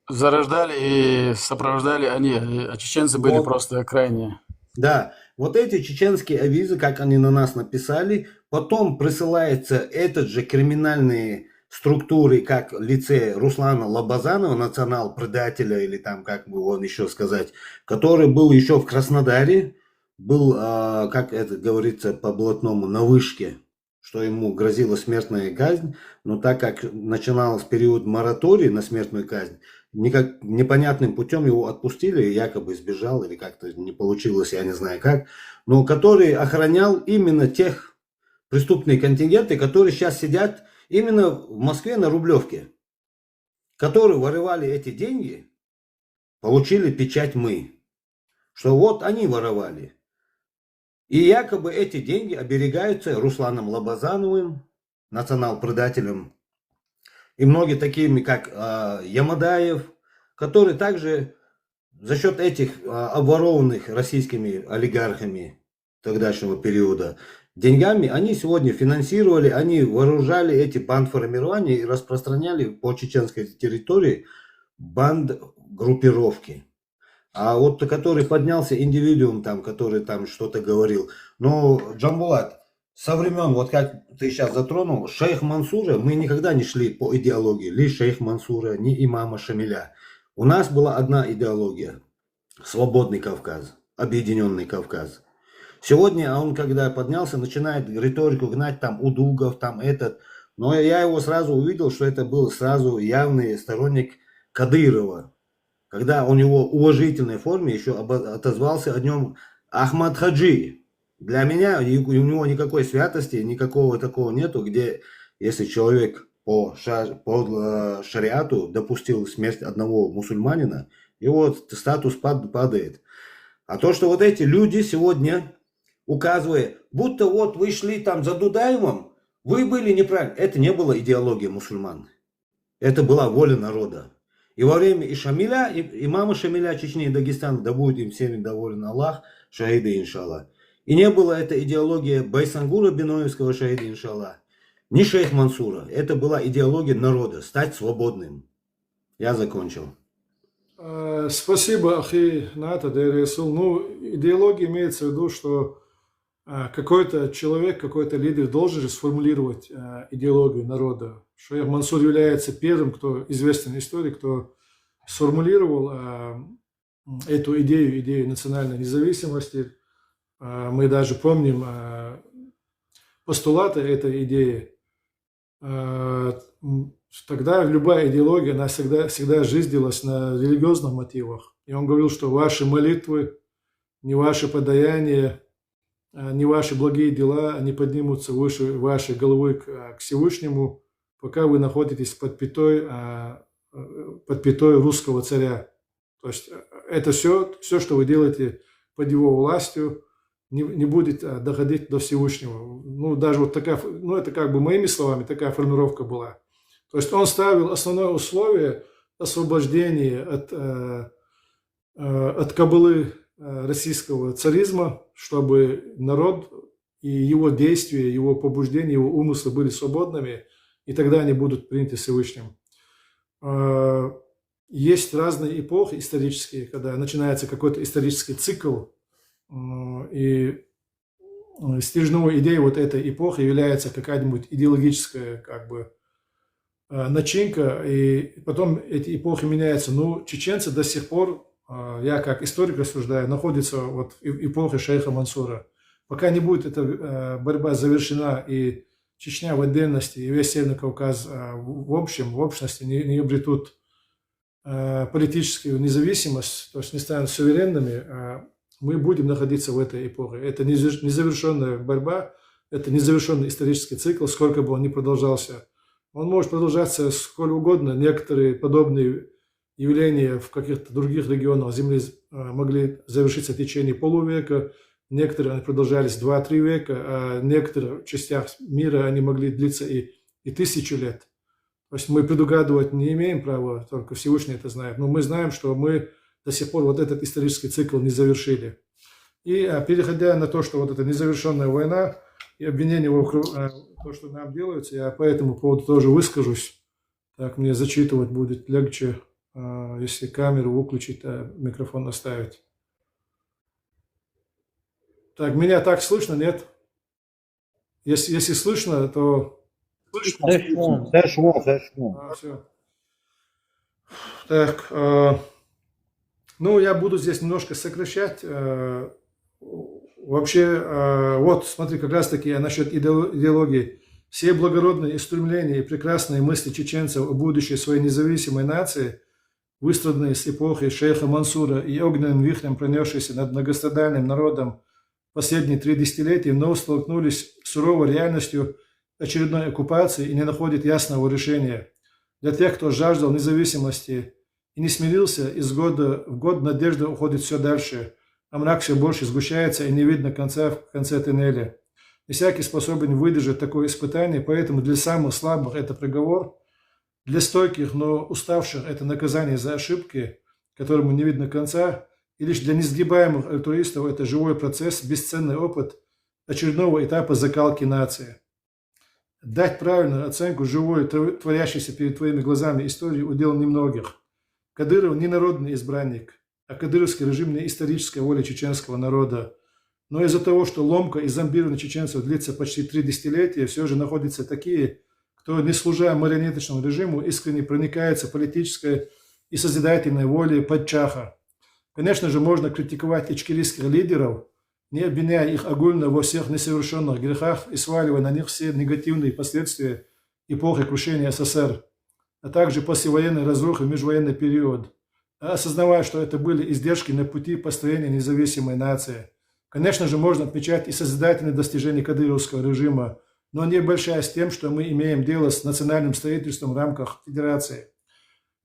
зарождали и сопровождали они, а чеченцы были просто крайние. Да, вот эти чеченские визы, как они на нас написали, потом присылается этот же криминальные структуры, как лице Руслана Лабазанова, национал-предателя, или там, как бы он еще сказать, который был еще в Краснодаре, был, как это говорится по-блатному, на вышке, что ему грозила смертная казнь, но так как начиналось период моратория на смертную казнь, непонятным путем его отпустили, якобы сбежал, или как-то не получилось, я не знаю как, но который охранял именно тех преступные контингенты, которые сейчас сидят именно в Москве на Рублевке, которые воровали эти деньги, получили печать мы, что вот они воровали. И якобы эти деньги оберегаются Русланом Лабазановым, национал-предателем, и многие такими, как Ямадаев, которые также за счет этих обворованных российскими олигархами тогдашнего периода деньгами, они сегодня финансировали, они вооружали эти бандформирования и распространяли по чеченской территории банд-группировки. А вот который поднялся индивидуум, там, который там что-то говорил. Но, Джамбулат, со времен, вот как ты сейчас затронул, шейх Мансура, мы никогда не шли по идеологии. Ни шейх Мансура, ни имама Шамиля. У нас была одна идеология. Свободный Кавказ, объединенный Кавказ. Сегодня он, когда поднялся, начинает риторику гнать, там, Удугов, там, этот. Но я его сразу увидел, что это был сразу явный сторонник Кадырова. Когда у него в уважительной форме еще отозвался о нем Ахмад Хаджи. Для меня у него никакой святости, никакого такого нету, где если человек по шариату допустил смерть одного мусульманина, его статус падает. А то, что вот эти люди сегодня, указывая, будто вот вы шли там за Дудаевым, вы были неправильны. Это не была идеология мусульман. Это была воля народа. И во время Ишамиля, имама Шамиля Чечни и Дагестана, да будет им всеми доволен Аллах, шахиды, иншаллах. И не было эта идеология Байсангура Биноевского шахида, иншаллах, ни шейх Мансура. Это была идеология народа, стать свободным. Я закончил. Спасибо, Ахи Ната Дайресул. Ну, идеология имеется в виду, что какой-то человек, какой-то лидер должен же сформулировать идеологию народа. Шейх Мансур является первым, кто известен в истории, кто сформулировал эту идею национальной независимости. Мы даже помним постулаты этой идеи. Тогда любая идеология, она всегда жизнилась на религиозных мотивах. И он говорил, что ваши молитвы, не ваши подаяния, не ваши благие дела, они поднимутся выше вашей головы к Всевышнему, пока вы находитесь под пятой русского царя. То есть это все, что вы делаете под его властью, не будет доходить до Всевышнего. Ну, даже вот такая, ну, это как бы моими словами, такая формулировка была. То есть он ставил основное условие освобождения от кабалы российского царизма, чтобы народ и его действия, его побуждения, его умыслы были свободными, и тогда они будут приняты Всевышним. Есть разные эпохи исторические, когда начинается какой-то исторический цикл, и стержневой идеей вот этой эпохи является какая-нибудь идеологическая как бы начинка, и потом эти эпохи меняются. Ну, чеченцы до сих пор, я как историк рассуждаю, находятся вот в эпохе шейха Мансура. Пока не будет эта борьба завершена, и Чечня в отдельности, и весь Северный Кавказ в общности не обретут политическую независимость, то есть не станут суверенными, мы будем находиться в этой эпохе. Это незавершенная борьба, это незавершенный исторический цикл, сколько бы он ни продолжался. Он может продолжаться сколь угодно. Некоторые подобные явления в каких-то других регионах Земли могли завершиться в течение полувека, некоторые они продолжались 2-3 века, а в некоторых частях мира они могли длиться и 1000 лет. То есть мы предугадывать не имеем права, только Всевышний это знает. Но мы знаем, что мы до сих пор вот этот исторический цикл не завершили. И переходя на то, что вот эта незавершенная война и обвинения вокруг то, что нам делается, я по этому поводу тоже выскажусь. Так мне зачитывать будет легче, если камеру выключить, а микрофон оставить. Так, меня так слышно, нет? Если слышно, то... Слышно. Все. Так, ну, я буду здесь немножко сокращать. Вообще, вот, смотри, как раз-таки насчет идеологии. Все благородные стремления и прекрасные мысли чеченцев о будущей своей независимой нации, выстраданные с эпохи шейха Мансура и огненным вихрем, пронесшиеся над многострадальным народом последние 3 десятилетия, вновь столкнулись с суровой реальностью очередной оккупации и не находят ясного решения. Для тех, кто жаждал независимости и не смирился, из года в год надежда уходит все дальше, а мрак все больше сгущается и не видно конца в конце тоннеля. Не всякий способен выдержать такое испытание, поэтому для самых слабых это приговор, для стойких, но уставших это наказание за ошибки, которому не видно конца, и лишь для несгибаемых альтруистов это живой процесс, бесценный опыт очередного этапа закалки нации. Дать правильную оценку живой, творящейся перед твоими глазами истории удел немногих. Кадыров не народный избранник, а кадыровский режим не историческая воля чеченского народа. Но из-за того, что ломка и зомбирование чеченцев длится почти 3 десятилетия, все же находятся такие, кто, не служа марионеточному режиму, искренне проникается политической и созидательной волей падчаха. Конечно же, можно критиковать ичкерийских лидеров, не обвиняя их огульно во всех несовершенных грехах и сваливая на них все негативные последствия эпохи крушения СССР, а также послевоенной разрухи в межвоенный период, осознавая, что это были издержки на пути построения независимой нации. Конечно же, можно отмечать и созидательные достижения кадыровского режима, но не обольщаясь тем, что мы имеем дело с национальным строительством в рамках федерации.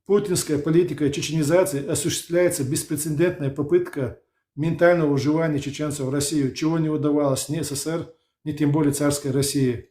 Путинская политика чеченизации осуществляется беспрецедентная попытка ментального уживания чеченцев в Россию, чего не удавалось ни СССР, ни тем более царской России.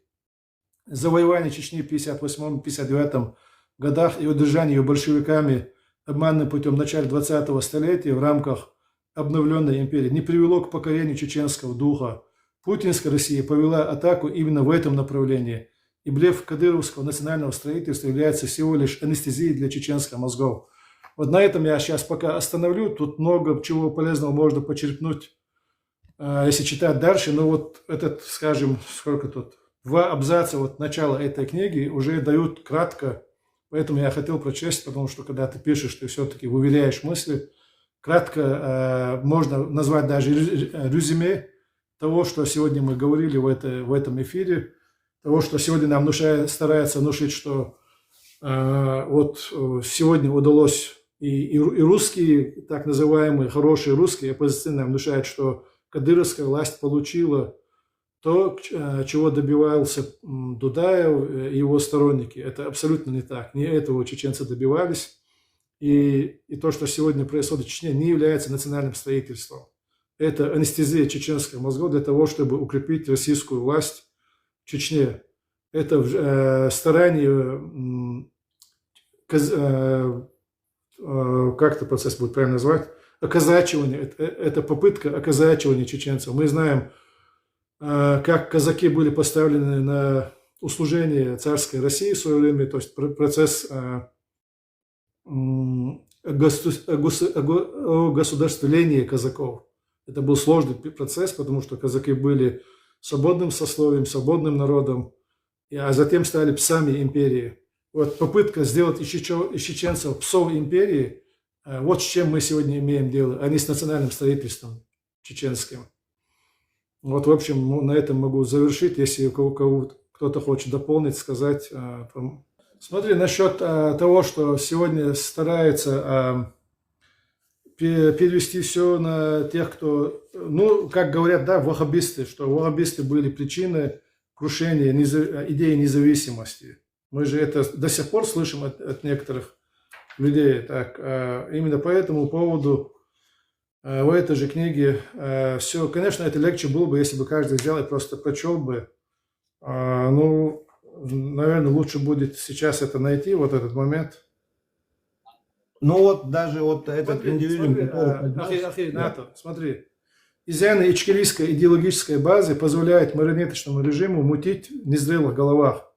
Завоевание Чечни в 1958-1959 годах и удержание ее большевиками обманным путем в начале 20-го столетия в рамках обновленной империи не привело к покорению чеченского духа. Путинская Россия повела атаку именно в этом направлении. И блеф кадыровского национального строительства является всего лишь анестезией для чеченских мозгов. Вот на этом я сейчас пока остановлю. Тут много чего полезного можно почерпнуть, если читать дальше. Но вот этот, скажем, сколько тут, 2 абзаца вот начала этой книги уже дают кратко. Поэтому я хотел прочесть, потому что когда ты пишешь, ты все-таки выверяешь мысли. Кратко можно назвать даже резюме того, что сегодня мы говорили в этом эфире, того, что сегодня нам старается внушить, что вот сегодня удалось и русские, так называемые хорошие русские оппозиционные, внушают, что кадыровская власть получила то, чего добивался Дудаев и его сторонники. Это абсолютно не так. Не этого чеченцы добивались. И то, что сегодня происходит в Чечне, не является национальным строительством. Это анестезия чеченских мозгов для того, чтобы укрепить российскую власть в Чечне. Это старание, как этот процесс будет правильно назвать, оказачивание. Это попытка оказачивания чеченцев. Мы знаем, как казаки были поставлены на услужение царской России в свое время, то есть процесс государствления казаков. Это был сложный процесс, потому что казаки были свободным сословием, свободным народом, а затем стали псами империи. Вот попытка сделать из чеченцев псов империи, вот с чем мы сегодня имеем дело, а не с национальным строительством чеченским. Вот, в общем, на этом могу завершить, если кто-то хочет дополнить, сказать. Смотри, насчет того, что сегодня старается перевести все на тех, кто, ну, как говорят, да, ваххабисты, что ваххабисты были причиной крушения идеи независимости. Мы же это до сих пор слышим от некоторых людей. Так, именно по этому поводу в этой же книге все, конечно, это легче было бы, если бы каждый взял и просто прочел бы. Ну, наверное, лучше будет сейчас это найти, вот этот момент. Ну вот даже вот этот индивидуум, смотри. Изъяны ичкерийской идеологической базы позволяют марионеточному режиму мутить в незрелых головах.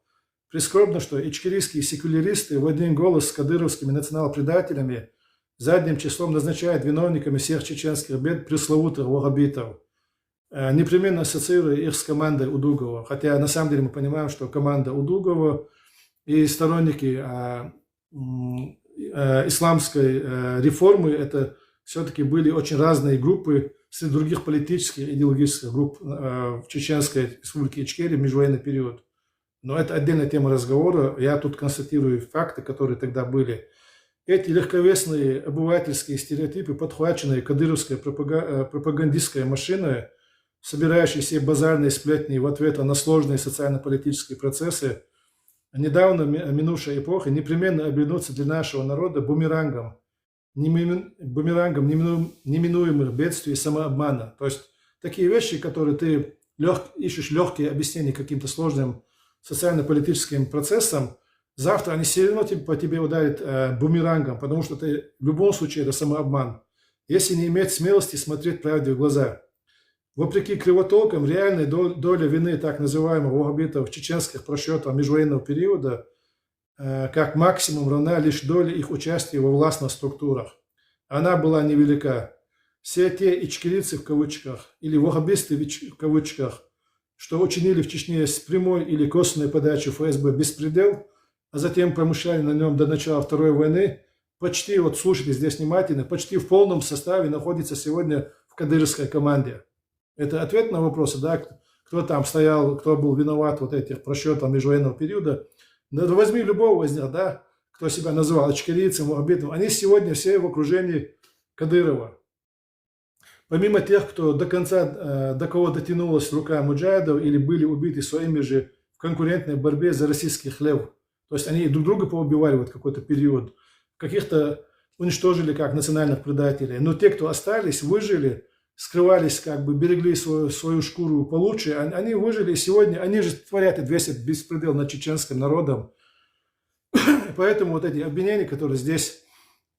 Прискорбно, что ичкерийские секуляристы в один голос с кадыровскими национал-предателями задним числом назначают виновниками всех чеченских бед пресловутых ваххабитов, непременно ассоциируя их с командой Удугова. Хотя на самом деле мы понимаем, что команда Удугова и сторонники исламской реформы это все-таки были очень разные группы среди других политических и идеологических групп в Чеченской республике Ичкерия в межвоенный период. Но это отдельная тема разговора. Я тут констатирую факты, которые тогда были. Эти легковесные обывательские стереотипы, подхваченные кадыровской пропагандистской машиной, собирающие все базарные сплетни в ответ на сложные социально-политические процессы, недавно минувшая эпоха непременно обернутся для нашего народа бумерангом неминуемых бедствий и самообмана. То есть такие вещи, которые ты ищешь легкие объяснения каким-то сложным социально-политическим процессам, завтра они все равно по тебе ударят бумерангом, потому что ты в любом случае это самообман. Если не иметь смелости смотреть правде в глаза. Вопреки кривотолкам, реальная доля вины так называемых ваххабитов чеченских просчетов межвоенного периода как максимум равна лишь доле их участия во властных структурах. Она была невелика. Все те ичкерийцы в кавычках или ваххабисты в кавычках, что учинили в Чечне с прямой или косвенной подачей ФСБ беспредел, а затем промышляли на нем до начала Второй войны, почти, вот слушайте здесь внимательно, почти в полном составе находится сегодня в кадыровской команде. Это ответ на вопросы, да, кто там стоял, кто был виноват вот этих просчетов межвоенного периода. Да возьми любого из них, да, кто себя называл ичкерийцем, ваххабитом, они сегодня все в окружении Кадырова. Помимо тех, кто до конца, до кого дотянулась рука муджахидов или были убиты своими же в конкурентной борьбе за российский хлеб. То есть они друг друга поубивали в какой-то период, каких-то уничтожили как национальных предателей. Но те, кто остались, выжили, скрывались, как бы берегли свою шкуру получше, они выжили, и сегодня они же творят и весят беспредел над чеченским народом. Поэтому вот эти обвинения, которые здесь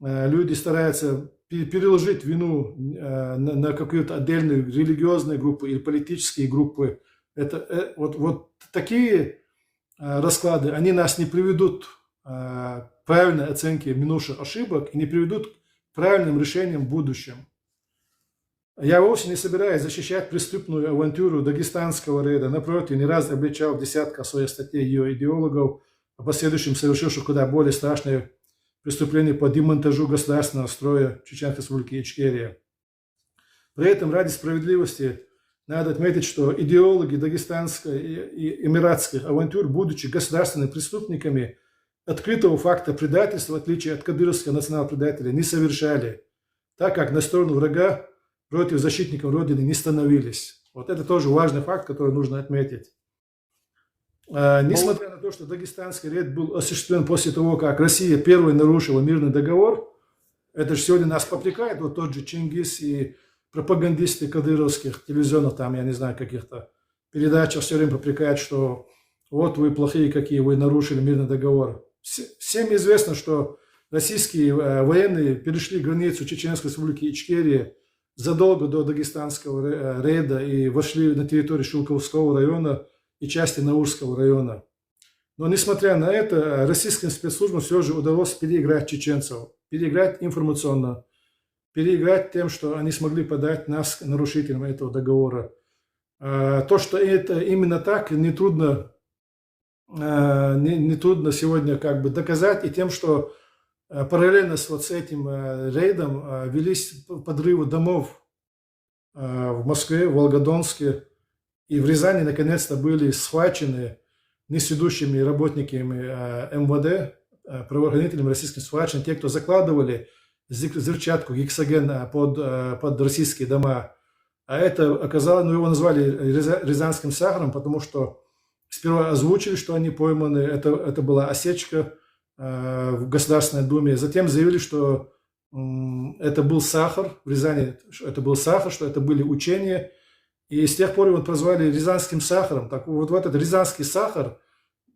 люди стараются переложить вину на какую-то отдельную религиозную группу или политические группы. Вот такие расклады, они нас не приведут к правильной оценке минувших ошибок и не приведут к правильным решениям в будущем. Я вовсе не собираюсь защищать преступную авантюру дагестанского рейда. Напротив, не раз обличал в десятках своих статей ее идеологов, а последующим совершивших куда более страшные преступления по демонтажу государственного строя Чеченской Республики Ичкерия. При этом ради справедливости надо отметить, что идеологи дагестанской и эмиратских авантюр, будучи государственными преступниками, открытого факта предательства, в отличие от кадыровских национал-предателей, не совершали, так как на сторону врага против защитников Родины не становились. Вот это тоже важный факт, который нужно отметить. Несмотря на то, что дагестанский рейд был осуществлен после того, как Россия первой нарушила мирный договор, это же сегодня нас попрекает, вот тот же Чингис и пропагандисты кадыровских телевизионных, там, я не знаю, каких-то передачах все время попрекают, что вот вы плохие какие, вы нарушили мирный договор. Всем известно, что российские военные перешли границу Чеченской Республики Ичкерия задолго до дагестанского рейда и вошли на территорию Шилковского района и части Наурского района. Но несмотря на это, российским спецслужбам все же удалось переиграть чеченцев, переиграть информационно, переиграть тем, что они смогли подать нас нарушителям этого договора. То, что это именно так, нетрудно сегодня как бы доказать, и тем, что параллельно с этим рейдом велись подрывы домов в Москве, в Волгодонске и в Рязани наконец-то были схвачены несведущими работниками МВД, правоохранителями российским схвачены те, кто закладывали взрывчатку, гексоген под российские дома. А это оказалось, его назвали рязанским сахаром, потому что сперва озвучили, что они пойманы, это была осечка в Государственной Думе. Затем заявили, что это был сахар в Рязани, это был сахар, что это были учения. И с тех пор его прозвали рязанским сахаром. Так вот этот рязанский сахар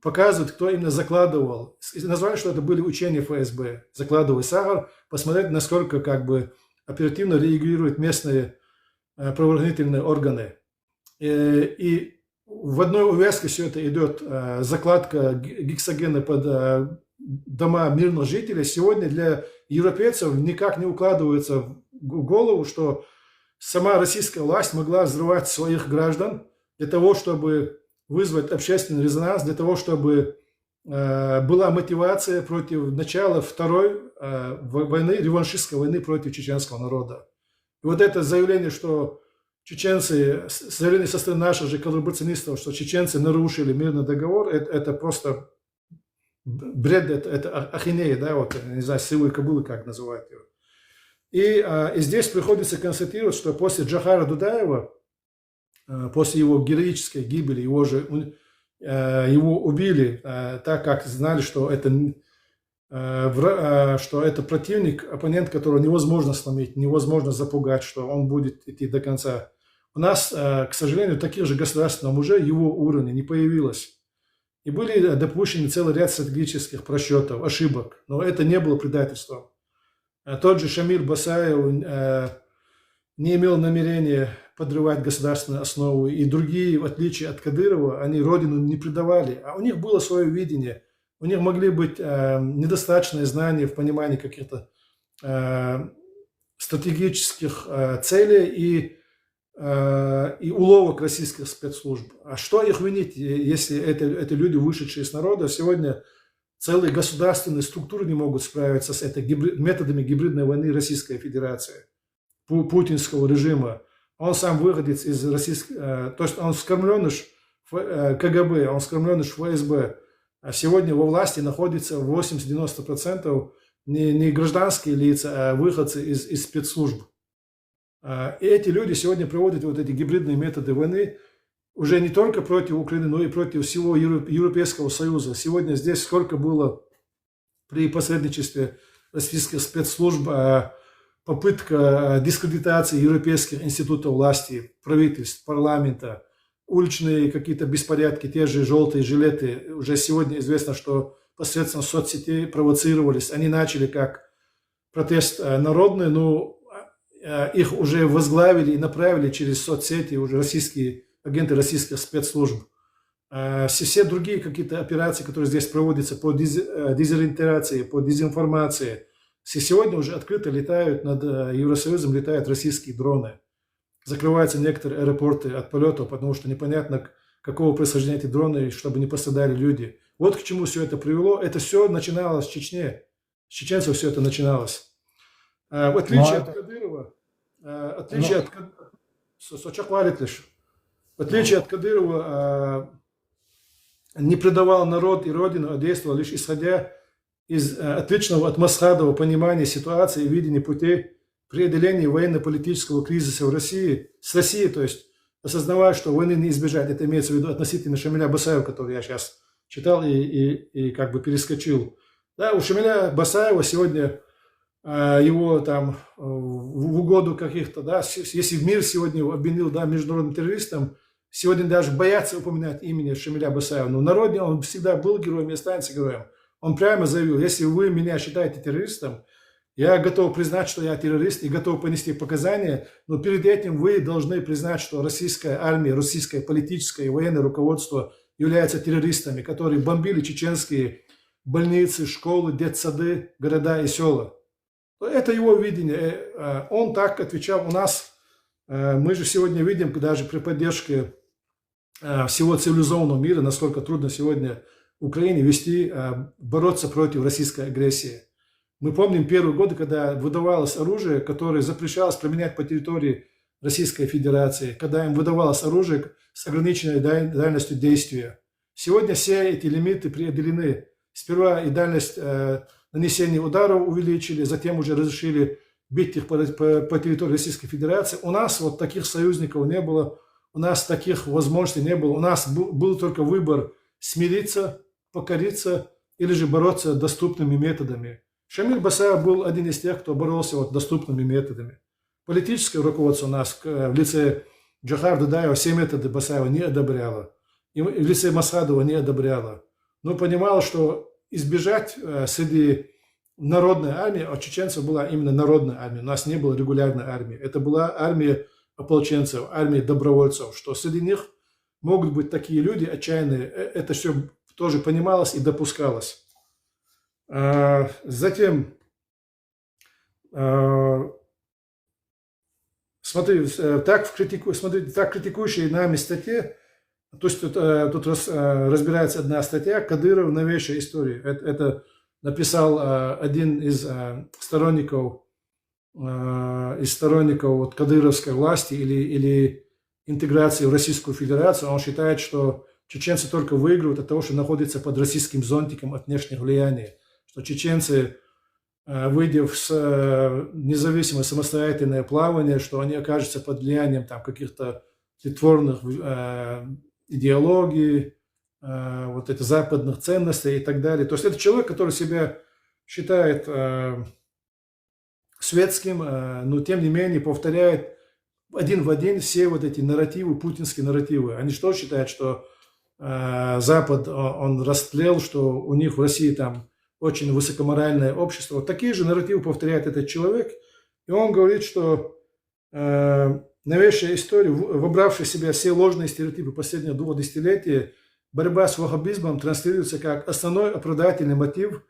показывает, кто именно закладывал. И назвали, что это были учения ФСБ. Закладывали сахар, посмотреть, насколько как бы оперативно реагируют местные правоохранительные органы. И в одной увязке все это идет. Закладка гексогена под дома мирных жителей сегодня для европейцев никак не укладывается в голову, что сама российская власть могла взрывать своих граждан для того, чтобы вызвать общественный резонанс, для того, чтобы была мотивация против начала второй войны, реваншистской войны против чеченского народа. И вот это заявление, что чеченцы, заявление со стороны наших же коллаборационистов, что чеченцы нарушили мирный договор, это просто бред, это ахинея, да, вот, не знаю, силы кобылы, как называют его. И здесь приходится констатировать, что после Джохара Дудаева, после его героической гибели, его убили, так как знали, что это противник, оппонент, которого невозможно сломить, невозможно запугать, что он будет идти до конца. У нас, к сожалению, таких же государств уже его уровня не появилось. И были допущены целый ряд стратегических просчетов, ошибок, но это не было предательством. Тот же Шамиль Басаев не имел намерения подрывать государственную основу, и другие, в отличие от Кадырова, они родину не предавали, а у них было свое видение, у них могли быть недостаточные знания в понимании каких-то стратегических целей и уловок российских спецслужб. А что их винить, если это люди, вышедшие из народа, сегодня целые государственные структуры не могут справиться с этой методами гибридной войны Российской Федерации, путинского режима. Он сам выходец из российской, то есть он скормленыш КГБ, он скормленыш ФСБ. А сегодня во власти находится 80-90% не гражданские лица, а выходцы из спецслужб. И эти люди сегодня проводят вот эти гибридные методы войны уже не только против Украины, но и против всего Европейского Союза. Сегодня здесь сколько было при посредничестве российских спецслужб попытка дискредитации европейских институтов власти, правительств, парламента, уличные какие-то беспорядки, те же желтые жилеты. Уже сегодня известно, что посредством соцсетей провоцировались. Они начали как протест народный, но их уже возглавили и направили через соцсети уже российские агенты российских спецслужб. Все другие какие-то операции, которые здесь проводятся по дезориентации, по дезинформации, сегодня уже открыто летают над Евросоюзом, летают российские дроны. Закрываются некоторые аэропорты от полетов, потому что непонятно, какого происхождения эти дроны, чтобы не пострадали люди. Вот к чему все это привело. Это все начиналось в Чечне. С чеченцев все это начиналось. В отличие от Кадырова, в отличие от Кадырова, не предавал народ и родину, а действовал лишь исходя из отличного от Масхадова понимания ситуации и видения путей преодоления военно-политического кризиса в России, с Россией, то есть осознавая, что войны не избежать. Это имеется в виду относительно Шамиля Басаева, который я сейчас читал и как бы перескочил. Да, у Шамиля Басаева сегодня его там в угоду каких-то, да, если мир сегодня его обвинил, да, международным террористом, сегодня даже боятся упоминать имени Шамиля Басаева. Но в народе он всегда был героем и останется героем. Он прямо заявил: если вы меня считаете террористом, я готов признать, что я террорист и готов понести показания, но перед этим вы должны признать, что российская армия, российское политическое и военное руководство являются террористами, которые бомбили чеченские больницы, школы, детсады, города и села. Это его видение. Он так отвечал. У нас, мы же сегодня видим, даже при поддержке всего цивилизованного мира, насколько трудно сегодня Украине бороться против российской агрессии. Мы помним первые годы, когда выдавалось оружие, которое запрещалось применять по территории Российской Федерации, когда им выдавалось оружие с ограниченной дальностью действия. Сегодня все эти лимиты преодолены. Сперва и дальность нанесения ударов увеличили, затем уже разрешили бить их по территории Российской Федерации. У нас вот таких союзников не было, у нас таких возможностей не было. У нас был только выбор смириться, покориться или же бороться доступными методами. Шамиль Басаев был один из тех, кто боролся вот доступными методами. Политическое руководство у нас в лице Джохара Дудаева все методы Басаева не одобряло. И в лице Масхадова не одобряло. Но понимало, что избежать среди народной армии, а чеченцев была именно народная армия. У нас не было регулярной армии. Это была армия ополченцев, армия добровольцев, что среди них могут быть такие люди отчаянные. Это все тоже понималось и допускалось. Затем, смотрите, так критикующие нами статьи, то есть тут разбирается одна статья «Кадыров. Новейшая история». Это написал один из сторонников вот кадыровской власти или интеграции в Российскую Федерацию. Он считает, что чеченцы только выигрывают от того, что находятся под российским зонтиком от внешних влияний. Что чеченцы, выйдя в независимое самостоятельное плавание, что они окажутся под влиянием там каких-то тлетворных идеологий, вот это западных ценностей и так далее. То есть это человек, который себя считает светским, но тем не менее повторяет один в один все вот эти нарративы, путинские нарративы. Они что считают, что Запад, он растлел, что у них в России там очень высокоморальное общество. Вот такие же нарративы повторяет этот человек. И он говорит, что новейшая история, вобравшая в себя все ложные стереотипы последних 2 десятилетий, борьба с ваххабизмом транслируется как основной оправдательный мотив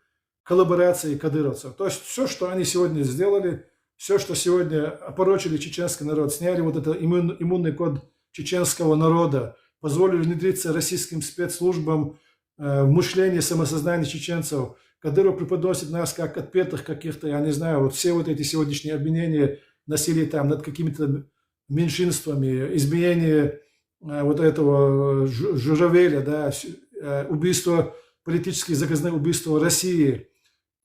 коллаборации кадыровцев. То есть все, что они сегодня сделали, все, что сегодня опорочили чеченский народ, сняли вот этот иммунный код чеченского народа, позволили внедриться российским спецслужбам в мышление, самосознание чеченцев. Кадыров преподносит нас как отпетых каких-то, я не знаю, вот все вот эти сегодняшние обвинения, насилие там над какими-то меньшинствами, изменение вот этого Журавеля, да, убийство, политические заказные убийства России.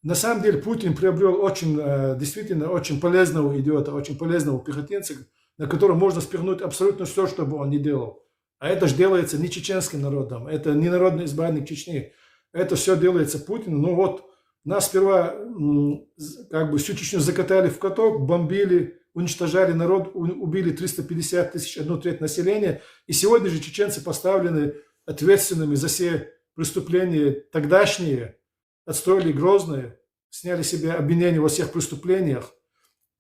На самом деле Путин приобрел действительно очень полезного идиота, очень полезного пехотинца, на которого можно спихнуть абсолютно все, что бы он ни делал. А это же делается не чеченским народом, это не народный избранник Чечни. Это все делается Путиным. Ну вот, нас сперва как бы всю Чечню закатали в каток, бомбили, уничтожали народ, убили 350 тысяч, 1/3 населения. И сегодня же чеченцы поставлены ответственными за все преступления тогдашние, отстроили Грозное, сняли с себя обвинения во всех преступлениях,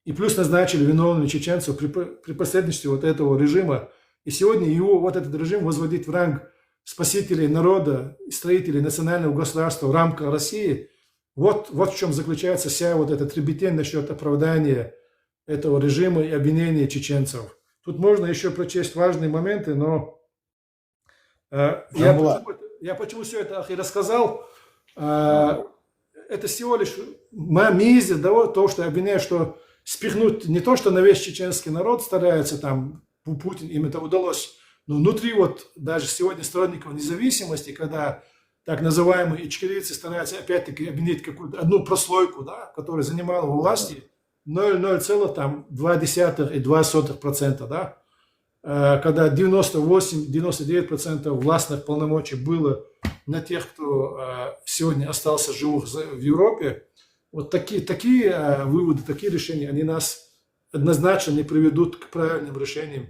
и плюс назначили виновными чеченцев при посредничестве вот этого режима. И сегодня его вот этот режим возводить в ранг спасителей народа, строителей национального государства в рамках России. Вот в чем заключается вся вот эта требетень насчет оправдания этого режима и обвинения чеченцев. Тут можно еще прочесть важные моменты, но я почему все это и рассказал, это всего лишь мизер того, что я обвиняю, что спихнуть не то, что на весь чеченский народ старается, там, Путин, им это удалось, но внутри вот даже сегодня сторонников независимости, когда так называемые ичкерийцы стараются опять-таки обвинить какую-то одну прослойку, да, которая занимала во власти 0,2% да, когда 98-99% властных полномочий было на тех, кто сегодня остался живых в Европе, вот такие выводы, такие решения, они нас однозначно не приведут к правильным решениям.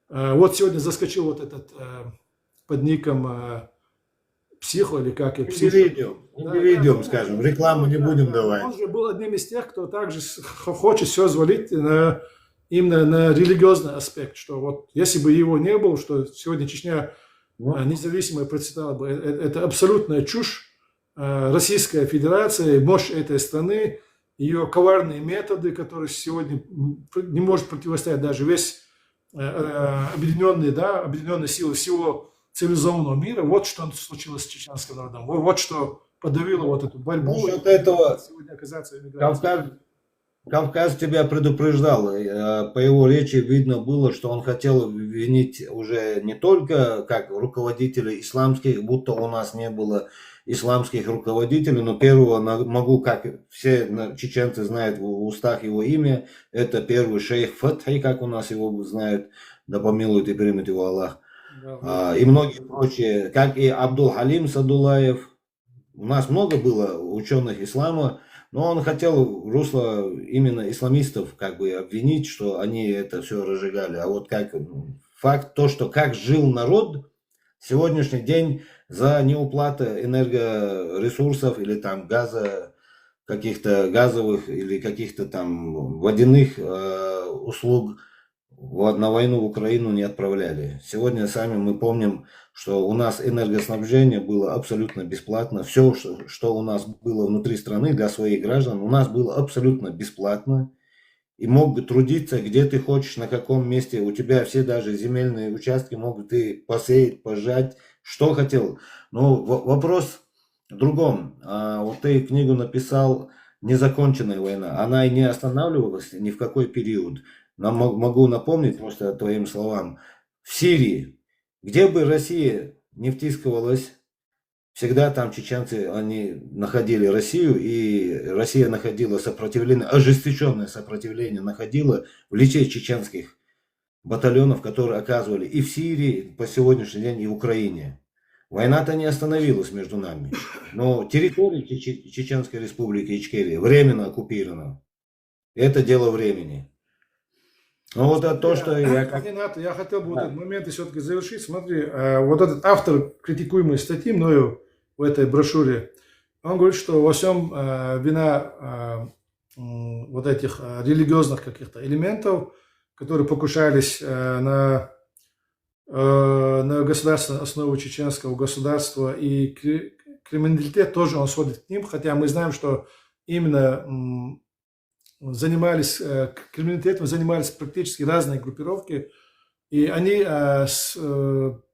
Вот сегодня заскочил вот этот под ником психо или как и индивидуум, скажем, рекламу не будем давать. Он же был одним из тех, кто также хочет все свалить именно на религиозный аспект, что вот если бы его не было, что сегодня Чечня независимая процветала бы, это абсолютная чушь. Российская Федерация, мощь этой страны, ее коварные методы, которые сегодня не может противостоять даже весь объединенные силы всего цивилизованного мира. Вот что случилось с чеченским народом. Вот что подавило вот эту борьбу. Насчет этого сегодня оказаться эмиграцией. Кавказ тебя предупреждал. По его речи видно было, что он хотел винить уже не только как руководителей исламских, будто у нас не было исламских руководителей, но первого могу, как все чеченцы знают в устах его имя, это первый шейх Фатхи, как у нас его знают, да помилует и примет его Аллах. И многие прочие, как и Абдул-Халим Садулаев. У нас много было ученых ислама, но он хотел русло именно исламистов как бы обвинить, что они это все разжигали. А вот как факт то, что как жил народ сегодняшний день за неуплату энергоресурсов или там газа, каких-то газовых или каких-то там водяных услуг на войну в Украину не отправляли. Сегодня сами мы помним, что у нас энергоснабжение было абсолютно бесплатно. Все, что у нас было внутри страны для своих граждан, у нас было абсолютно бесплатно. И мог бы трудиться, где ты хочешь, на каком месте. У тебя все даже земельные участки могут ты посеять, пожать, что хотел. Но вопрос в другом. Вот ты книгу написал «Незаконченная война». Она и не останавливалась ни в какой период. Могу напомнить просто твоим словам. В Сирии, где бы Россия не втискивалась, всегда там чеченцы, они находили Россию, и Россия находила сопротивление, ожесточенное сопротивление находила в лице чеченских батальонов, которые оказывали и в Сирии, по сегодняшний день, и в Украине. Война-то не остановилась между нами, но территория Чеченской Республики Ичкерия временно оккупирована. Это дело времени. Ну вот это то, что я... Я хотел бы вот этот момент все-таки завершить. Смотри, вот этот автор критикуемой статьи мною в этой брошюре, он говорит, что во всем вина вот этих религиозных каких-то элементов, которые покушались на государственную основу чеченского государства, и криминалитет тоже он сводит к ним, хотя мы знаем, что именно криминалитетом занимались практически разные группировки, и они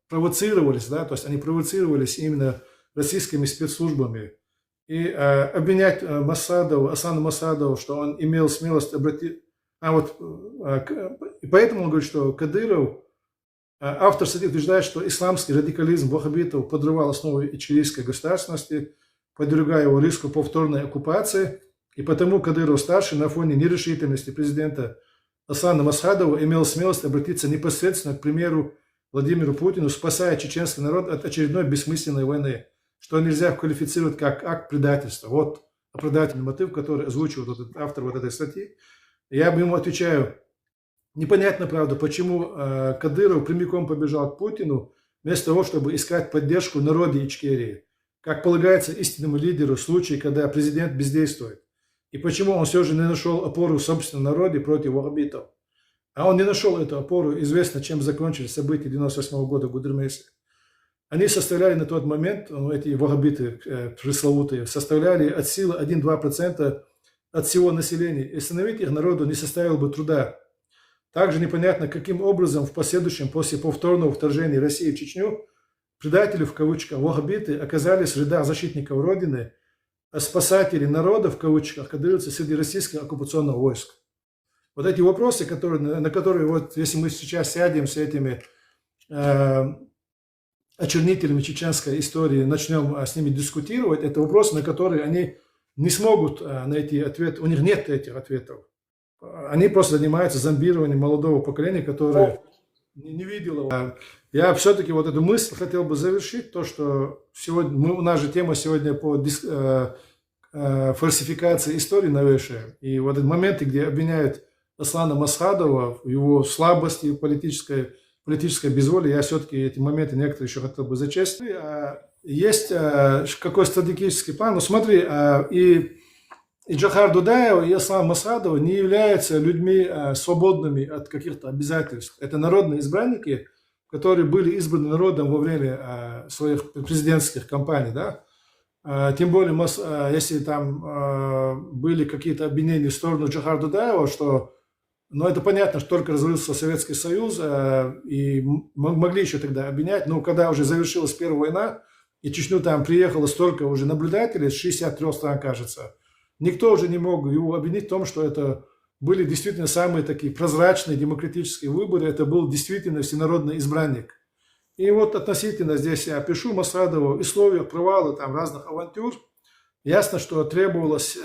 провоцировались, да, то есть они провоцировались именно российскими спецслужбами. И обвинять Асана Масадова, что он имел смелость обратить... И поэтому он говорит, что Кадыров, автор статьи утверждает, что исламский радикализм ваххабитов подрывал основы ичкерийской государственности, подвергая его риску повторной оккупации. И потому Кадыров-старший на фоне нерешительности президента Асана Масхадова имел смелость обратиться непосредственно к примеру Владимиру Путину, спасая чеченский народ от очередной бессмысленной войны, что нельзя квалифицировать как акт предательства. Вот оправдательный мотив, который озвучивает этот автор вот этой статьи. Я бы ему отвечаю, непонятно, правда, почему Кадыров прямиком побежал к Путину, вместо того, чтобы искать поддержку народа Ичкерии. как полагается истинному лидеру в случае, когда президент бездействует. И почему он все же не нашел опору в собственном народе против ваххабитов. А он не нашел эту опору, известно, чем закончились события 98 года в Гудермесе. Они составляли на тот момент, эти ваххабиты пресловутые, составляли от силы 1-2% от всего населения. И остановить их народу не составило бы труда. Также непонятно, каким образом в последующем, после повторного вторжения России в Чечню, предатели, в кавычках, ваххабиты оказались в рядах защитников Родины, а спасатели народа, в кавычках, оказываются среди российских оккупационных войск. Вот эти вопросы, на которые, вот, если мы сейчас сядем с этими очернителями чеченской истории, начнем с ними дискутировать, это вопросы, на которые они не смогут найти ответ, у них нет этих ответов. Они просто занимаются зомбированием молодого поколения, которое не видело. Я все-таки вот эту мысль хотел бы завершить, то, что сегодня, у нас же тема сегодня по фальсификации истории новейшая. И вот эти моменты, где обвиняют Аслана Масхадова в его слабости, политической безволии, я все-таки эти моменты некоторые еще хотел бы зачесть. Есть какой стратегический план? Ну смотри, и Джохар Дудаев, и Аслан Масхадов не являются людьми свободными от каких-то обязательств. Это народные избранники, которые были избраны народом во время своих президентских кампаний. Да? Тем более, если там были какие-то обвинения в сторону Джохара Дудаева, что, ну это понятно, что только развалился Советский Союз, и могли еще тогда обвинять, но когда уже завершилась Первая война, и Чечню там приехало столько уже наблюдателей, с 63 стран, кажется, никто уже не мог его обвинить в том, что это были действительно самые такие прозрачные демократические выборы, это был действительно всенародный избранник. И вот относительно здесь я пишу Масхадову условия провала там разных авантюр. Ясно, что требовалось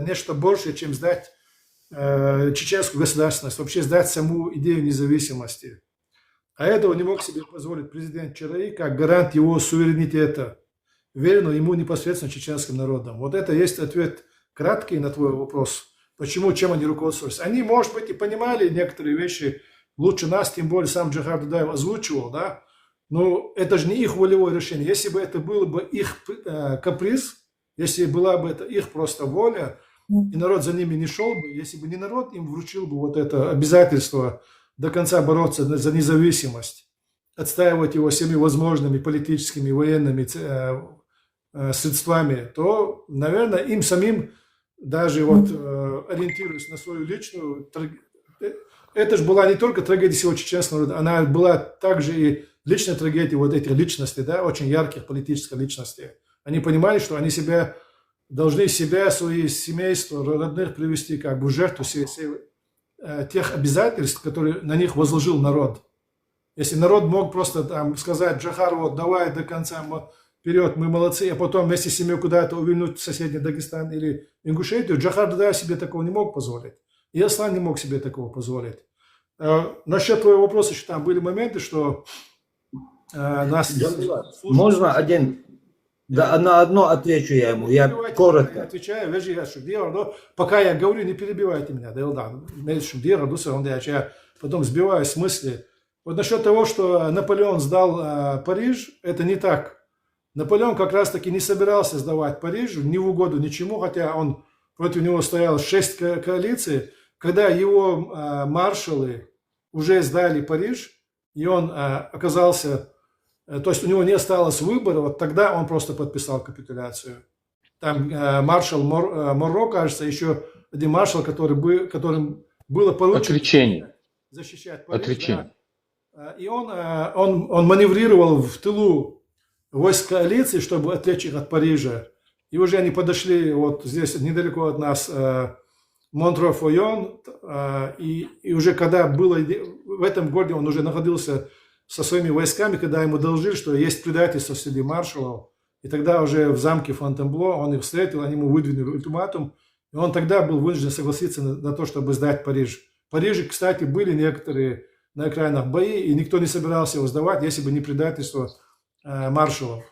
нечто большее, чем сдать чеченскую государственность, вообще сдать саму идею независимости. А этого не мог себе позволить президент ЧРИ как гарант его суверенитета, веренного ему непосредственно чеченским народом. Вот это есть ответ краткий на твой вопрос. Почему, чем они руководствовались? Они, может быть, и понимали некоторые вещи лучше нас, тем более сам Джохар Дудаев озвучивал, да? Но это же не их волевое решение. Если бы это было бы их каприз, если была бы это их просто воля, и народ за ними не шел бы, если бы не народ им вручил бы вот это обязательство до конца бороться за независимость, отстаивать его всеми возможными политическими, военными средствами, то, наверное, им самим, даже вот ориентируясь на свою личную, это же была не только трагедия всего чеченского народа, она была также и личная трагедия вот этих личностей, да, очень ярких политических личностей. Они понимали, что они должны себя, свои семейства, родных привести как бы в жертву тех обязательств, которые на них возложил народ. Если народ мог просто там сказать Джохару, вот давай до конца вперед, мы молодцы, а потом вместе с семьей куда-то увильнуть в соседний Дагестан или Ингушетию, Джохар Дудаев себе такого не мог позволить. И Аслан не мог себе такого позволить. Насчет твоего вопроса, еще там были моменты, что нас... Можно один... Да, на одно отвечу я ему, я коротко. Я отвечаю, пока я говорю, не перебивайте меня. Я потом сбиваюсь с мысли. Вот насчет того, что Наполеон сдал Париж, это не так. Наполеон как раз таки не собирался сдавать Париж, ни в угоду ничему, хотя он против него стояло 6 коалиций. Когда его маршалы уже сдали Париж, и он оказался... То есть у него не осталось выбора, вот тогда он просто подписал капитуляцию. Там маршал Моро, кажется, еще один маршал, которым было поручено защищать Париж. Отречение. Да. И он маневрировал в тылу войск коалиции, чтобы отвлечь их от Парижа. И уже они подошли вот здесь недалеко от нас Монтро-Фойон, и уже когда было в этом городе, он уже находился со своими войсками, когда ему доложили, что есть предательство среди маршалов. И тогда уже в замке Фонтенбло он их встретил, они ему выдвинули ультиматум. И он тогда был вынужден согласиться на то, чтобы сдать Париж. В Париже, кстати, были некоторые на окраинах бои, и никто не собирался его сдавать, если бы не предательство маршалов.